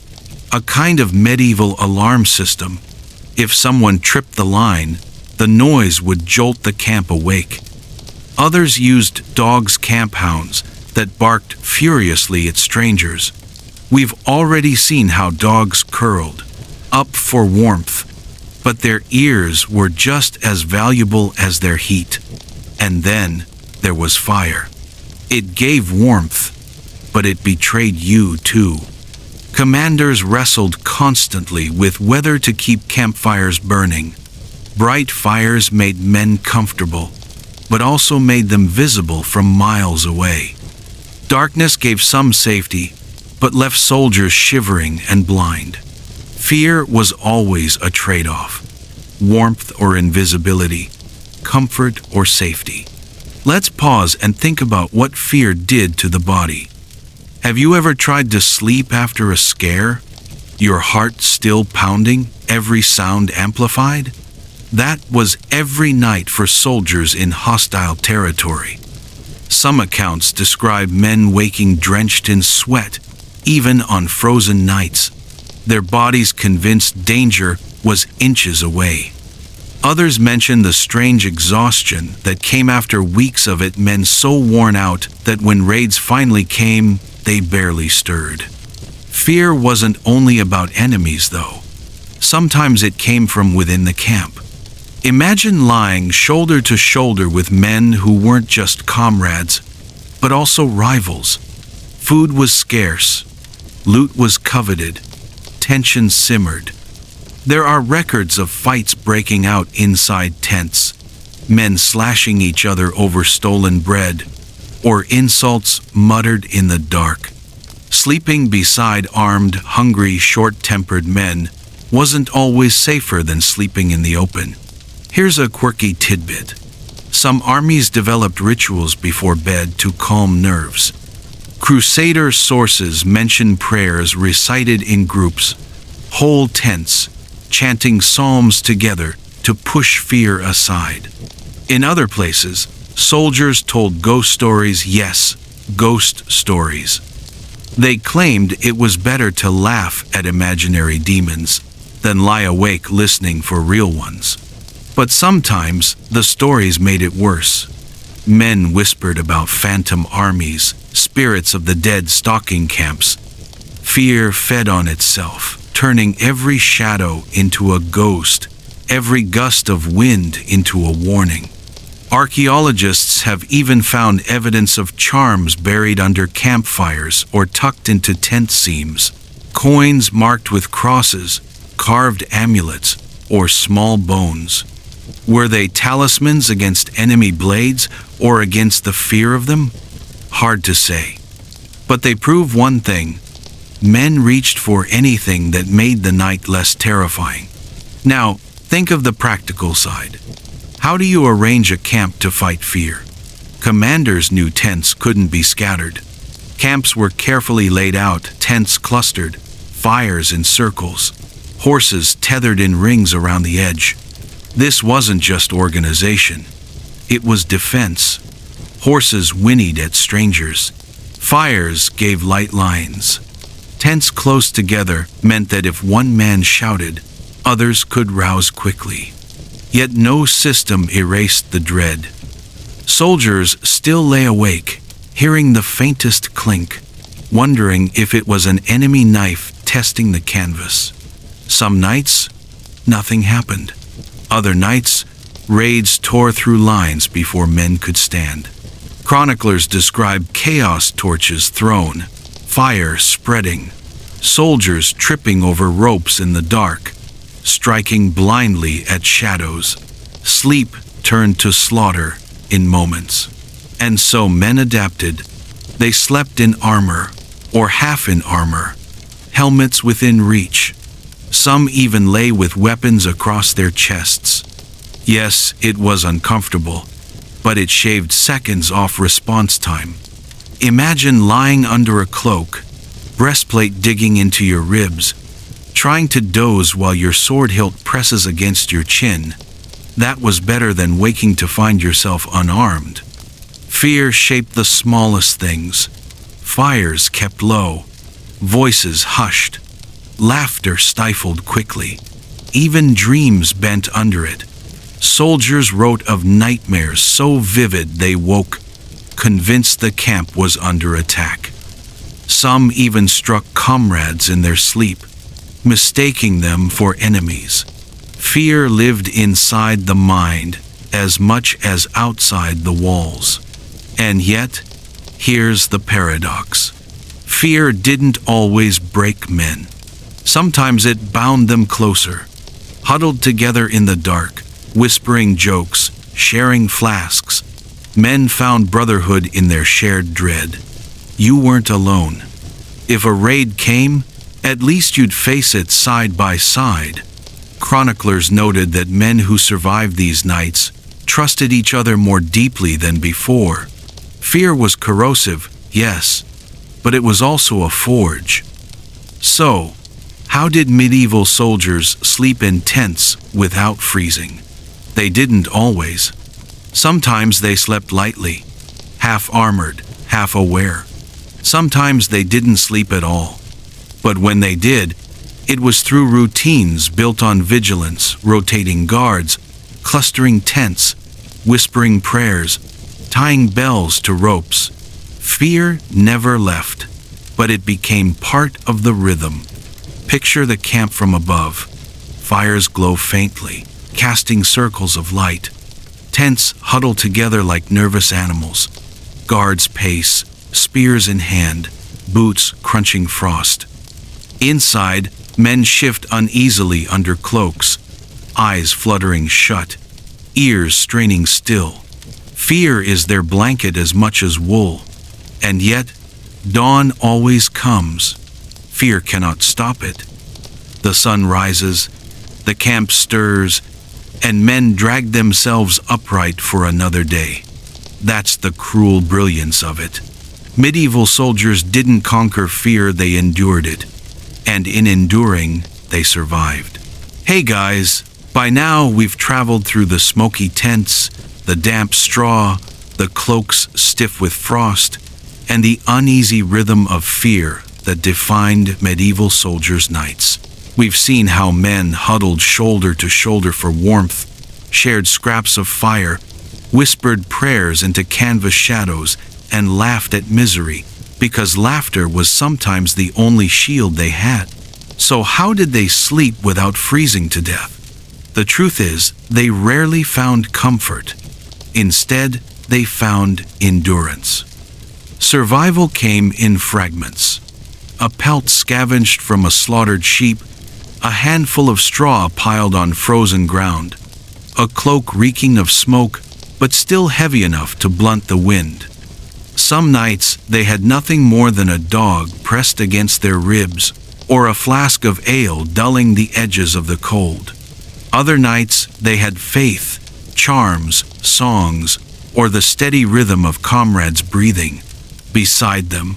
a kind of medieval alarm system. If someone tripped the line, the noise would jolt the camp awake. Others used dogs' camp hounds that barked furiously at strangers. We've already seen how dogs curled up for warmth, but their ears were just as valuable as their heat. And then there was fire. It gave warmth, but it betrayed you too. Commanders wrestled constantly with whether to keep campfires burning. Bright fires made men comfortable, but also made them visible from miles away. Darkness gave some safety, but left soldiers shivering and blind. Fear was always a trade-off. Warmth or invisibility, comfort or safety. Let's pause and think about what fear did to the body. Have you ever tried to sleep after a scare? Your heart still pounding, every sound amplified? That was every night for soldiers in hostile territory. Some accounts describe men waking drenched in sweat, even on frozen nights, their bodies convinced danger was inches away. Others mention the strange exhaustion that came after weeks of it, men so worn out that when raids finally came, they barely stirred. Fear wasn't only about enemies, though. Sometimes it came from within the camp. Imagine lying shoulder to shoulder with men who weren't just comrades, but also rivals. Food was scarce. Loot was coveted. Tension simmered. There are records of fights breaking out inside tents, men slashing each other over stolen bread, or insults muttered in the dark. Sleeping beside armed, hungry, short-tempered men wasn't always safer than sleeping in the open. Here's a quirky tidbit. Some armies developed rituals before bed to calm nerves. Crusader sources mention prayers recited in groups, whole tents, chanting psalms together to push fear aside. In other places, soldiers told ghost stories, yes, ghost stories. They claimed it was better to laugh at imaginary demons than lie awake listening for real ones. But sometimes the stories made it worse. Men whispered about phantom armies, spirits of the dead stalking camps. Fear fed on itself, turning every shadow into a ghost, every gust of wind into a warning. Archaeologists have even found evidence of charms buried under campfires or tucked into tent seams. Coins marked with crosses, carved amulets, or small bones. Were they talismans against enemy blades or against the fear of them? Hard to say. But they prove one thing. Men reached for anything that made the night less terrifying. Now, think of the practical side. How do you arrange a camp to fight fear? Commanders knew tents couldn't be scattered. Camps were carefully laid out, tents clustered, fires in circles, horses tethered in rings around the edge. This wasn't just organization. It was defense. Horses whinnied at strangers. Fires gave light lines. Tents close together meant that if one man shouted, others could rouse quickly. Yet no system erased the dread. Soldiers still lay awake, hearing the faintest clink, wondering if it was an enemy knife testing the canvas. Some nights, nothing happened. Other nights, raids tore through lines before men could stand. Chroniclers describe chaos torches thrown, fire spreading, soldiers tripping over ropes in the dark, striking blindly at shadows. Sleep turned to slaughter in moments. And so men adapted. They slept in armor, or half in armor, helmets within reach. Some even lay with weapons across their chests. Yes, it was uncomfortable, but it shaved seconds off response time. Imagine lying under a cloak, breastplate digging into your ribs, Trying to doze while your sword hilt presses against your chin, that was better than waking to find yourself unarmed. Fear shaped the smallest things. Fires kept low, voices hushed, laughter stifled quickly, even dreams bent under it. Soldiers wrote of nightmares so vivid they woke, convinced the camp was under attack. Some even struck comrades in their sleep, mistaking them for enemies. Fear lived inside the mind as much as outside the walls. And yet, here's the paradox. Fear didn't always break men. Sometimes it bound them closer. Huddled together in the dark, whispering jokes, sharing flasks, men found brotherhood in their shared dread. You weren't alone. If a raid came, at least you'd face it side by side. Chroniclers noted that men who survived these nights trusted each other more deeply than before. Fear was corrosive, yes, but it was also a forge. So, how did medieval soldiers sleep in tents without freezing? They didn't always. Sometimes they slept lightly, half-armored, half-aware. Sometimes they didn't sleep at all. But when they did, it was through routines built on vigilance, rotating guards, clustering tents, whispering prayers, tying bells to ropes. Fear never left, but it became part of the rhythm. Picture the camp from above. Fires glow faintly, casting circles of light. Tents huddle together like nervous animals. Guards pace, spears in hand, boots crunching frost. Inside, men shift uneasily under cloaks, eyes fluttering shut, ears straining still. Fear is their blanket as much as wool. And yet, dawn always comes. Fear cannot stop it. The sun rises, the camp stirs, and men drag themselves upright for another day. That's the cruel brilliance of it. Medieval soldiers didn't conquer fear, they endured it. And in enduring, they survived. Hey guys, by now we've traveled through the smoky tents, the damp straw, the cloaks stiff with frost, and the uneasy rhythm of fear that defined medieval soldiers' nights. We've seen how men huddled shoulder to shoulder for warmth, shared scraps of fire, whispered prayers into canvas shadows, and laughed at misery, because laughter was sometimes the only shield they had. So how did they sleep without freezing to death? The truth is, they rarely found comfort. Instead, they found endurance. Survival came in fragments. A pelt scavenged from a slaughtered sheep, a handful of straw piled on frozen ground, a cloak reeking of smoke, but still heavy enough to blunt the wind. Some nights they had nothing more than a dog pressed against their ribs, or a flask of ale dulling the edges of the cold. Other nights they had faith, charms, songs, or the steady rhythm of comrades breathing beside them.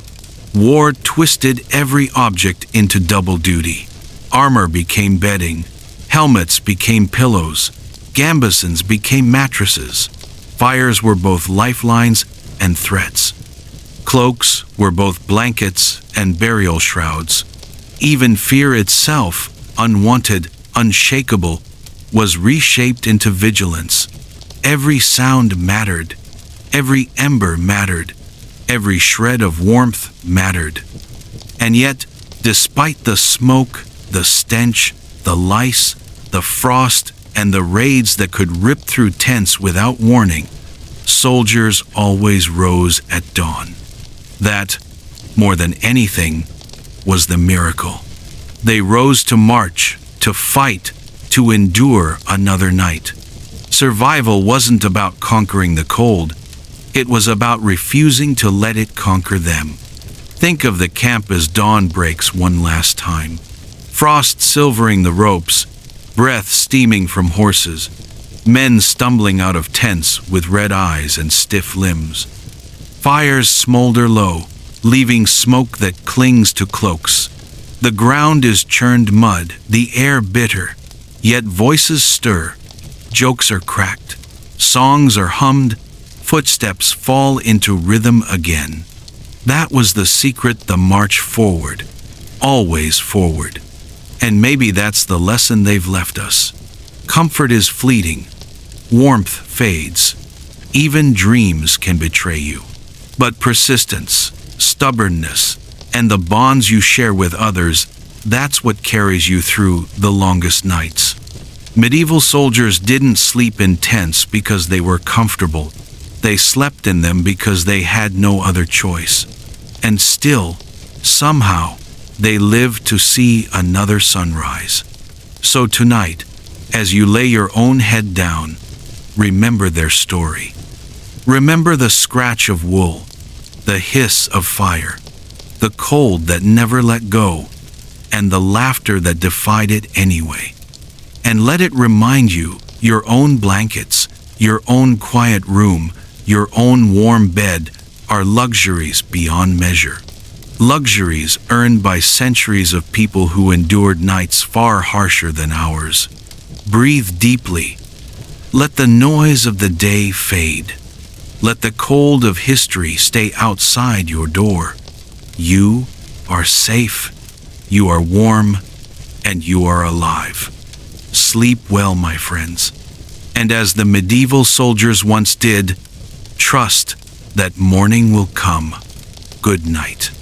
War twisted every object into double duty. Armor became bedding, helmets became pillows, gambesons became mattresses. Fires were both lifelines and threats. Cloaks were both blankets and burial shrouds. Even fear itself, unwanted, unshakable, was reshaped into vigilance. Every sound mattered. Every ember mattered. Every shred of warmth mattered. And yet, despite the smoke, the stench, the lice, the frost, and the raids that could rip through tents without warning, soldiers always rose at dawn. That, more than anything, was the miracle. They rose to march, to fight, to endure another night. Survival wasn't about conquering the cold. It was about refusing to let it conquer them. Think of the camp as dawn breaks one last time. Frost silvering the ropes, breath steaming from horses, men stumbling out of tents with red eyes and stiff limbs. Fires smolder low, leaving smoke that clings to cloaks. The ground is churned mud, the air bitter, yet voices stir, jokes are cracked, songs are hummed, footsteps fall into rhythm again. That was the secret, the march forward, always forward. And maybe that's the lesson they've left us. Comfort is fleeting, warmth fades, even dreams can betray you. But persistence, stubbornness, and the bonds you share with others, that's what carries you through the longest nights. Medieval soldiers didn't sleep in tents because they were comfortable. They slept in them because they had no other choice. And still, somehow, they lived to see another sunrise. So tonight, as you lay your own head down, remember their story. Remember the scratch of wool, the hiss of fire, the cold that never let go, and the laughter that defied it anyway. And let it remind you, your own blankets, your own quiet room, your own warm bed are luxuries beyond measure. Luxuries earned by centuries of people who endured nights far harsher than ours. Breathe deeply. Let the noise of the day fade. Let the cold of history stay outside your door. You are safe, you are warm, and you are alive. Sleep well, my friends. And as the medieval soldiers once did, trust that morning will come. Good night.